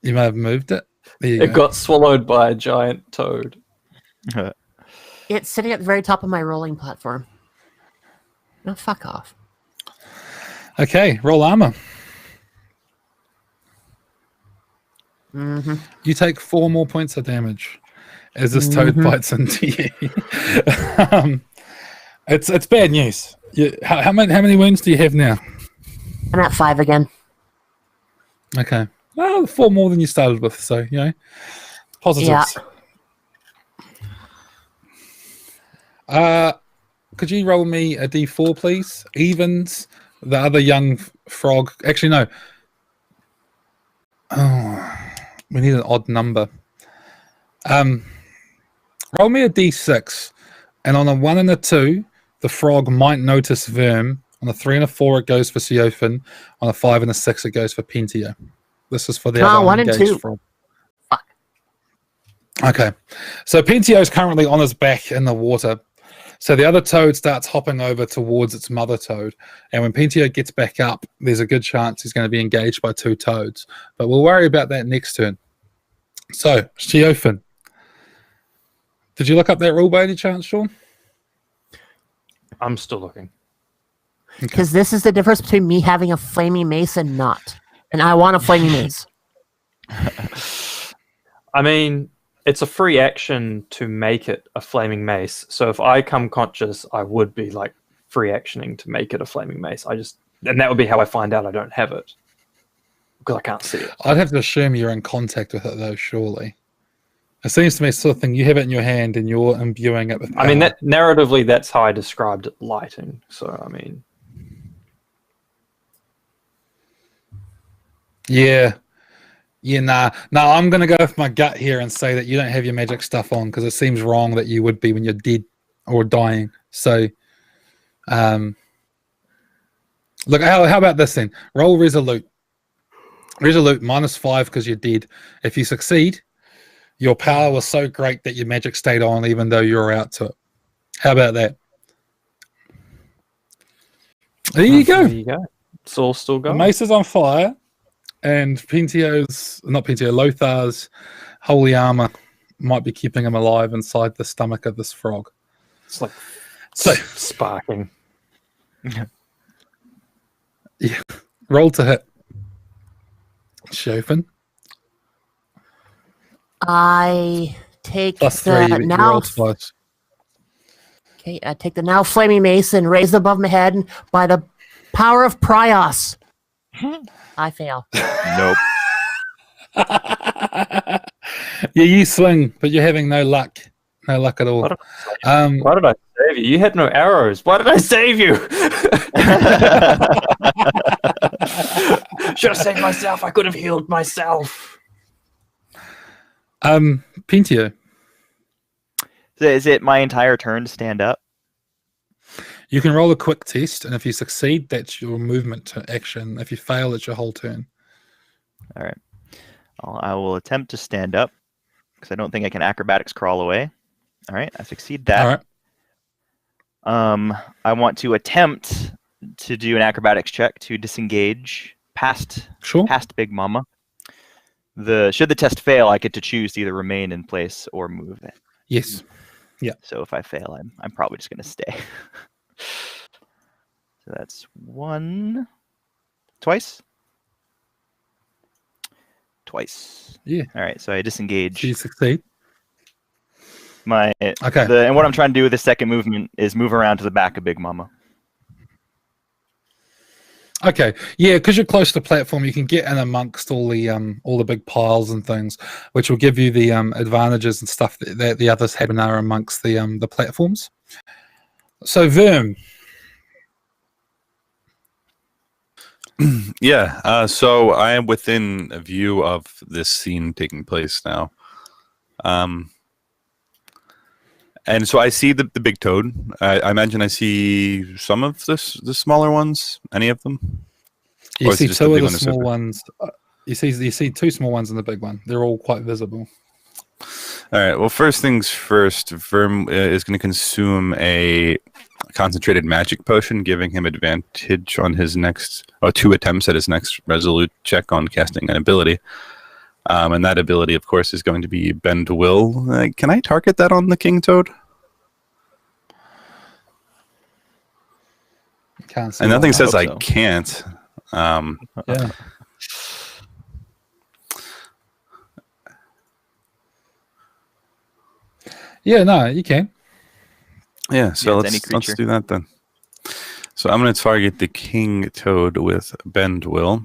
You may have moved it. There you It go. got swallowed by a giant toad. It's sitting at the very top of my rolling platform. No, fuck off. Okay, roll armor. Mm-hmm. You take 4 more points of damage as this toad bites into you. It's bad news. How many wounds do you have now? I'm at 5 again. Okay. Well, 4 more than you started with, so, positives. Could you roll me a D4, please? Evens, the other young frog. Actually, no. Oh, We need an odd number. Roll me a d6, and on a 1 and a 2, the frog might notice Verm. On a 3 and a 4, it goes for Siofin. On a 5 and a 6, it goes for Pentio. This is for the other 1 and engaged 2. frog. Okay, so Pentio is currently on his back in the water. So the other toad starts hopping over towards its mother toad. And when Pentio gets back up, there's a good chance he's going to be engaged by 2 toads. But we'll worry about that next turn. So, Siofin. Did you look up that rule by any chance, Sean? I'm still looking. Because this is the difference between me having a flaming mace and not. And I want a flaming mace. I mean, it's a free action to make it a flaming mace. So if I come conscious, I would be like free actioning to make it a flaming mace. And that would be how I find out I don't have it. Because I can't see it. I'd have to assume you're in contact with it, though, surely. It seems to me sort of thing, you have it in your hand and you're imbuing it with power. I mean, that narratively, that's how I described it, lighting. So, I mean... Yeah. Yeah, nah, I'm going to go with my gut here and say that you don't have your magic stuff on because it seems wrong that you would be when you're dead or dying. So, look, how about this then? Roll Resolute. Resolute -5 because you're dead. If you succeed, your power was so great that your magic stayed on even though you were out to it. How about that? There you go. There you go. It's all still The going. mace is on fire, and Lothar's holy armor might be keeping him alive inside the stomach of this frog. It's like So, sparking. yeah, roll to hit. Siofin. I take +3, the you now. rolled twice. Okay, I take the now flaming mace and raise it above my head. And by the power of Prios, I fail. Nope. Yeah, you swing, but you're having no luck. No luck at all. Why did I save you? You had no arrows. Why did I save you? Should have saved myself. I could have healed myself. Pentio, Is it my entire turn to stand up? you can roll a quick test, and if you succeed, that's your movement to action. If you fail, it's your whole turn. All right. I will attempt to stand up because I don't think I can acrobatics crawl away. All right, I succeed that. All right. I want to attempt to do an acrobatics check to disengage past Sure. Big Mama. Should the test fail, I get to choose to either remain in place or move it. Yes. So if I fail, I'm probably just going to stay. So that's twice. Yeah. All right, so I disengage. Do you succeed? My Okay. and what I'm trying to do with the second movement is move around to the back of Big Mama. Okay, yeah, because you're close to the platform, you can get in amongst all the big piles and things, which will give you the advantages and stuff that the others have now amongst the platforms. So, Verm, Yeah, so I am within a view of this scene taking place now. And so I see the big toad. I imagine I see some of the smaller ones. Any of them? you Or is it see just the two of big the one that's small open? ones. You see two small ones and the big one. They're all quite visible. All right. Well, first things first. Verm is going to consume a concentrated magic potion, giving him advantage on his next 2 attempts at his next resolute check on casting an ability. And that ability, of course, is going to be Bend Will. Can I target that on the King Toad? Can't see. And nothing why. says hope I so. can't. Yeah. Yeah, no, you can. Yeah, so Yeah, it's any let's creature. do that then. So I'm going to target the King Toad with Bend Will.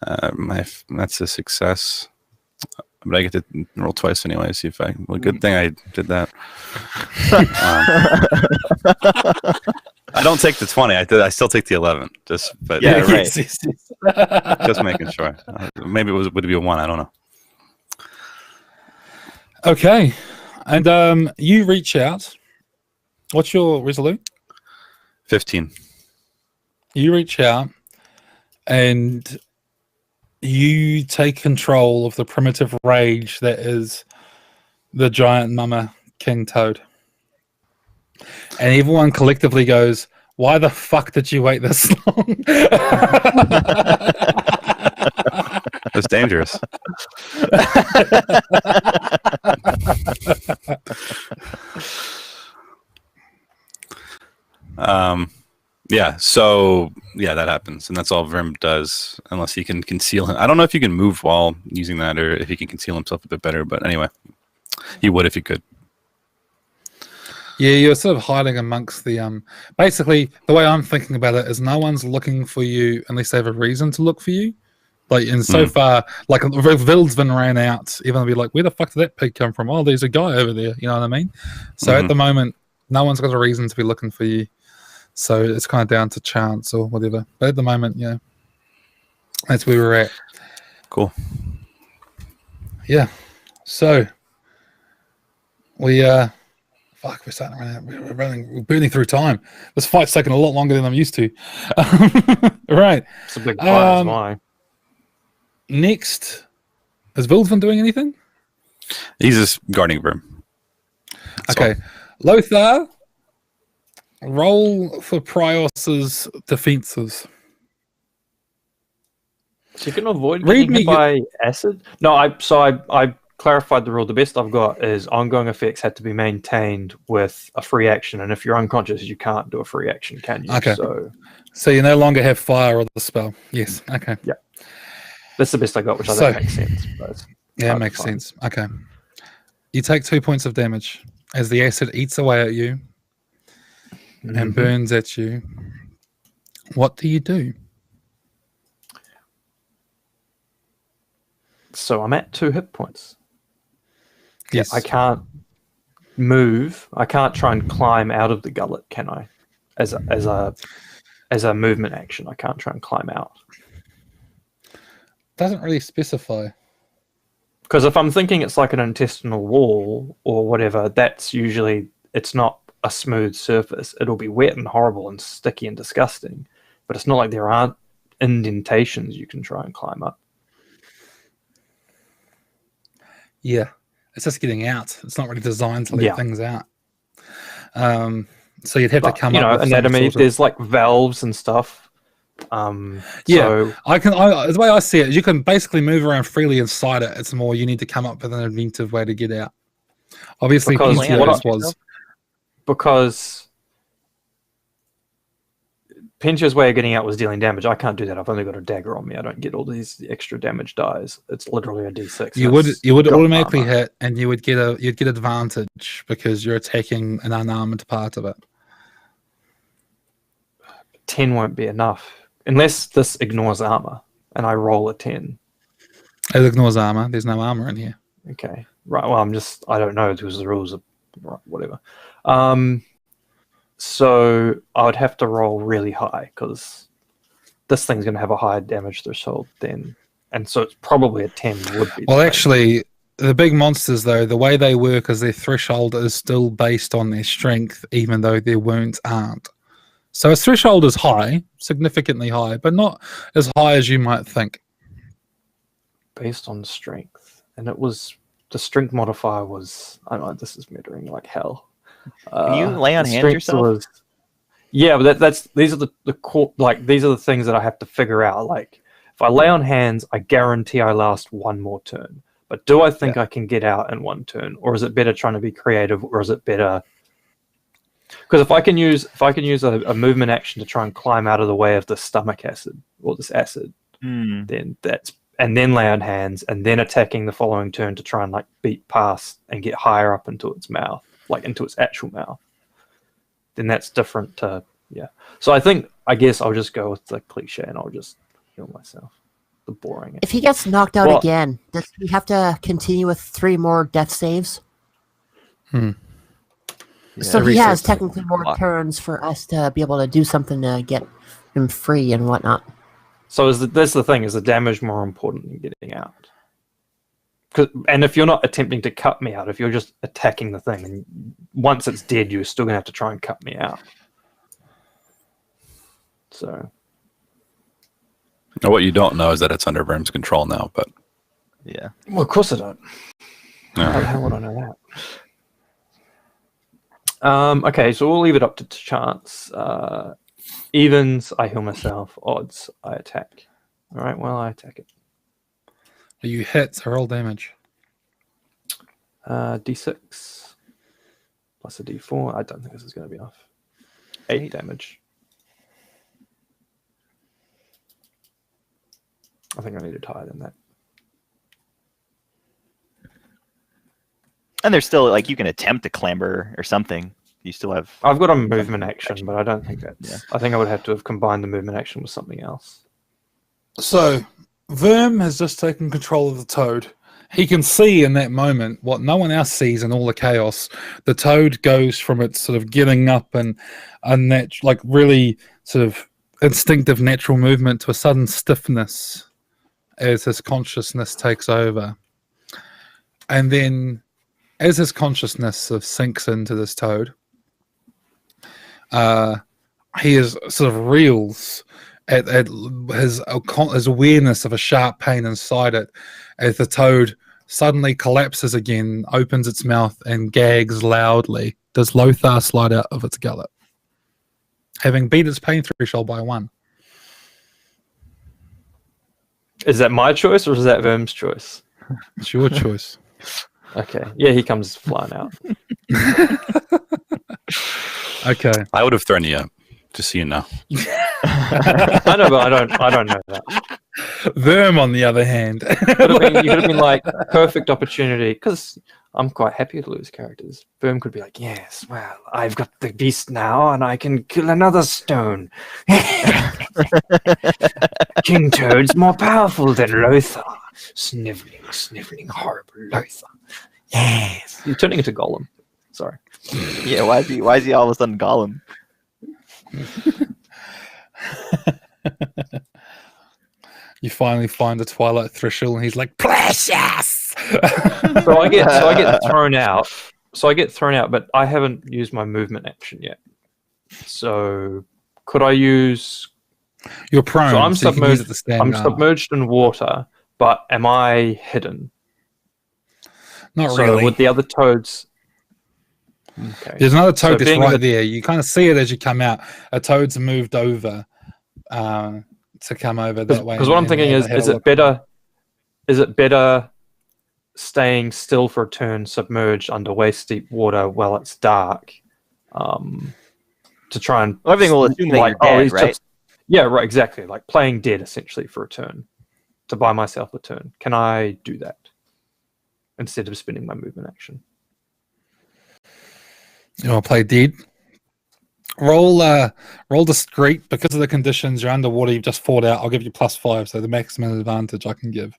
That's a success. But I get to roll twice anyway. See if I. Well, good thing I did that. I don't take the 20. I still take the 11. But Yeah, right. Yes. just making sure. Maybe would it be a 1? I don't know. Okay, and you reach out. What's your resolute? 15. You reach out, and you take control of the primitive rage that is the giant mama king toad. And everyone collectively goes, "Why the fuck did you wait this long?" It's dangerous. Yeah, so yeah, that happens, and that's all Vrim does, unless he can conceal him. I don't know if you can move while using that, or if he can conceal himself a bit better. But anyway, he would if he could. Yeah, you're sort of hiding amongst the basically the way I'm thinking about it is no one's looking for you unless they have a reason to look for you. Like, and so far, like Vildsvin ran out, even be like, where the fuck did that pig come from? Oh, there's a guy over there, you know what I mean? So at the moment, no one's got a reason to be looking for you. So it's kind of down to chance or whatever. But at the moment, yeah, that's where we're at. Cool. Yeah. So we fuck, we're starting to run out. We're burning through time. This fight's taking a lot longer than I'm used to. Right. It's a big fight, is why. Next, is Vildsvin doing anything? He's just guarding Vrim. Okay. Lothar, roll for Prios's defenses. So you can avoid Read getting me hit by acid? No, I clarified the rule. The best I've got is ongoing effects had to be maintained with a free action, and if you're unconscious, you can't do a free action, can you? Okay. So you no longer have fire or the spell. Yes. Okay. Yeah. That's the best I got, which I think makes sense. But yeah, it makes sense. Okay. You take 2 points of damage as the acid eats away at you and burns at you. What do you do? So I'm at 2 hit points. Yes. I can't move. I can't try and climb out of the gullet, can I? As a movement action, I can't try and climb out. Doesn't really specify. Because if I'm thinking it's like an intestinal wall or whatever, that's usually, it's not a smooth surface. It'll be wet and horrible and sticky and disgusting. But it's not like there aren't indentations you can try and climb up. Yeah. It's just getting out. It's not really designed to let things out. So you'd have to come up with anatomy, some sort of... there's like valves and stuff. So The way I see it is you can basically move around freely inside it. It's more you need to come up with an inventive way to get out. Obviously, because Pincher's way of getting out was dealing damage. I can't do that. I've only got a dagger on me. I don't get all these extra damage dies. It's literally a D6. You would automatically hit, and you'd get advantage because you're attacking an unarmed part of it. 10 won't be enough unless this ignores armor and I roll a 10. It ignores armor. There's no armor in here. Okay. Right. Well, I don't know because the rules are right, whatever. So I would have to roll really high because this thing's going to have a higher damage threshold then. And so it's probably a 10 would be. Well, actually, the big monsters, though, the way they work is their threshold is still based on their strength, even though their wounds aren't. So its threshold is high, significantly high, but not as high as you might think. Based on strength. And it was, the strength modifier was, I don't know, this is mettering like hell. Can you lay on hands yourself? Yeah, but these are the core, like these are the things that I have to figure out. Like if I lay on hands, I guarantee I last one more turn. But do I think I can get out in one turn, or is it better trying to be creative, or is it better? Because if I can use a movement action to try and climb out of the way of the stomach acid or this acid, then then lay on hands and then attacking the following turn to try and like beat past and get higher up into its mouth, like into its actual mouth, then that's different to So I guess I'll just go with the cliche and I'll just heal myself. The boring. If he gets knocked out again, does he have to continue with 3 more death saves? So Yeah. he has Research. technically more turns for us to be able to do something to get him free and whatnot. So that's the thing: is the damage more important than getting out? And if you're not attempting to cut me out, if you're just attacking the thing, and once it's dead, you're still gonna have to try and cut me out. So. Now, what you don't know is that it's under Verm's control now, but Yeah. Well, of course I don't. yeah. How the hell would I know that? Okay, so we'll leave it up to chance. Evens, I heal myself. Odds, I attack. All right, well, I attack it. You hit, so roll damage. D6 plus a D4. I don't think this is going to be enough. 8 damage. I think I needed higher than that. And there's still like you can attempt to clamber or something. You still have. I've got a movement action, but I don't think that's. Yeah. I think I would have to have combined the movement action with something else. So, Verm has just taken control of the toad. He can see in that moment what no one else sees in all the chaos. The toad goes from its sort of getting up and like really sort of instinctive natural movement to a sudden stiffness as his consciousness takes over. And then as his consciousess sort of sinks into this toad, he is sort of reels at his awareness of a sharp pain inside it as the toad suddenly collapses again, opens its mouth and gags loudly. Does Lothar slide out of its gullet, having beat its pain threshold by 1? Is that my choice or is that Verm's choice? It's your choice. Okay. Yeah, he comes flying out. Okay. I would have thrown you up, just so you know. I know, but I don't know that. Verm, on the other hand. You could have been like, perfect opportunity, because I'm quite happy to lose characters. Verm could be like, yes, well, I've got the beast now, and I can kill another stone. King Toad's more powerful than Lothar. Sniveling, horrible Lothar. Yes. You're turning into Golem. Sorry. Yeah. Why is he all of a sudden Gollum? You finally find the Twilight Threshold, and he's like, precious! So I get thrown out. So I get thrown out, but I haven't used my movement action yet. So could I use? You're prone. So I'm so you can use submerged. it to stand I'm up. submerged in water, but am I hidden? Not So really. with the other toads. Okay. There's another So toad that's being right the- there. You kind of see it as you come out. A toad's moved over to come over that way. Because what I'm and thinking have is a- have is a it look. better? Is it better staying still for a turn, submerged under waist deep water while it's dark, to try and Well, everything will assume that you're dead, he's right? yeah, right, exactly. Like playing dead essentially for a turn, to buy myself a turn. Can I do that instead of spending my movement action? You want to play dead? Roll discreet. Because of the conditions, you're underwater, you've just fought out. I'll give you +5, so the maximum advantage I can give.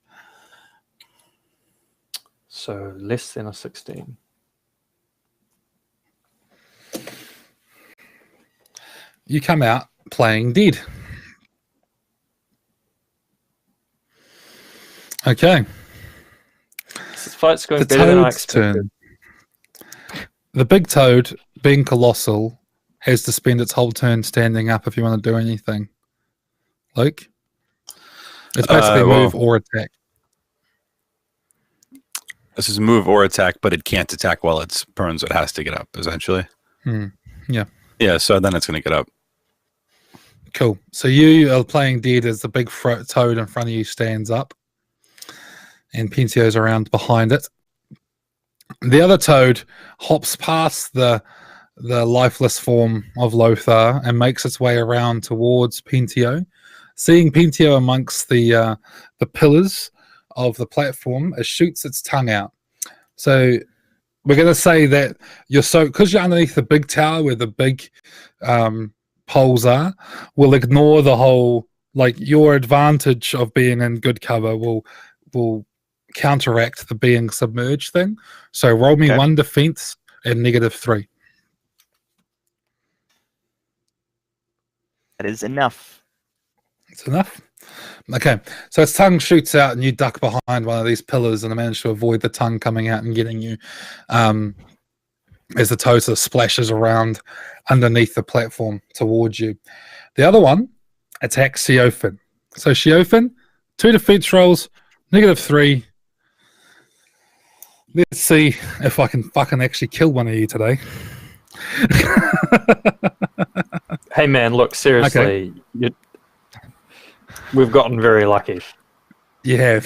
So less than a 16. You come out playing dead. Okay. This fight's going The better than I toad's expected. turn. The big toad, being colossal, has to spend its whole turn standing up if you want to do anything. Luke? It's basically move or attack. This is move or attack, but it can't attack while it's prone, so it has to get up, essentially. Yeah. Yeah, so then it's going to get up. Cool. So you are playing dead as the big toad in front of you stands up, and Pentio's around behind it. The other toad hops past the lifeless form of Lothar and makes its way around towards Pentio. Seeing Pentio amongst the pillars of the platform, it shoots its tongue out. So we're going to say that because you're underneath the big tower where the big poles are, we'll ignore the whole, like, your advantage of being in good cover will counteract the being submerged thing. So roll me Okay. 1 defense and -3. That is enough. It's enough. Okay, so its tongue shoots out, and you duck behind one of these pillars, and I manage to avoid the tongue coming out and getting you. As the toe sort of splashes around underneath the platform towards you. The other one attacks Siofin. So Siofin, 2 defense rolls, -3. Let's see if I can fucking actually kill one of you today. Hey man, look, seriously, we've gotten very lucky. You have.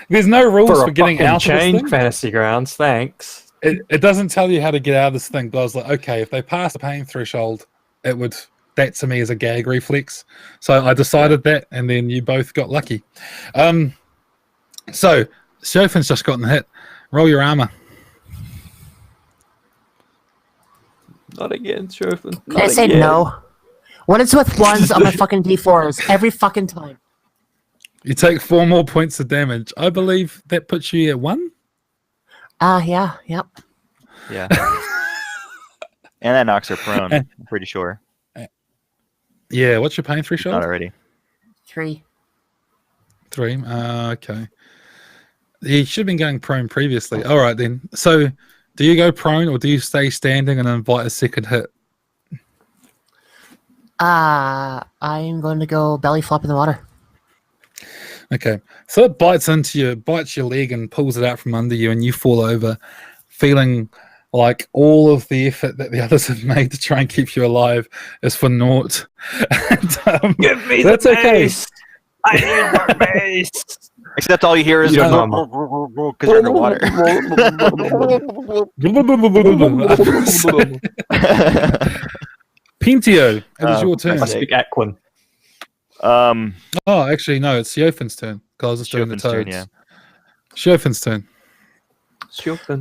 There's no rules for getting fucking out of this change thing. fantasy grounds, thanks. It doesn't tell you how to get out of this thing, but I was like, okay, if they pass the pain threshold, that to me is a gag reflex. So I decided that, and then you both got lucky. So Sofin's just gotten hit. Roll your armor. Not again, Chofin. Can I say no? When it's with ones on my fucking D4s, every fucking time. You take 4 more points of damage. I believe that puts you at 1. Yeah, yep. Yeah. And that knocks her prone, I'm pretty sure. Yeah, what's your pain threshold? Not already. 3. 3. Okay. You should have been going prone previously. All right, then. So, do you go prone or do you stay standing and invite a second hit? I'm going to go belly flop in the water. Okay. So it bites your leg and pulls it out from under you, and you fall over, feeling like all of the effort that the others have made to try and keep you alive is for naught. And, Give me that's the okay. base! I need the base! Except all you hear is Your because you're in the water. Pintio, it is your turn. I speak Aquan. Oh, actually, no, it's Siofin's turn. Because I was just doing the Siofin's turn, toads. yeah. Siofin's turn. Chofin.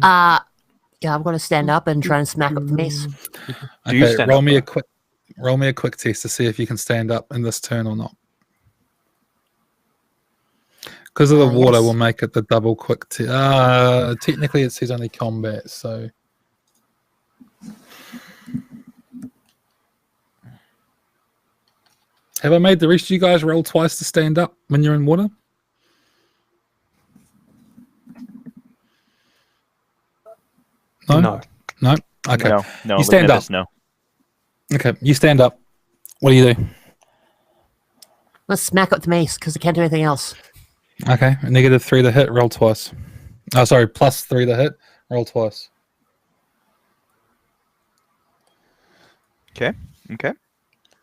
Yeah, I'm going to stand up and try and smack up the mace. Do you Okay, stand roll up, me a though? quick test to see if you can stand up in this turn or not. Because of the water, Yes. we'll make it the double quick. Technically, it says only combat, so. Have I made the rest of you guys roll twice to stand up when you're in water? No? No. No? Okay. No, You stand looking at up. this, no. Okay, you stand up. What do you do? Let's smack up the mace because I can't do anything else. Okay, -3 to hit, roll twice. Oh, sorry, +3 to hit, roll twice. Okay.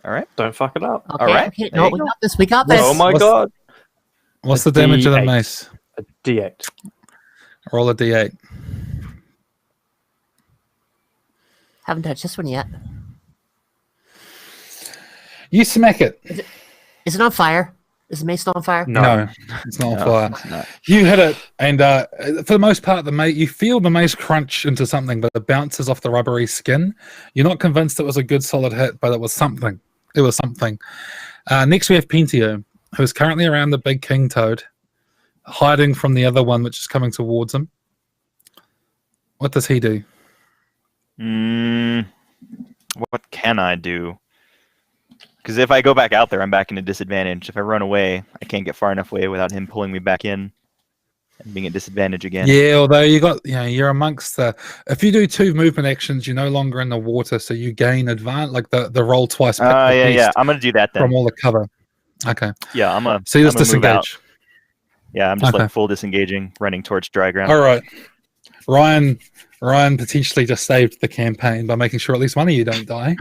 All right. Don't fuck it up. Okay, All right, okay. there No, you we go. got this. We got this. Oh my what's- god. What's A the damage of the D8. mace? A D8. Roll a d8. Haven't touched this one yet. You smack it. Is it on fire? Is the mace still on fire? No, it's not on No, fire. it's not. You hit it, and for the most part, you feel the mace crunch into something, but it bounces off the rubbery skin. You're not convinced it was a good solid hit, but it was something. It was something. Next, we have Pintio, who's currently around the big king toad, hiding from the other one, which is coming towards him. What does he do? What can I do? Because if I go back out there, I'm back in a disadvantage. If I run away, I can't get far enough away without him pulling me back in and being at disadvantage again. Yeah, although you're amongst the. If you do 2 movement actions, you're no longer in the water, so you gain advantage, like the roll twice. Pick the Yeah. beast I'm gonna do that then. from all the cover. Okay, Yeah, I'm gonna. so you just I'm gonna move out. disengage. Yeah, I'm just Okay. like full disengaging, running towards dry ground. All right, Ryan potentially just saved the campaign by making sure at least one of you don't die.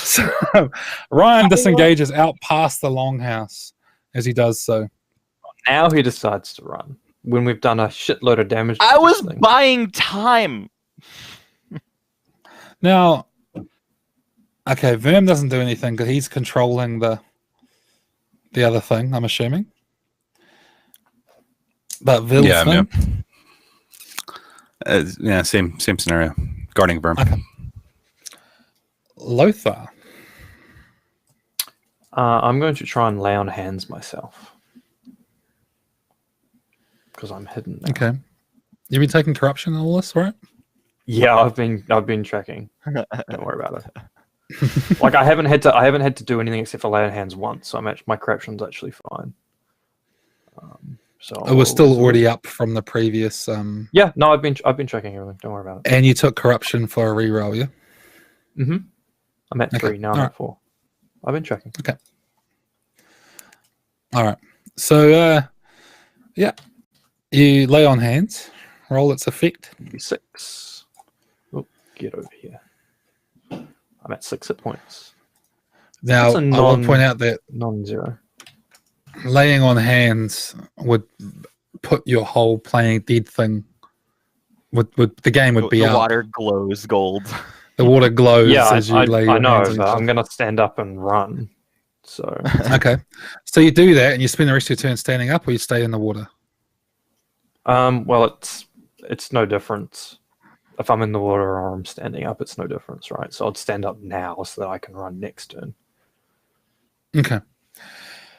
So Ryan disengages out past the longhouse as he does so. Now he decides to run. When we've done a shitload of damage. to I this was thing. buying time. Now, okay, Verm doesn't do anything because he's controlling the other thing, I'm assuming. But Vil's Yeah, thing? Yeah, same scenario. Guarding Verm. Okay. Lothar. I'm going to try and lay on hands myself. Because I'm hidden now. Okay. You've been taking corruption and all this, right? Yeah, I've been tracking. Don't worry about it. Like I haven't had to do anything except for lay on hands once, so my corruption's actually fine. So It was still already up from the previous. Yeah, no, I've been tracking everything. Don't worry about it. And you took corruption for a reroll, yeah? I'm at 3 now. I'm at 4. I've been tracking. Okay. All right. So, yeah, you lay on hands, roll its effect. 6. Oh, get over here. I'm at 6 hit points. Now, I will point out that non-zero. laying on hands would put your whole playing dead thing. The game would be the out. water glows gold. The water glows Yeah, as you lay your I know, hands on but yourself. I'm going to stand up and run. So Okay. So you do that and you spend the rest of your turn standing up, or you stay in the water? well, it's no difference. If I'm in the water or I'm standing up, it's no difference, right? So I'd stand up now so that I can run next turn.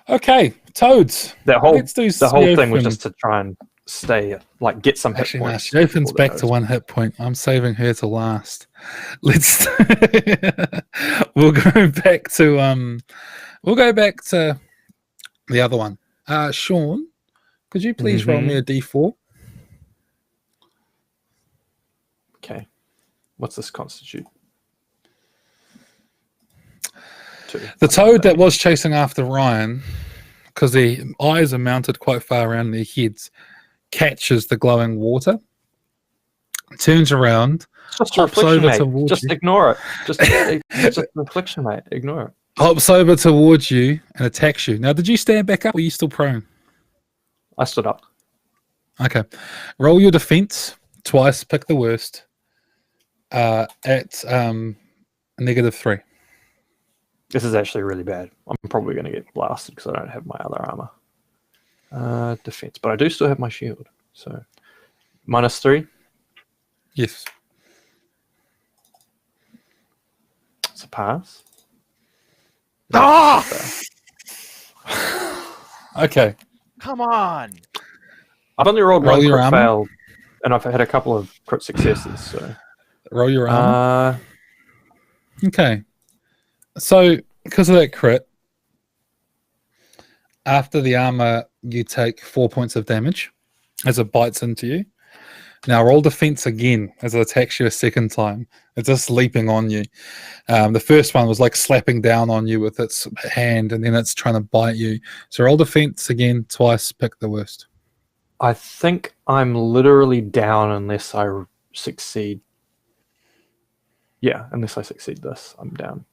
Okay, Toads. Let's do the whole thing was Siofin. just to try and stay, like, get some hit Actually, no, points. Siofin's before back that to goes. 1 hit point. I'm saving her to last. Let's. We'll go back to the other one. Sean, could you please roll me a d4? Okay. What's this constitute? 2. The toad that was chasing after Ryan, because the eyes are mounted quite far around their heads, catches the glowing water, turns around, Just a hops reflection, over mate. towards Just you. ignore it. It's just a reflection, mate. Ignore it. Hops over towards you and attacks you. Now, did you stand back up or are you still prone? I stood up. Okay. Roll your defense twice, pick the worst, at -3. This is actually really bad. I'm probably going to get blasted because I don't have my other armor. Defense, but I do still have my shield. So -3. Yes. It's a pass. Ah! Okay. Come on. I've only rolled Roll one your crit armor. fail, and I've had a couple of crit successes. So Roll your armor. Okay. So, because of that crit, after the armor, you take 4 points of damage as it bites into you. Now, roll defense again as it attacks you a second time. It's just leaping on you. The first one was like slapping down on you with its hand, and then it's trying to bite you. So, roll defense again twice, pick the worst. I think I'm literally down unless I succeed. Yeah, unless I succeed this, I'm down.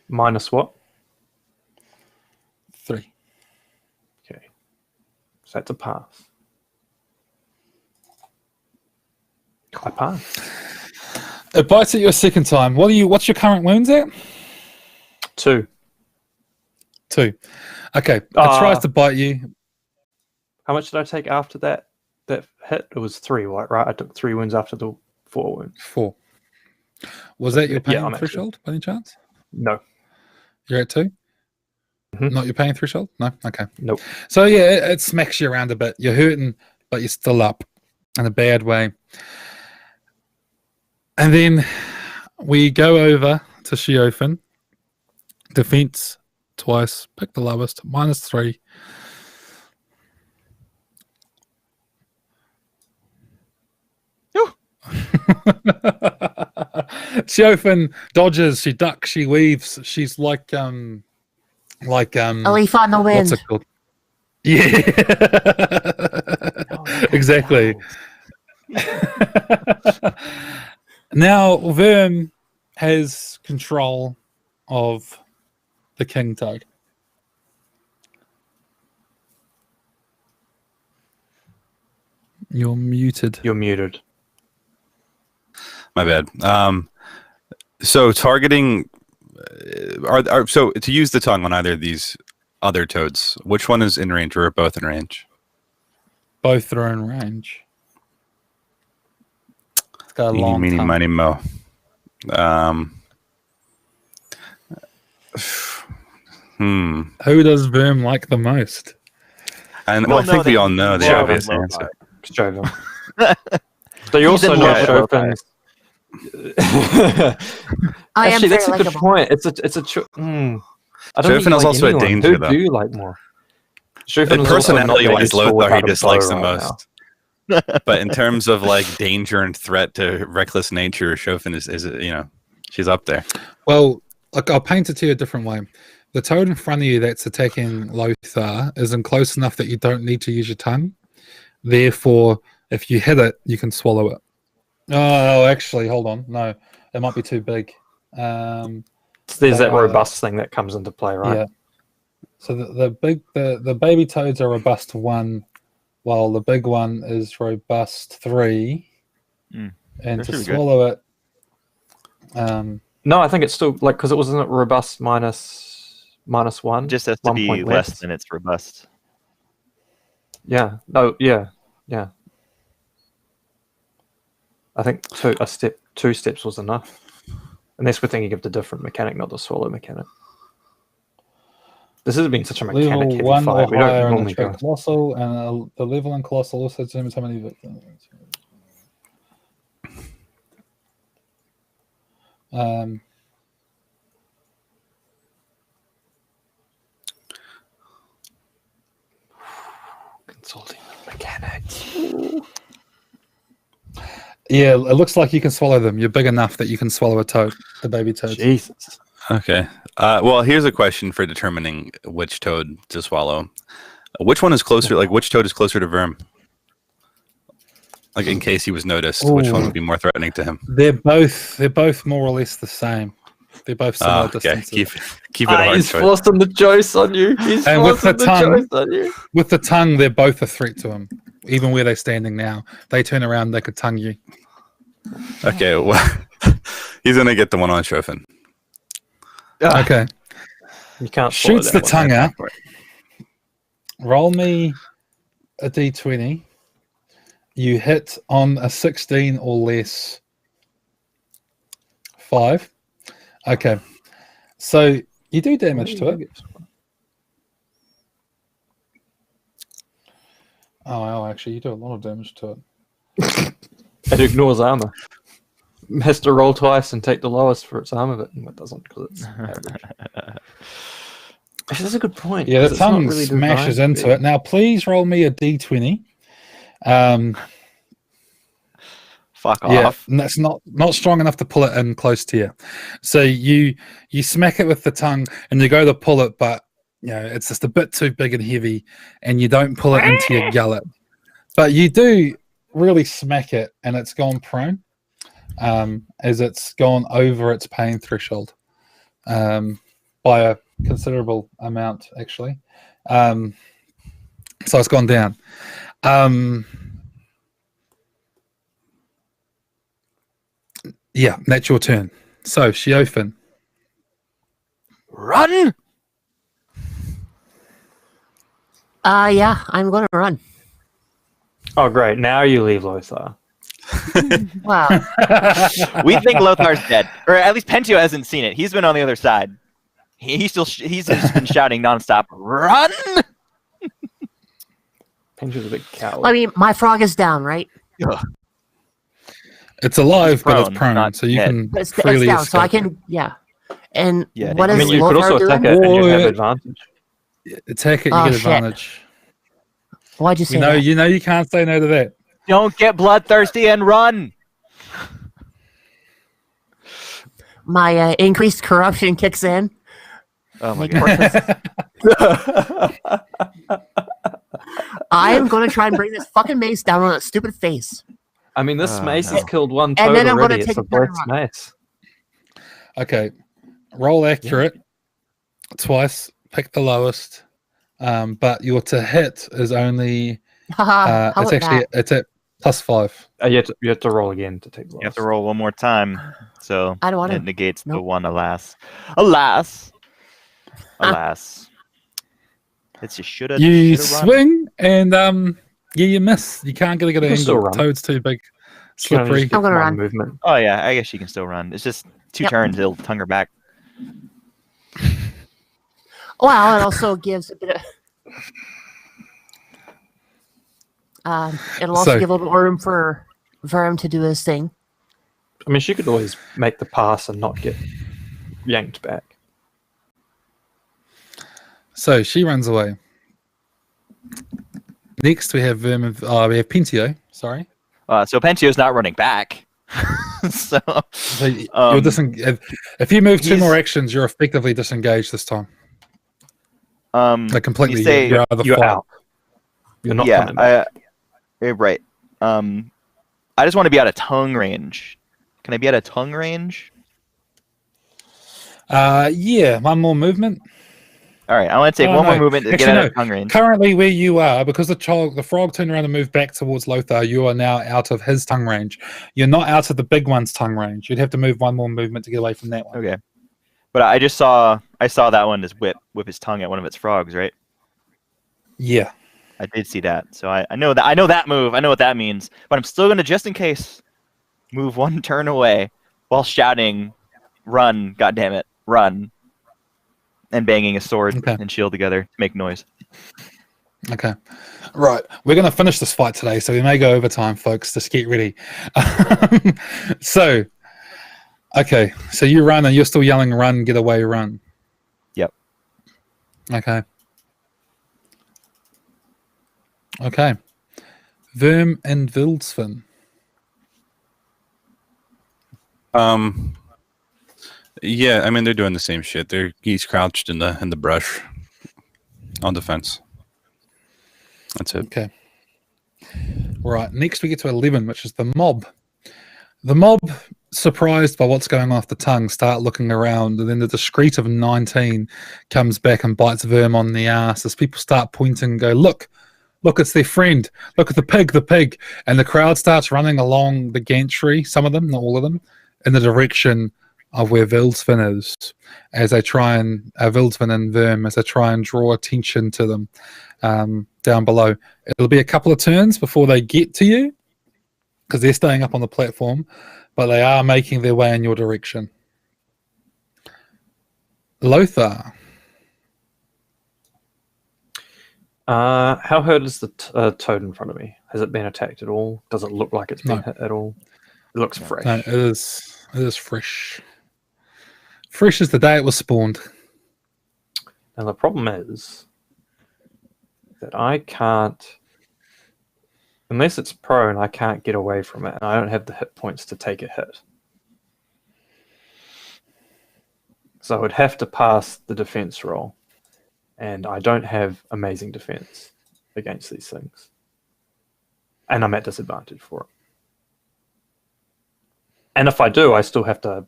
Minus what? 3. Okay. So that's a pass. I pass. It bites at you a second time. What's your current wounds at? 2. 2. Okay. It tries to bite you. How much did I take after that hit? It was 3, right? I took 3 wounds after the 4 wounds. 4. Was that your pain Yeah, I'm at 2. threshold by any chance? No. You're at 2? Mhm. Not your pain threshold? No? Okay. Nope. So, yeah, it smacks you around a bit. You're hurting, but you're still up in a bad way. And then we go over to Siofin. Defense twice. Pick the lowest. -3. Siofin dodges, she ducks, she weaves. She's like A leaf on the what's wind. it called? Yeah. Exactly. Now Verm has control of the King Toad. You're muted. You're muted. My bad. So targeting, so to use the tongue on either of these other toads, which one is in range, or are both in range? Both are in range. It's got a Eeny, long meeny, tongue. miny, mo. Who does Verm like the most? And Well, I think no, we they- all know the Low obvious bite. answer. Chauvin. So you He's also in know love with Chauvin's. I am Actually, that's a very good likable. point. It's a. I don't think Chauvin you is like also a anyone. danger, Who though. do you like more? Chauvin And is also not that personality-wise, useful Lothar he without a dislikes bow the right most. now. But in terms of like danger and threat to reckless nature, Chauvin is she's up there. Well, look, I'll paint it to you a different way. The toad in front of you that's attacking Lothar isn't close enough that you don't need to use your tongue. Therefore, if you hit it, you can swallow it. Oh, actually, hold on. No, it might be too big. So there's that robust thing that comes into play, right? Yeah. So the baby toads are robust 1, while the big one is robust 3. Mm, And that to should be good. swallow it, No, I think it's still like because it wasn't robust minus one. It just has to 1 be point less less. than its robust. Yeah. No. Yeah. I think two steps was enough, unless we're thinking of the different mechanic, not the swallow mechanic. This has been such a level mechanic-heavy 1 or fight. We don't higher in normally the go. colossal, and the level in colossal also determines how many victims. Consulting mechanics. Yeah, it looks like you can swallow them. You're big enough that you can swallow a toad, the baby toads. Jesus. Okay. Well, here's a question for determining which toad to swallow. Which one is closer? Like, which toad is closer to Verm? Like, in case he was noticed, which one would be more threatening to him? They're both more or less the same. They're both similar Okay, distances. keep it a hard He's choice. forcing the choice on you. He's And with forcing the the tongue- choice on you. With the tongue, they're both a threat to him. Even where they're standing now, they turn around, they could tongue you. Okay, well, he's gonna get the one on Chauvin. Okay, You can't swallow shoots that the one. tongue out. Roll me a d20. You hit on a 16 or less. 5. Okay, so you do damage to it. Oh, actually, you do a lot of damage to it. It ignores armor. It has to roll twice and take the lowest for its armor, but it doesn't because it's average. Actually, that's a good point. Yeah, the 'cause it's not tongue really smashes designed to into be- it. Now, please roll me a d20. Fuck Yeah, off. and that's not strong enough to pull it in close to you. So you smack it with the tongue, and you go to pull it, but it's just a bit too big and heavy, and you don't pull it into your gullet. But you do really smack it, and it's gone prone, as it's gone over its pain threshold, by a considerable amount, actually. So it's gone down. Yeah, that's your turn. So, Shiofin. Run! Yeah, I'm going to run. Oh, great. Now you leave Lothar. Wow. We think Lothar's dead, or at least Pentio hasn't seen it. He's been on the other side. He's just been shouting nonstop. Run! Pincher's a big coward. I mean, my frog is down, right? It's alive, but it's prone, prone, not so you dead. can But it's freely down, so I escape. can, yeah. And Yeah, what I I is mean, you could Lothar also attack doing? it and you have Or- advantage. Attack it, you Oh, get shit. advantage. Why'd you say You know, that? you can't say no to that. Don't get bloodthirsty and run! My increased corruption kicks in. Oh my Make god. I am going to try and bring this fucking mace down on its stupid face. I mean, this Oh, mace no. has killed one And toad then I'm gonna already. take It's a a turn blessed around. mace. Okay, roll accurate twice. Pick the lowest, but your to hit is only. Haha, how It's about actually that? it's at +5. You have to roll again to take the You have to loss. roll one more time, so I don't want it to. negates the Nope. one. Alas, alas, alas. It's just shoulda. You shoulda run. swing and yeah, you miss. You can't get a good You can still angle. run. Toad's too big, You can only slippery. just get I'm gonna one run. movement. Oh yeah, I guess she can still run. It's just two Yep. turns. It'll tongue her back. Well, it also gives a bit of. It'll also So- give a little more room for Verm to do his thing. I mean, she could always make the pass and not get yanked back. So she runs away. Next, we have we have Pentio. Sorry. So Pentio's not running back. So So you're if you move two he's- more actions, you're effectively disengaged this time. Like completely. you say you're out of the You're fight. out. You're not yeah, coming back. right. I just want to be out of tongue range. Can I be out of tongue range? Yeah, one more movement. All right, I want to take Oh, one more no. movement to Actually, get out no. of tongue range. Currently, where you are, because the frog turned around and moved back towards Lothar, you are now out of his tongue range. You're not out of the big one's tongue range. You'd have to move one more movement to get away from that one. Okay, but I saw that one just whip his tongue at one of its frogs, right? Yeah. I did see that, so I know that move. I know what that means, but I'm still gonna, just in case, move one turn away while shouting, "Run! God damn it, run!" and banging a sword and shield together to make noise. Okay. Right. We're going to finish this fight today, so we may go overtime, folks. Just get ready. So you run and you're still yelling, "Run! Get away! Run!" Yep. Okay. Okay. Verm and Vildsvin. Yeah, I mean they're doing the same shit. He's crouched in the brush on defense. That's it. Okay. Right. Next, we get to 11, which is the mob. The mob, surprised by what's going on off the tongue, start looking around, and then the discreet of 19 comes back and bites Verm on the ass as people start pointing and go, look, it's their friend. Look at the pig. And the crowd starts running along the gantry, some of them, not all of them, in the direction of where Vildsvin is, as they try and Vildsvin and Verm, as they try and draw attention to them down below. It'll be a couple of turns before they get to you, because they're staying up on the platform, but they are making their way in your direction. Lothar. How hurt is the toad in front of me? Has it been attacked at all? Does it look like it's been hit at all? It looks fresh. No, it is fresh. Fresh as the day it was spawned. And the problem is that I can't, unless it's prone, I can't get away from it. And I don't have the hit points to take a hit. So I would have to pass the defense roll. And I don't have amazing defense against these things. And I'm at disadvantage for it. And if I do, I still have to...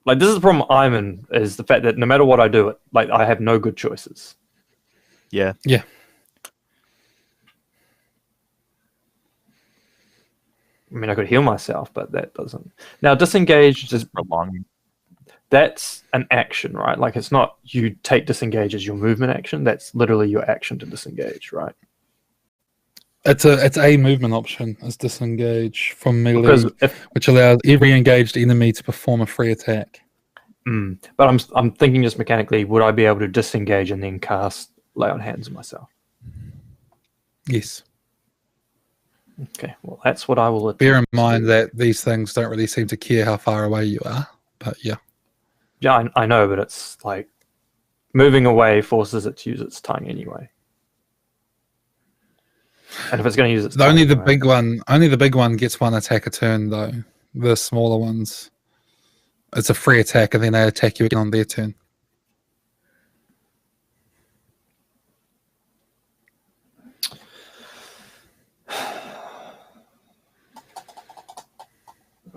Like, this is the problem I'm in, is the fact that no matter what I do, I have no good choices. Yeah. Yeah. I mean, I could heal myself, but that doesn't... Now, disengage is... Prolonging. That's an action, right? Like, it's not you take disengage as your movement action. That's literally your action to disengage, right? It's a movement option, is disengage from melee, Because which allows every engaged enemy to perform a free attack. But I'm thinking just mechanically, would I be able to disengage and then cast Lay on Hands on myself? Yes. Okay, well, that's what I will attempt. Bear in mind that these things don't really seem to care how far away you are, but yeah. Yeah, I know, but it's like moving away forces it to use its tongue anyway. And if it's going to use its tongue, Only the big one gets one attack a turn, though. The smaller ones, it's a free attack, and then they attack you again on their turn.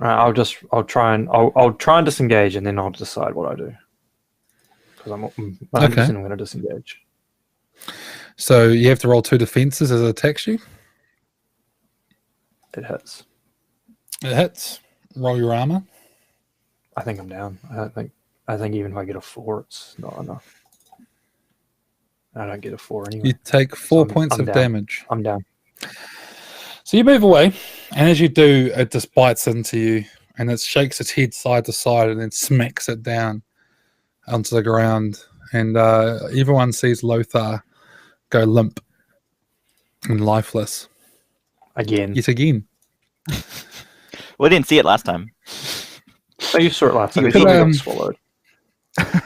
I'll try and disengage, and then I'll decide what I do. Because I'm 100% going to disengage. So you have to roll 2 defenses as it attacks you. It hits. It hits. Roll your armor. I think I'm down. I think even if I get a 4, it's not enough. I don't get a 4 anyway. You take 4 points of down. damage. I'm down. So you move away, and as you do, it just bites into you, and it shakes its head side to side, and then smacks it down onto the ground. And everyone sees Lothar go limp and lifeless. again. yet again. Well, I didn't see it last time. Oh, you saw it last time. You Could, probably got swallowed.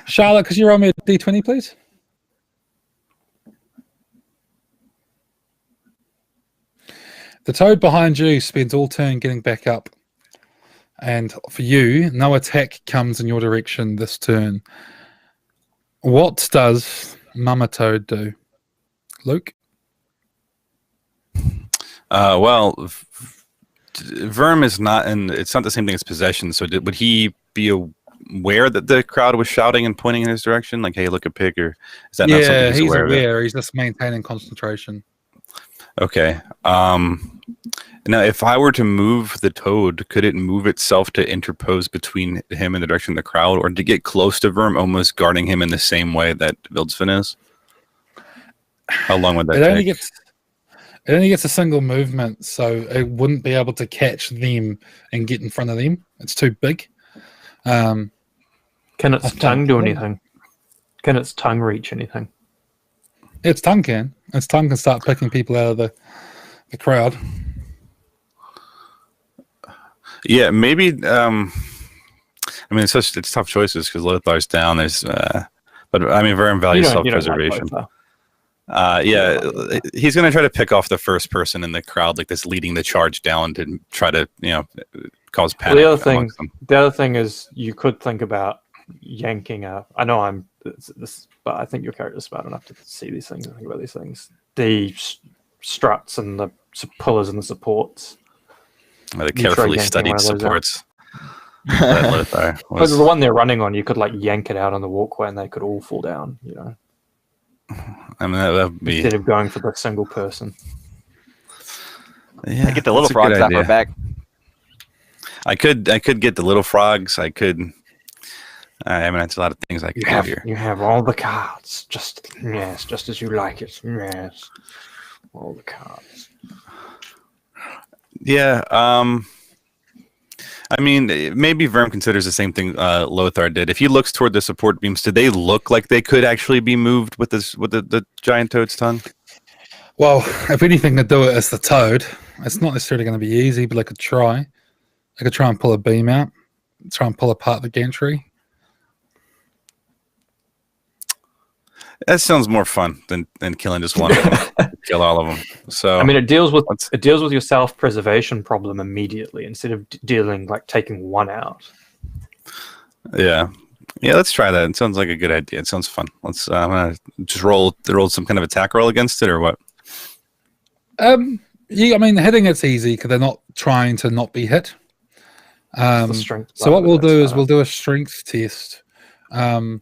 Charlotte, could you roll me a d20, please? The toad behind you spends all turn getting back up. And for you, no attack comes in your direction this turn. What does Mama Toad do? Luke? Well, Verm is not in. It's not the same thing as possession. So would he be aware that the crowd was shouting and pointing in his direction? Like, hey, look a pig, or is that not something he's aware of? He's just maintaining concentration. Okay. Now, if I were to move the toad, could it move itself to interpose between him and the direction of the crowd, or to get close to Verm, almost guarding him in the same way that Vildsvin is? How long would that take? It only gets a single movement, so it wouldn't be able to catch them and get in front of them. It's too big. Can its tongue do anything? Can its tongue reach anything? Its tongue can. Its tongue can start picking people out of the crowd. Yeah, maybe. I mean, it's tough choices because Lothar's down. There's, but I mean, Verm values self-preservation. Yeah, he's going to try to pick off the first person in the crowd, like this, leading the charge down to try to, cause panic. The other thing is you could think about yanking a. I know I'm this, but I think your character's smart enough to see these things and think about these things. The struts and the pillars and the supports. The carefully studied supports. But the one they're running on, you could like yank it out on the walkway, and they could all fall down. I mean, that would be instead of going for the single person. Yeah, I get the little frogs off our back. I could get the little frogs. I could. I mean, it's a lot of things I could do here. You have all the cards, just as you like it. Yes, all the cards. Yeah. I mean, maybe Verm considers the same thing Lothar did. If he looks toward the support beams, do they look like they could actually be moved with the giant toad's tongue? Well, if anything could do it, it's the toad. It's not necessarily going to be easy, but I could try. I could try and pull a beam out, try and pull apart the gantry. That sounds more fun than killing just one. Kill all of them. So I mean, it deals with your self-preservation problem immediately instead of taking one out. Yeah. Let's try that. It sounds like a good idea. It sounds fun. Let's. I'm gonna just roll some kind of attack roll against it, or what? Yeah. I mean, hitting it's easy because they're not trying to not be hit. So what we'll do is we'll do a strength test. Or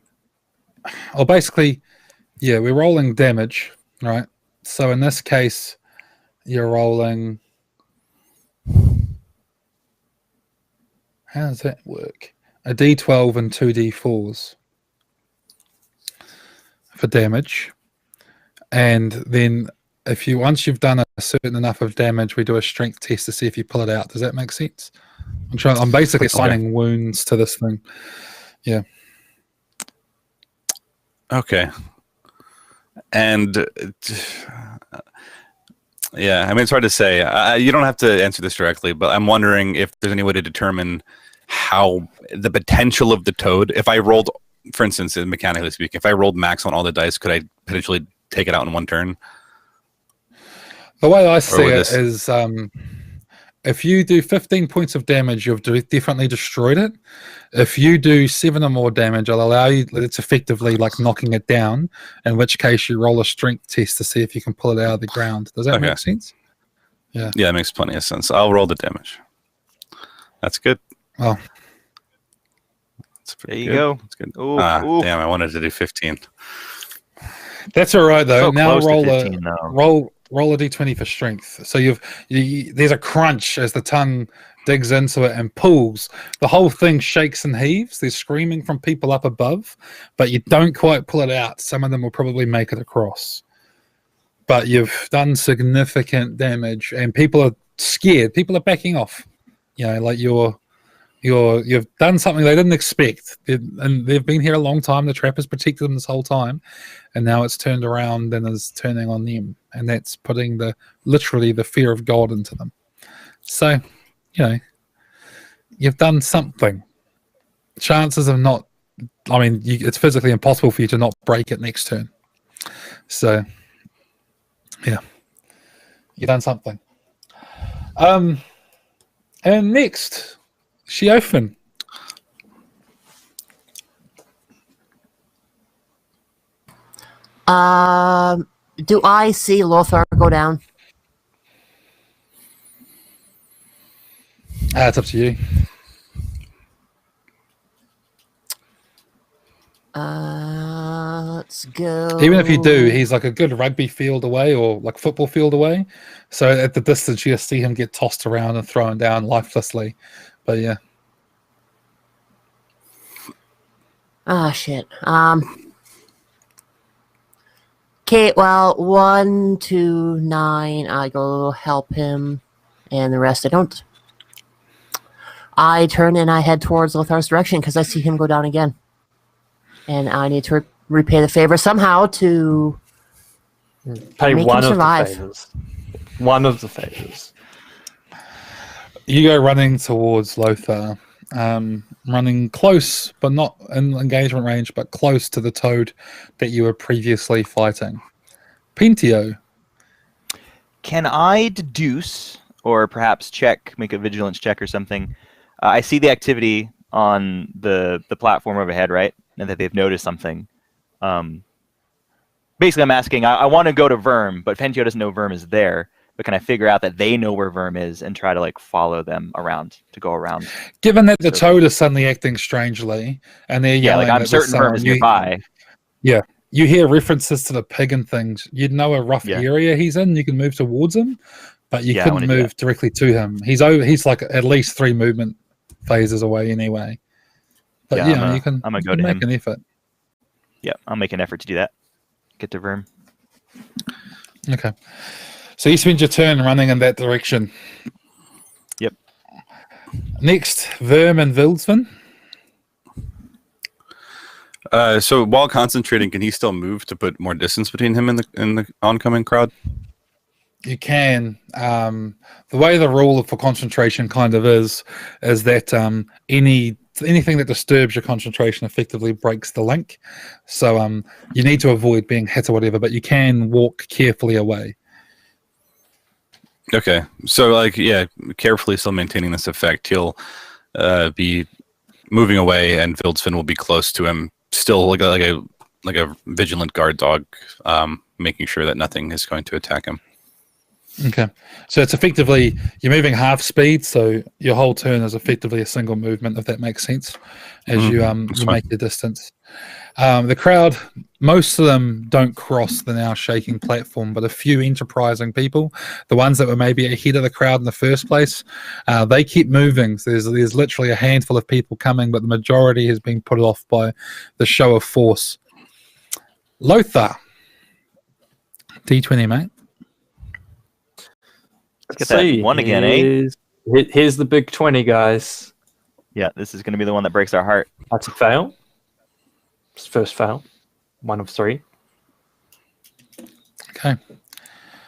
basically. Yeah, we're rolling damage, right? So in this case, you're rolling. How does that work? A D12 and 2 D4s for damage. And then once you've done a certain enough of damage, we do a strength test to see if you pull it out. Does that make sense? I'm basically assigning wounds to this thing. Yeah. Okay. And yeah, I mean, it's hard to say. You don't have to answer this directly, but I'm wondering if there's any way to determine how the potential of the toad. If I rolled, for instance, mechanically speaking, if I rolled max on all the dice, could I potentially take it out in one turn? The way I see it is, if you do 15 points of damage, you've definitely destroyed it. If you do 7 or more damage, I'll allow you. It's effectively like knocking it down. In which case, you roll a strength test to see if you can pull it out of the ground. Does that make sense? Yeah. Yeah, it makes plenty of sense. I'll roll the damage. That's good. Well, there you go. That's good. Damn! I wanted to do 15. That's all right though. So now roll 15, roll a d20 for strength. So there's a crunch as the tongue digs into it and pulls. The whole thing shakes and heaves. There's screaming from people up above, but you don't quite pull it out. Some of them will probably make it across. But you've done significant damage and people are scared. People are backing off. Like you're You've done something they didn't expect, and they've been here a long time. The trap has protected them this whole time, and now it's turned around and is turning on them, and that's putting literally the fear of God into them. So, you've done something. Chances of not. I mean, it's physically impossible for you to not break it next turn. So, yeah, you've done something. And next, Sheofan. Do I see Lothar go down? It's up to you. Let's go. Even if you do, he's like a good rugby field away or like football field away. So at the distance, you just see him get tossed around and thrown down lifelessly. But yeah. Ah, shit. Okay, well, 1, 2, 9, I go help him, and the rest I don't. I turn and I head towards Lothar's direction because I see him go down again. And I need to repay the favor somehow to Pay make one him of survive. the favors. One of the favors. You go running towards Lothar, running close, but not in engagement range, but close to the toad that you were previously fighting. Pintio. Can I deduce, or perhaps make a vigilance check or something? I see the activity on the platform overhead, right? And that they've noticed something. Basically, I'm asking, I want to go to Verm, but Pintio doesn't know Verm is there. But can I figure out that they know where Verm is and try to like follow them around to go around? Given that the toad is suddenly acting strangely, and they're yelling, I'm certain Verm is nearby. Yeah, you hear references to the pig and things. You'd know a rough area he's in. You can move towards him, but you couldn't move directly to him. He's like at least 3 movement phases away anyway. But you can. I'm gonna go you to make him. an effort. Yeah, I'll make an effort to do that. Get to Verm. Okay. So you spend your turn running in that direction. Yep. Next, Verm and Vildsvin. So while concentrating, can he still move to put more distance between him and the oncoming crowd? You can. The way the rule for concentration kind of is that anything that disturbs your concentration effectively breaks the link. So you need to avoid being hit or whatever, but you can walk carefully away. Okay, so carefully still maintaining this effect. He'll be moving away, and Vildsvin will be close to him, still like a vigilant guard dog, making sure that nothing is going to attack him. Okay, so it's effectively you're moving half speed, so your whole turn is effectively a single movement, if that makes sense, as you make your distance. The crowd, most of them don't cross the now shaking platform, but a few enterprising people, the ones that were maybe ahead of the crowd in the first place, they keep moving. So there's literally a handful of people coming, but the majority has been put off by the show of force. Lothar, D20, mate. Let's get that one again, eh? Here's the big 20, guys. Yeah, this is going to be the one that breaks our heart. That's a fail. It's first fail. 1 of 3. Okay.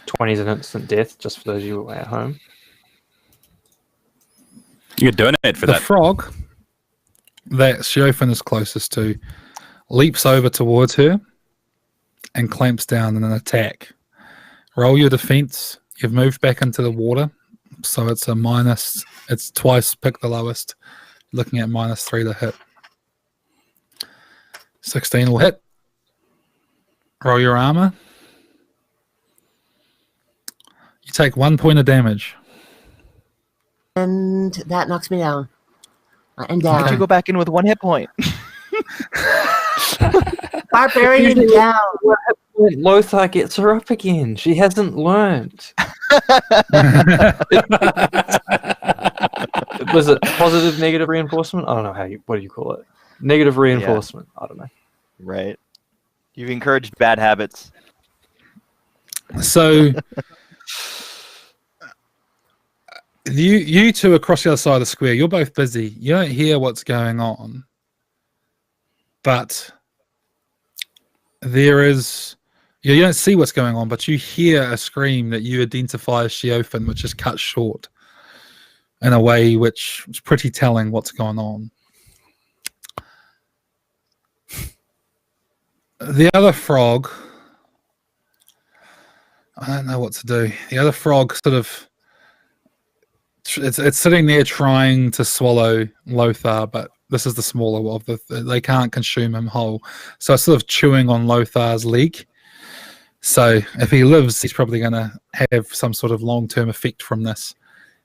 20 is an instant death, just for those of you at home. You could donate for the that. The frog that Sheofan is closest to leaps over towards her and clamps down in an attack. Roll your defense. You've moved back into the water, so it's a minus. It's twice pick the lowest. Looking at -3 to hit. 16 will hit. Roll your armor. You take 1 point of damage. And that knocks me down. And down. Did you go back in with 1 hit point? Barbarian down. Lothar gets her up again. She hasn't learned. Was it positive, negative reinforcement? I don't know what do you call it? Negative reinforcement. Yeah. I don't know. Right. You've encouraged bad habits. So You two across the other side of the square, you're both busy. You don't hear what's going on, but there is. You don't see what's going on, but you hear a scream that you identify as Sheofan, which is cut short in a way which is pretty telling what's going on. The other frog, I don't know what to do. The other frog sort of, it's sitting there trying to swallow Lothar, but this is the smaller of they can't consume him whole. So it's sort of chewing on Lothar's leg. So if he lives, he's probably going to have some sort of long-term effect from this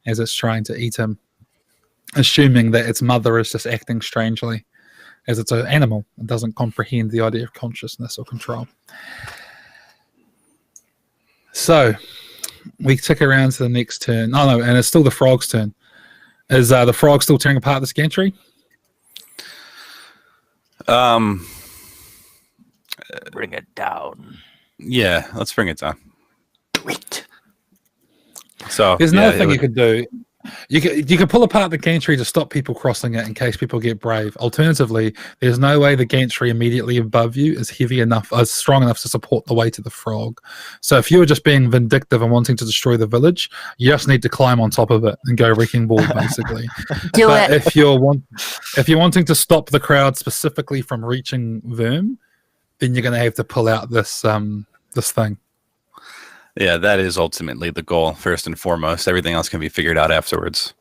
as it's trying to eat him, assuming that its mother is just acting strangely as it's an animal and doesn't comprehend the idea of consciousness or control. So we tick around to the next turn. Oh, no, and it's still the frog's turn. Is the frog still tearing apart this gantry? Bring it down. Yeah, let's bring it down. Wait. So There's another thing you could do. You could pull apart the gantry to stop people crossing it in case people get brave. Alternatively, there's no way the gantry immediately above you is heavy enough, strong enough to support the weight of the frog. So if you were just being vindictive and wanting to destroy the village, you just need to climb on top of it and go wrecking ball, basically. But if you're wanting to stop the crowd specifically from reaching Verm, then you're going to have to pull out this this thing. Yeah, that is ultimately the goal, first and foremost. Everything else can be figured out afterwards.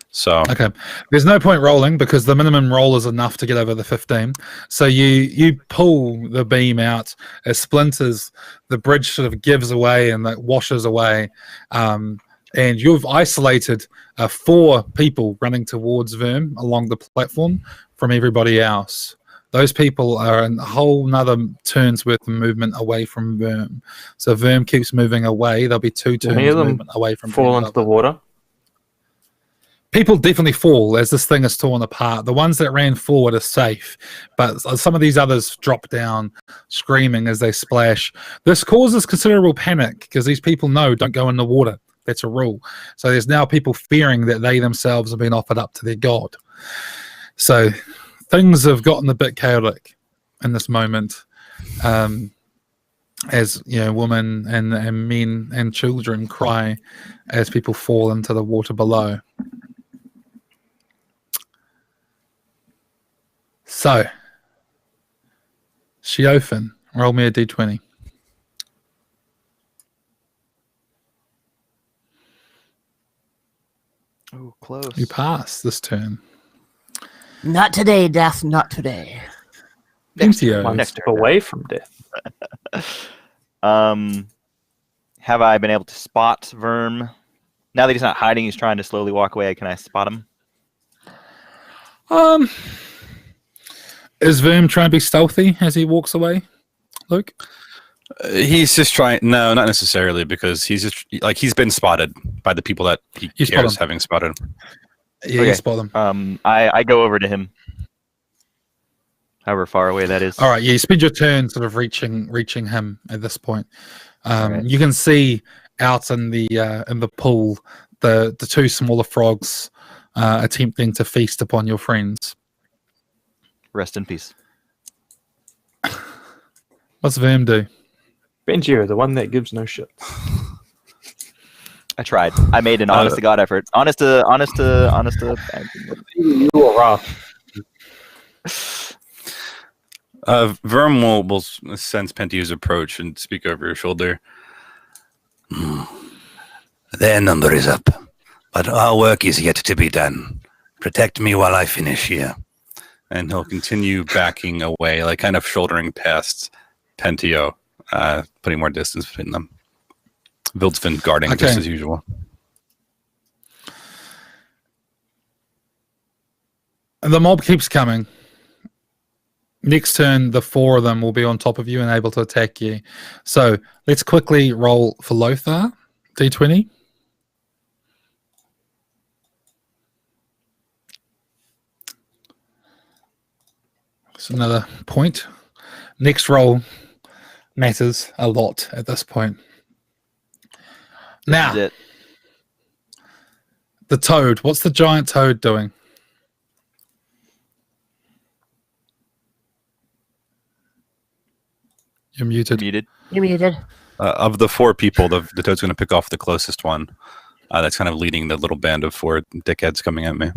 So okay, there's no point rolling because the minimum roll is enough to get over the 15. So you pull the beam out, it splinters, the bridge sort of gives away and that washes away, and you've isolated 4 people running towards Verm along the platform from everybody else. Those people are in a whole nother turn's worth of movement away from Verm. So Verm keeps moving away. There'll be 2 turns movement away from fall Verm. into the water. People definitely fall as this thing is torn apart. The ones that ran forward are safe, but some of these others drop down screaming as they splash. This causes considerable panic because these people know don't go in the water. That's a rule. So there's now people fearing that they themselves have been offered up to their god. So things have gotten a bit chaotic in this moment, as women and men and children cry as people fall into the water below. So, Sheofan, roll me a d20. Oh, close. You pass this turn. Not today, Death. Not today. Pentio. One step away from death. Have I been able to spot Verm? Now that he's not hiding, he's trying to slowly walk away. Can I spot him? Is Verm trying to be stealthy as he walks away, Luke? he's just trying. No, not necessarily, because he's just he's been spotted by the people that he You spot cares him. having spotted. Yeah, Okay. you spot them. I go over to him. However far away that is. All right, yeah, you spend your turn sort of reaching him at this point. Right. You can see out in the pool the two smaller frogs attempting to feast upon your friends. Rest in peace. What's Verm do? Benjiro, the one that gives no shit. I tried. I made an honest to God effort. Honest to. You are rough. Verm will sense Pentio's approach and speak over your shoulder. Their number is up, but our work is yet to be done. Protect me while I finish here. And he'll continue backing away, like kind of shouldering past Pentio, putting more distance between them. Wildfin guarding just Okay. as usual. And the mob keeps coming. Next turn, the four of them will be on top of you and able to attack you. So let's quickly roll for Lothar. D20. That's another point. Next roll matters a lot at this point. This Now, is it. The toad. What's the giant toad doing? You're muted. Muted. You're muted. Of the 4 people, the toad's going to pick off the closest one. That's kind of leading the little band of 4 dickheads coming at me.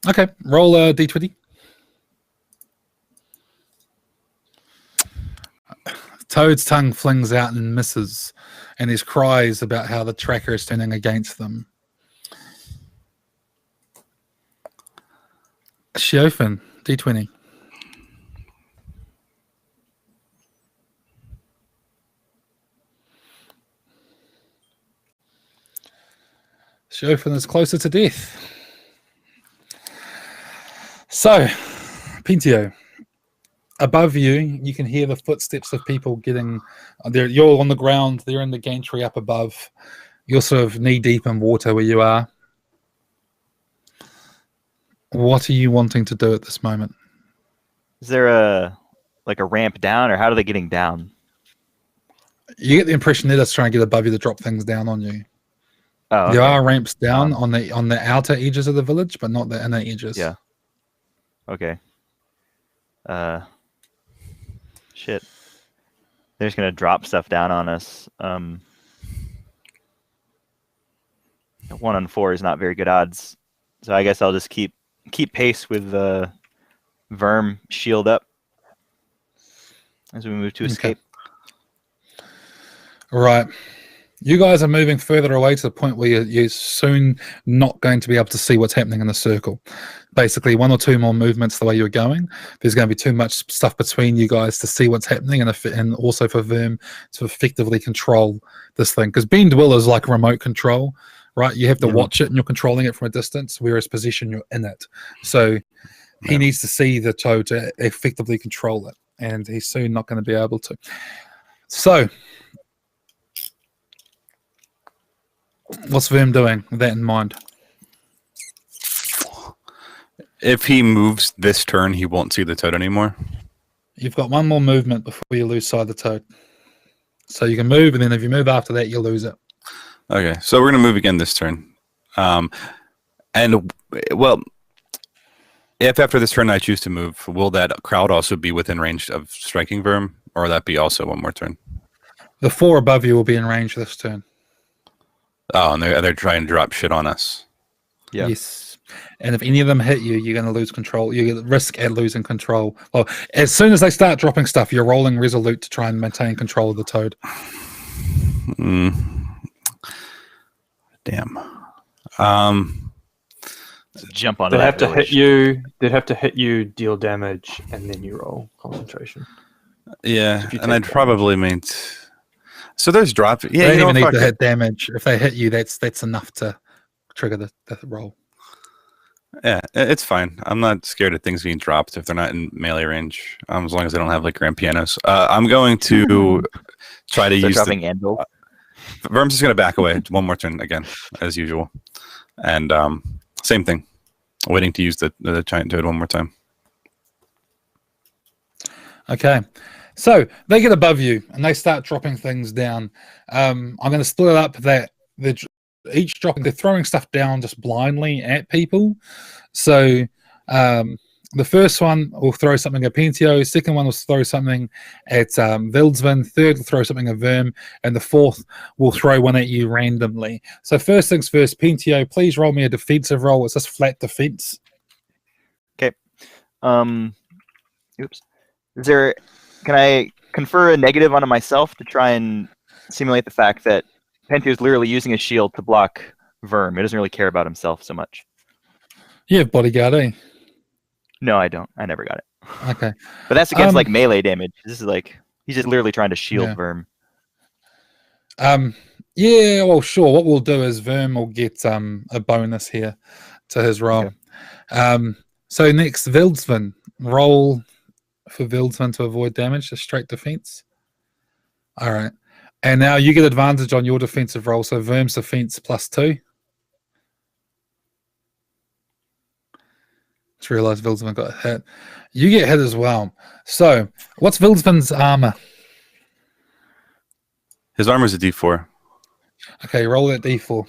Okay, roll a d20. Toad's tongue flings out and misses, and his cries about how the tracker is turning against them. Shiofin, d20. Shiofin is closer to death. So, Pintio, above you, you can hear the footsteps of people getting. You're on the ground. They're in the gantry up above. You're sort of knee deep in water where you are. What are you wanting to do at this moment? Is there a ramp down, or how are they getting down? You get the impression they're just trying to get above you to drop things down on you. Oh, There okay. are ramps down on the outer edges of the village, but not the inner edges. Yeah. Okay. Shit. They're just gonna drop stuff down on us. 1 on 4 is not very good odds, so I guess I'll just keep pace with the Verm shield up as we move to escape. Right. You guys are moving further away to the point where you're soon not going to be able to see what's happening in the circle. Basically, 1 or 2 more movements the way you're going. There's going to be too much stuff between you guys to see what's happening, and also for Verm to effectively control this thing. Because Bend Will is like remote control, right? You have to watch it and you're controlling it from a distance, whereas Possession, you're in it. So he needs to see the toad to effectively control it, and he's soon not going to be able to. So, what's Verm doing with that in mind? If he moves this turn, he won't see the toad anymore. You've got 1 more movement before you lose sight of the toad. So you can move, and then if you move after that, you'll lose it. Okay, so we're going to move again this turn. And, well, if after this turn I choose to move, will that crowd also be within range of striking Verm, or will that be also 1 more turn? The 4 above you will be in range this turn. Oh, and they're trying to drop shit on us. Yeah. Yes. And if any of them hit you, you're going to lose control. You risk at losing control. Well, as soon as they start dropping stuff, you're rolling resolute to try and maintain control of the toad. Damn. Jump on They'd that have to village. hit you. They'd have to hit you, deal damage, and then you roll concentration. Yeah, If you and take I'd damage. probably mean. So there's drop. Yeah, They you don't know, even need fuck to it. hit damage. If they hit you, that's enough to trigger the roll. Yeah, it's fine. I'm not scared of things being dropped if they're not in melee range, as long as they don't have like grand pianos. I'm going to try to So use dropping anvil. Verm's just going to back away 1 more turn again, as usual. And same thing. Waiting to use the giant toad 1 more time. Okay. So they get above you and they start dropping things down. I'm going to split it up that they're each dropping, they're throwing stuff down just blindly at people. So the first one will throw something at Pentio, second one will throw something at Vildsvin, third will throw something at Verm, and the fourth will throw one at you randomly. So first things first, Pentio, please roll me a defensive roll. It's just flat defense. Okay. Oops. Can I confer a negative onto myself to try and simulate the fact that Pentio is literally using his shield to block Verm? He doesn't really care about himself so much. You have bodyguard, eh? No, I don't. I never got it. Okay. But that's against like melee damage. This is like he's just literally trying to shield Yeah. Verm. Yeah, well, sure. What we'll do is Verm will get a bonus here to his roll. Okay. So next, Vildsvin. Roll for Vildsvin to avoid damage, just straight defense. All right. And now you get advantage on your defensive roll, so Verm's defense +2. Just realized Vildsvin got hit. You get hit as well. So what's Vildsvin's armor? His armor's a D4. Okay, roll that D4.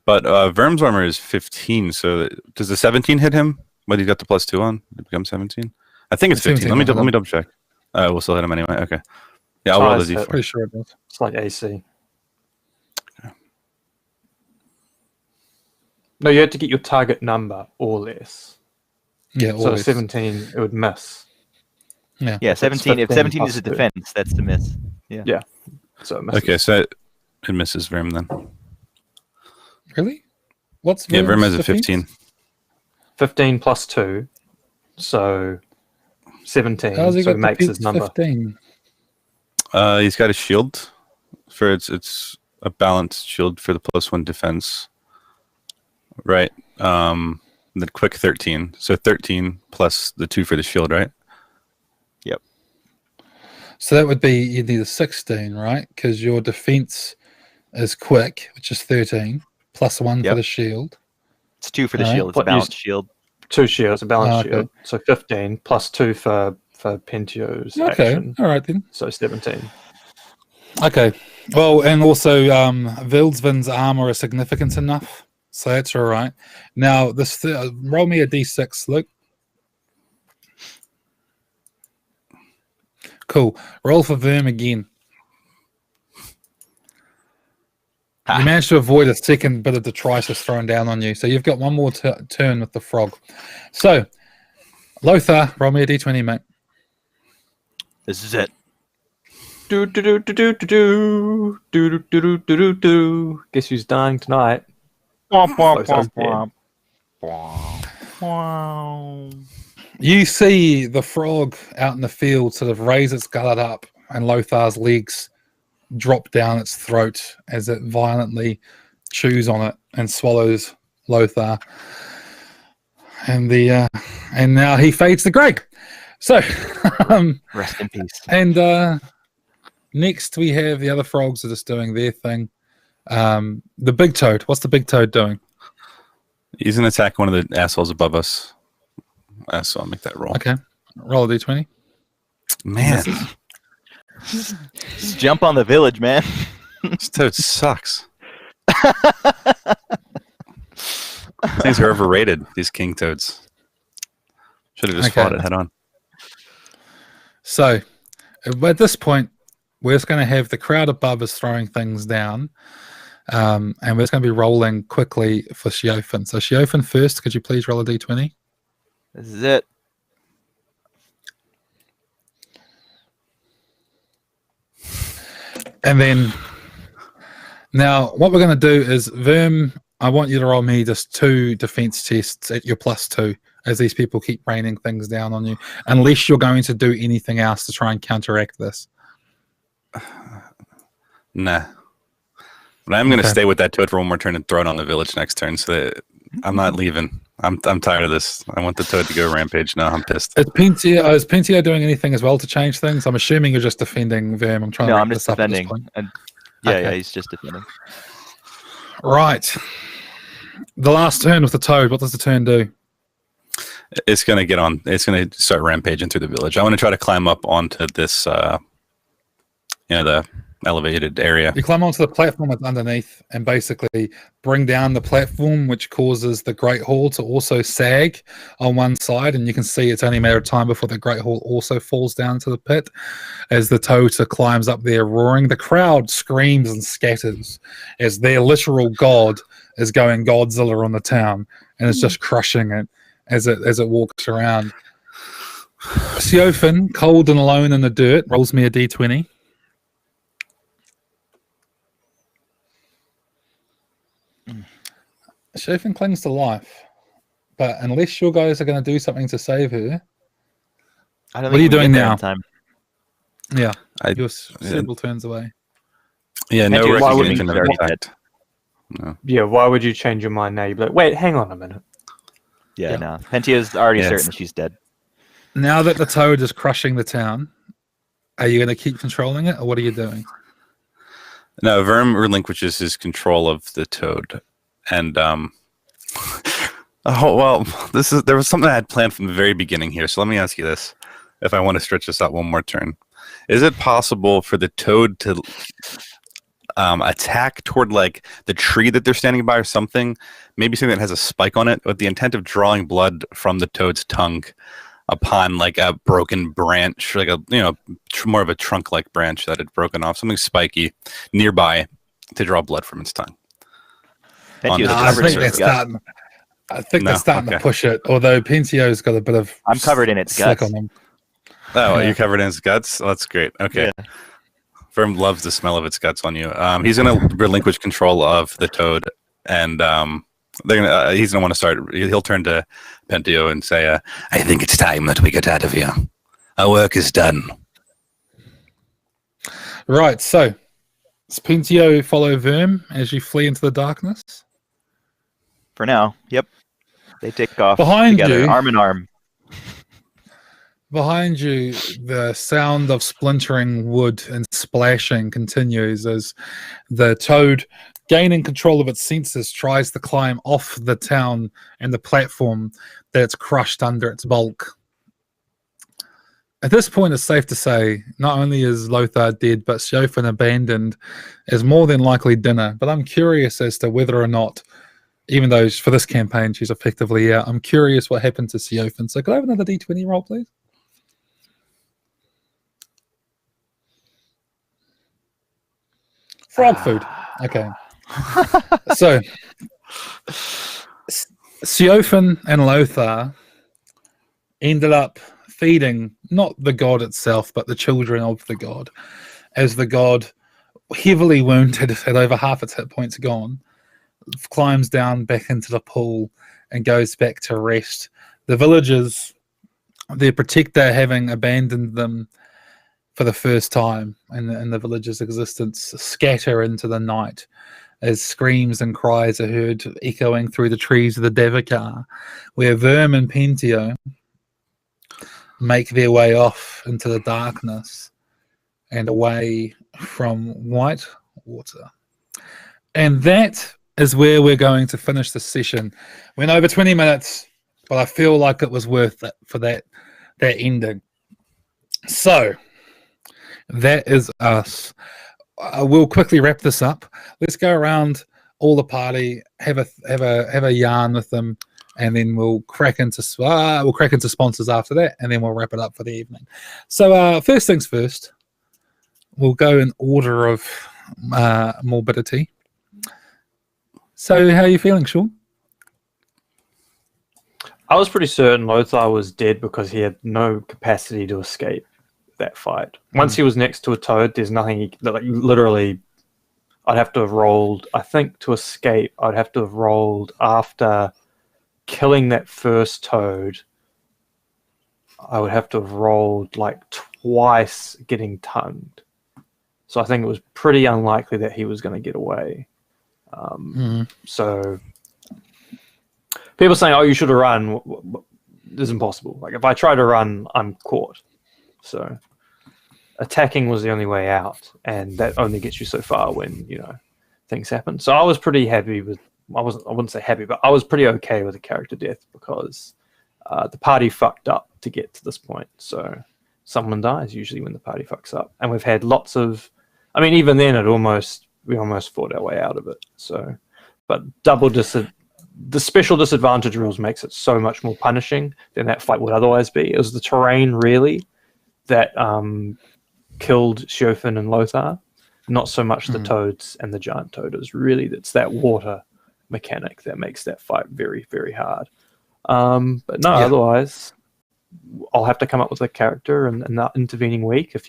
But Verm's armor is 15, so does the 17 hit him? What he got the +2 on? It becomes 17? I think it's 15. 17 Let me double check. We'll still hit him anyway. Okay. Yeah, I'll roll the Ties D4. Pretty sure it does. It's like AC. No, you had to get your target number or less. Yeah, So always. 17, it would miss. Yeah, 17. If 15 17 is plus a two. defense, that's the miss. So it misses. Okay, so it misses Verm then. Really? What's Yeah, Verm has a defense? 15. 15 plus 2, so 17. How's he So got it makes his defense number. 15? He's got a shield for it's a balanced shield for the +1 defense. Right. The quick 13. So 13 plus the 2 for the shield, right? So that would be, you'd need a 16, right? Because your defense is quick, which is 13, plus 1 for Yep. the shield. It's 2 for the Alright. shield. It's a What balanced you- shield. 2 shields, a balanced Okay. shield. So 15 plus 2 for Pentio's Okay, action. all right then. So 17. Okay. Well, and also Vildsvin's armor is significant enough, so that's all right. Now, this roll me a d6, Luke. Cool. Roll for Verm again. You managed to avoid a second bit of detritus thrown down on you, so you've got one more turn with the frog. So, Lothar, roll me a d20, mate. This is it. Do do do do do do do do do do do do do. Guess who's dying tonight? Lothar's dead. You see the frog out in the field sort of raise its gullet up, and Lothar's legs drop down its throat as it violently chews on it and swallows Lothar. And and now he fades to Greg. So, Rest in peace. and next we have the other frogs are just doing their thing. The big toad. What's the big toad doing? He's going to attack one of the assholes above us. So I'll make that roll. Okay, roll a d20. Man, Just jump on the village, man. this toad sucks. Things are overrated, these king toads. Should have just Okay. fought it head on. So, at this point, we're just going to have the crowd above us throwing things down, and we're just going to be rolling quickly for Shiofin. So, Shiofin first, could you please roll a d20? This is it. And then, now what we're going to do is, Verm, I want you to roll me just 2 defense tests at your +2 as these people keep raining things down on you, unless you're going to do anything else to try and counteract this. Nah. But I'm going to Okay. stay with that toad for one more turn and throw it on the village next turn. So that I'm not leaving. I'm tired of this. I want the toad to go rampage now. I'm pissed. Is Pentio doing anything as well to change things? I'm assuming you're just defending Verm. I'm trying No, to I'm wrap just this up at this defending. point. And yeah, Okay. he's just defending. Right. The last turn with the toad. What does the turn do? It's going to get on. It's going to start rampaging through the village. I want to try to climb up onto this, the elevated area. You climb onto the platform that's underneath and basically bring down the platform, which causes the Great Hall to also sag on one side. And you can see it's only a matter of time before the Great Hall also falls down to the pit as the Tota climbs up there roaring. The crowd screams and scatters as their literal god is going Godzilla on the town and is just crushing it as it walks around. Siofin, cold and alone in the dirt, rolls me a d20. Siofin clings to life, but unless your guys are going to do something to save her, I don't What are you think we doing get there in now? time. yeah, I- you're several turns away. Yeah, no Actually, why would recognition we of very attack. No. Yeah, why would you change your mind now? You'd be like, wait, hang on a minute. Yeah, Yeah. no. Pentio's already Yeah, certain it's- that she's dead. Now that the toad is crushing the town, are you going to keep controlling it, or what are you doing? No, Verm relinquishes his control of the toad, and oh well, there was something I had planned from the very beginning here. So let me ask you this: if I want to stretch this out one more turn, is it possible for the toad to attack toward like the tree that they're standing by or something, maybe something that has a spike on it, with the intent of drawing blood from the toad's tongue upon like a broken branch, like a more of a trunk-like branch that had broken off, something spiky nearby to draw blood from its tongue. Pentio's No, I covered think in they're its gut. starting. I think No, they're starting okay. to push it. Although Pentio's got a bit of I'm covered in its slick guts. on him. Oh, Yeah. you're covered in its guts? Oh, that's great. Okay. Yeah. Verm loves the smell of its guts on you. He's going to relinquish control of the toad, and he's going to want to start. He'll turn to Pentio and say, I think it's time that we get out of here. Our work is done. Right, so does Pentio follow Verm as you flee into the darkness? For now, yep. They take off Behind together, you. arm in arm. Behind you, the sound of splintering wood and splashing continues as the toad, gaining control of its senses, tries to climb off the town and the platform that's crushed under its bulk. At this point, it's safe to say not only is Lothar dead, but Siofan abandoned is more than likely dinner. But I'm curious as to whether or not, even though for this campaign she's effectively out, I'm curious what happened to Siofan. So could I have another D20 roll, please? Frog food. Okay. So, Siofan and Lothar ended up feeding not the god itself, but the children of the god, as the god, heavily wounded, had over half its hit points gone, climbs down back into the pool and goes back to rest. The villagers, their protector having abandoned them for the first time in the village's existence, scatter into the night as screams and cries are heard echoing through the trees of the Davokar, where Verm and Pentio make their way off into the darkness and away from White Water. And that is where we're going to finish the session. Went over 20 minutes, but I feel like it was worth it for that ending. So that is us. We'll quickly wrap this up. Let's go around all the party, have a yarn with them, and then we'll crack into sponsors after that, and then we'll wrap it up for the evening. So first things first, we'll go in order of morbidity. So how are you feeling, Sean? I was pretty certain Lothar was dead because he had no capacity to escape that fight. Once he was next to a toad, there's nothing literally. I'd have to have rolled. I think to escape, I'd have to have rolled after killing that first toad. I would have to have rolled like twice getting tongued. So I think it was pretty unlikely that he was going to get away. So people saying, "Oh, you should have run." It's impossible. Like if I try to run, I'm caught. So attacking was the only way out, and that only gets you so far when things happen. So I was pretty happy with. I wouldn't say happy, but I was pretty okay with the character death because the party fucked up to get to this point. So someone dies usually when the party fucks up, and we've had lots of. I mean, even then, we almost fought our way out of it. So, but the special disadvantage rules makes it so much more punishing than that fight would otherwise be. It was the terrain really that killed Siofan and Lothar, not so much the toads and the giant toad. It's that water mechanic that makes that fight very, very hard. But no, otherwise, I'll have to come up with a character in that intervening week. If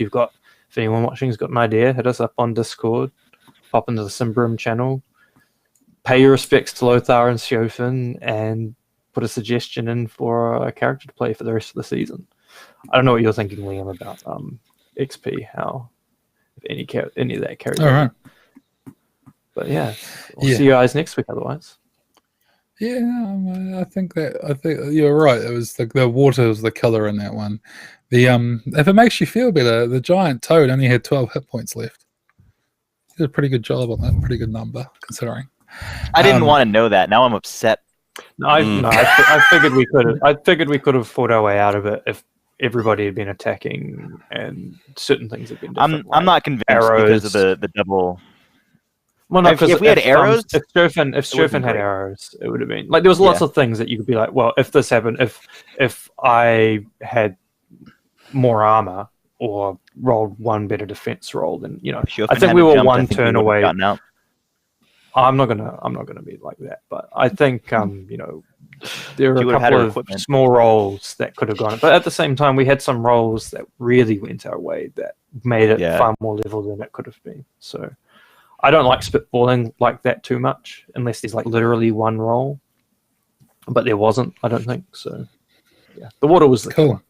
anyone watching has got an idea, hit us up on Discord, pop into the Symbaroum channel, pay your respects to Lothar and Siofan, and put a suggestion in for a character to play for the rest of the season. I don't know what you're thinking, Liam, about XP, how if any of that carries. All right. But yeah, we'll see you guys next week otherwise. Yeah, I think you're right. It was the water was the killer in that one. If it makes you feel better, the giant toad only had 12 hit points left. He did a pretty good job on that. Pretty good number considering. I didn't want to know that. Now I'm upset. I figured we could have. I figured we could have fought our way out of it if everybody had been attacking and certain things had been different. I'm not convinced because of the double Well, no, If- 'cause if we had arrows, if Stofan been had great. arrows, it would have been like there was lots of things that you could be like, well, if this happened, if I had more armor or rolled one better defense roll, then I think we were one turn away. Out. I'm not gonna be like that, but I think there are You a would've had couple her of equipment. small rolls that could have gone. But at the same time, we had some rolls that really went our way that made it Yeah. far more level than it could have been. So I don't like spitballing like that too much, unless there's like literally one roll. But there wasn't, I don't think. So yeah, the water was the Cool.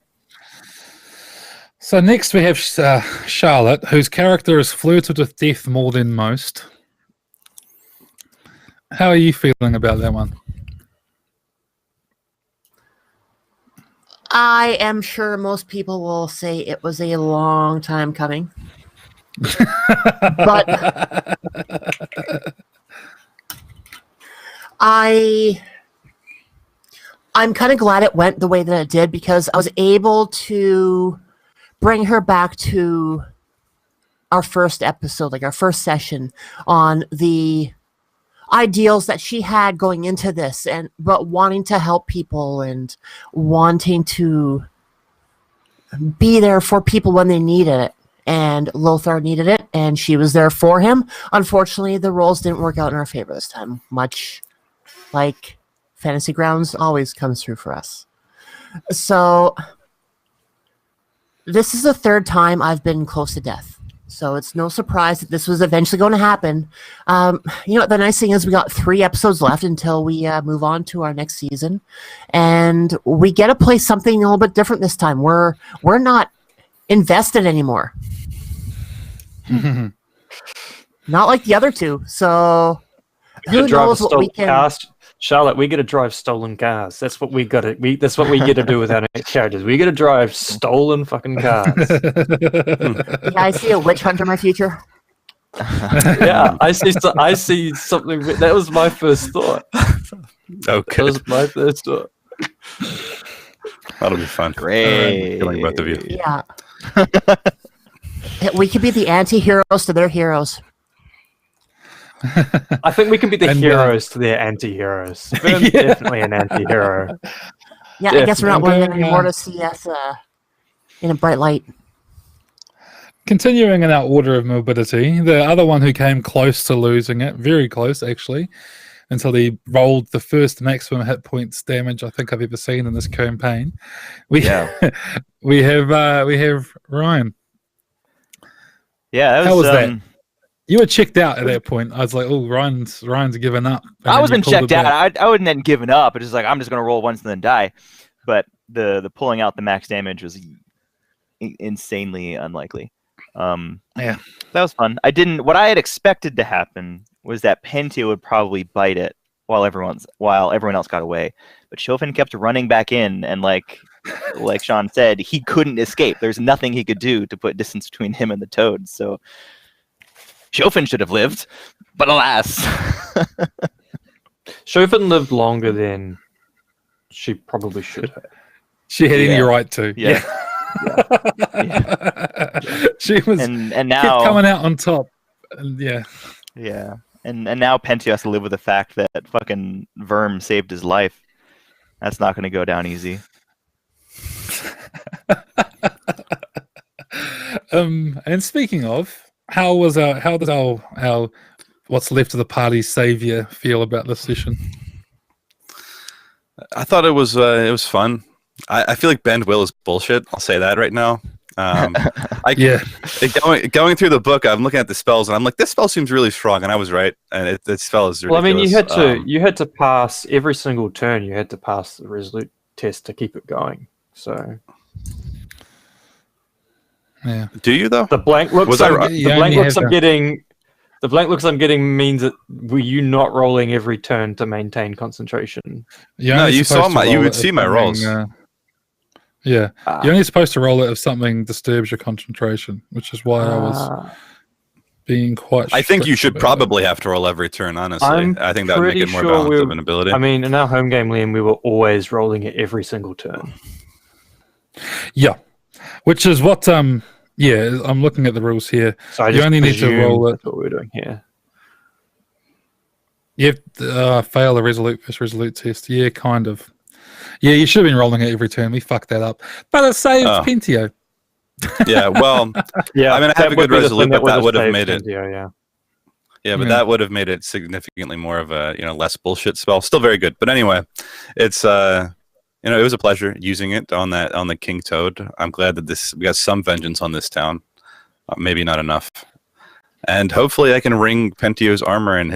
So next we have Charlotte, whose character has flirted with death more than most. How are you feeling about that one? I am sure most people will say it was a long time coming. But I'm kind of glad it went the way that it did, because I was able to bring her back to our first episode, like our first session, on the ideals that she had going into this, but wanting to help people and wanting to be there for people when they needed it. And Lothar needed it, and she was there for him. Unfortunately, the roles didn't work out in our favor this time, much like Fantasy Grounds always comes through for us. So this is the third time I've been close to death. So it's no surprise that this was eventually going to happen. The nice thing is we got 3 episodes left until we move on to our next season. And we get to play something a little bit different this time. We're not invested anymore. Not like the other 2. So who knows what we can... Cars. Charlotte, we got to drive stolen cars. That's what we got to. That's what we get to do with our characters. We got to drive stolen fucking cars. Yeah, I see a witch hunter in my future. Yeah, I see something. That was my first thought. Okay. That was my first thought. That'll be fun. Great. Killing both of you. Yeah. We could be the anti-heroes to their heroes. I think we can be the And, heroes to their anti-heroes. Vern's definitely an anti-hero. Yeah, I guess we're not Definitely. willing anymore to see us in a bright light. Continuing in our order of morbidity, the other one who came close to losing it, very close actually, until he rolled the first maximum hit points damage I think I've ever seen in this campaign. We we have Ryan. Yeah, that was, How was that? You were checked out at that point. I was like, "Oh, Ryan's given up." And I then wasn't you pulled checked it back. out. I wouldn't have given up. It's just like I'm just gonna roll once and then die. But the pulling out the max damage was insanely unlikely. Yeah. That was fun. What I had expected to happen was that Pentio would probably bite it while everyone else got away. But Chauvin kept running back in, and like Sean said, he couldn't escape. There's nothing he could do to put distance between him and the toad. So Chauvin should have lived, but alas. Chauvin lived longer than she probably should have. She had any Yeah. right to. Yeah. She was And kept now coming out on top. And yeah. Yeah. And now Pentio has to live with the fact that fucking Verm saved his life. That's not going to go down easy. And speaking of, how does our what's left of the party's savior feel about this session? I thought it was fun. I feel like Bend Will is bullshit. I'll say that right now. Yeah. Going through the book, I'm looking at the spells and I'm like, this spell seems really strong, and I was right. And this spell is ridiculous. Well, I mean, you had to pass every single turn. You had to pass the resolute test to keep it going. So Yeah. do you though? the blank looks. Was I right? You only have to- The blank looks I'm getting means that were you not rolling every turn to maintain concentration? You're No, only you saw supposed to my. You roll would it see if my something, rolls. Yeah. You're only supposed to roll it if something disturbs your concentration, which is why I was being quite I think you strict should about probably have to roll every turn. Honestly, I'm I think that would make pretty it more sure balanced of an ability. I mean, in our home game, Liam, we were always rolling it every single turn. it. Yeah. Which is what I'm looking at the rules here. So I You just only need to presumed roll it. That's what we're doing here. You have to, fail the resolute test. Yeah, kind of. Yeah, you should have been rolling it every turn. We fucked that up. But it saved Pentio. Yeah, well, Yeah, I mean, I have a good resolute, but that would have made it. Yeah. Yeah, but that would have made it significantly more of a less bullshit spell. Still very good, but anyway, it's it was a pleasure using it on the King Toad. I'm glad that we got some vengeance on this town. Maybe not enough. And hopefully I can wring Pentio's armor and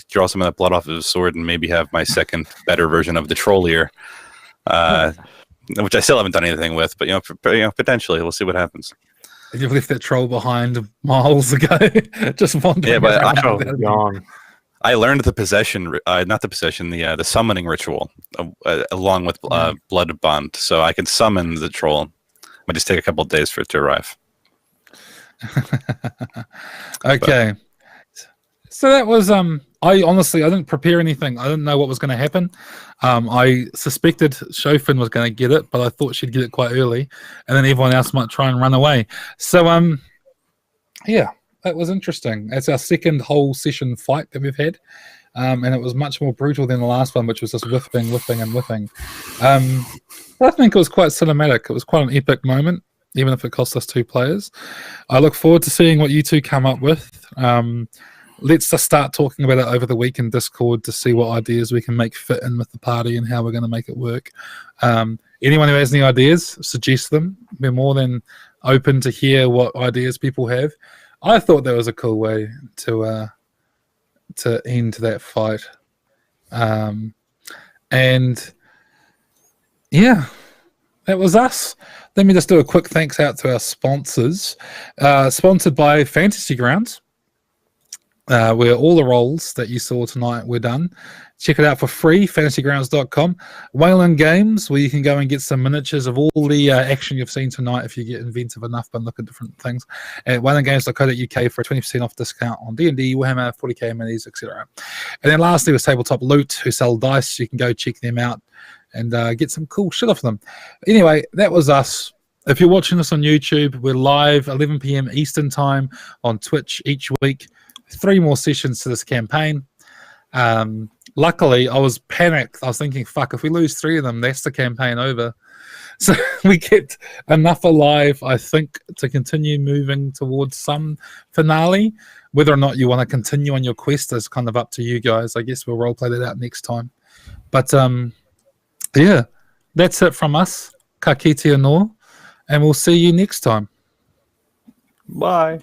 draw some of that blood off of his sword and maybe have my second better version of the troll ear, which I still haven't done anything with. But potentially we'll see what happens. You've left that troll behind miles ago, just wandering. Yeah, but gone. I learned the the summoning ritual along with blood bond, so I can summon the troll. It might just take a couple of days for it to arrive. Okay, so that was I didn't prepare anything. I didn't know what was going to happen. I suspected Shofin was going to get it, but I thought she'd get it quite early, and then everyone else might try and run away. So yeah, that was interesting. It's our second whole session fight that we've had, and it was much more brutal than the last one, which was just whipping. I think it was quite cinematic. It was quite an epic moment, even if it cost us 2 players. I look forward to seeing what you two come up with. Let's just start talking about it over the week in Discord to see what ideas we can make fit in with the party and how we're going to make it work. Anyone who has any ideas, suggest them. We're more than open to hear what ideas people have. I thought that was a cool way to end that fight. And yeah, that was us. Let me just do a quick thanks out to our sponsors. Sponsored by Fantasy Grounds, where all the rolls that you saw tonight were done. Check it out for free, fantasygrounds.com. Wayland Games, where you can go and get some miniatures of all the action you've seen tonight if you get inventive enough and look at different things. At waylandgames.co.uk for a 20% off discount on D&D, Warhammer, 40k minis, etc. And then lastly was Tabletop Loot, who sell dice. You can go check them out and get some cool shit off them. Anyway, that was us. If you're watching this on YouTube, we're live 11 p.m. Eastern time on Twitch each week. 3 more sessions to this campaign. Luckily, I was panicked. I was thinking, fuck, if we lose 3 of them, that's the campaign over. So we get enough alive, I think, to continue moving towards some finale. Whether or not you want to continue on your quest is kind of up to you guys. I guess we'll roleplay that out next time. But yeah, that's it from us. Ka kite anō, and we'll see you next time. Bye.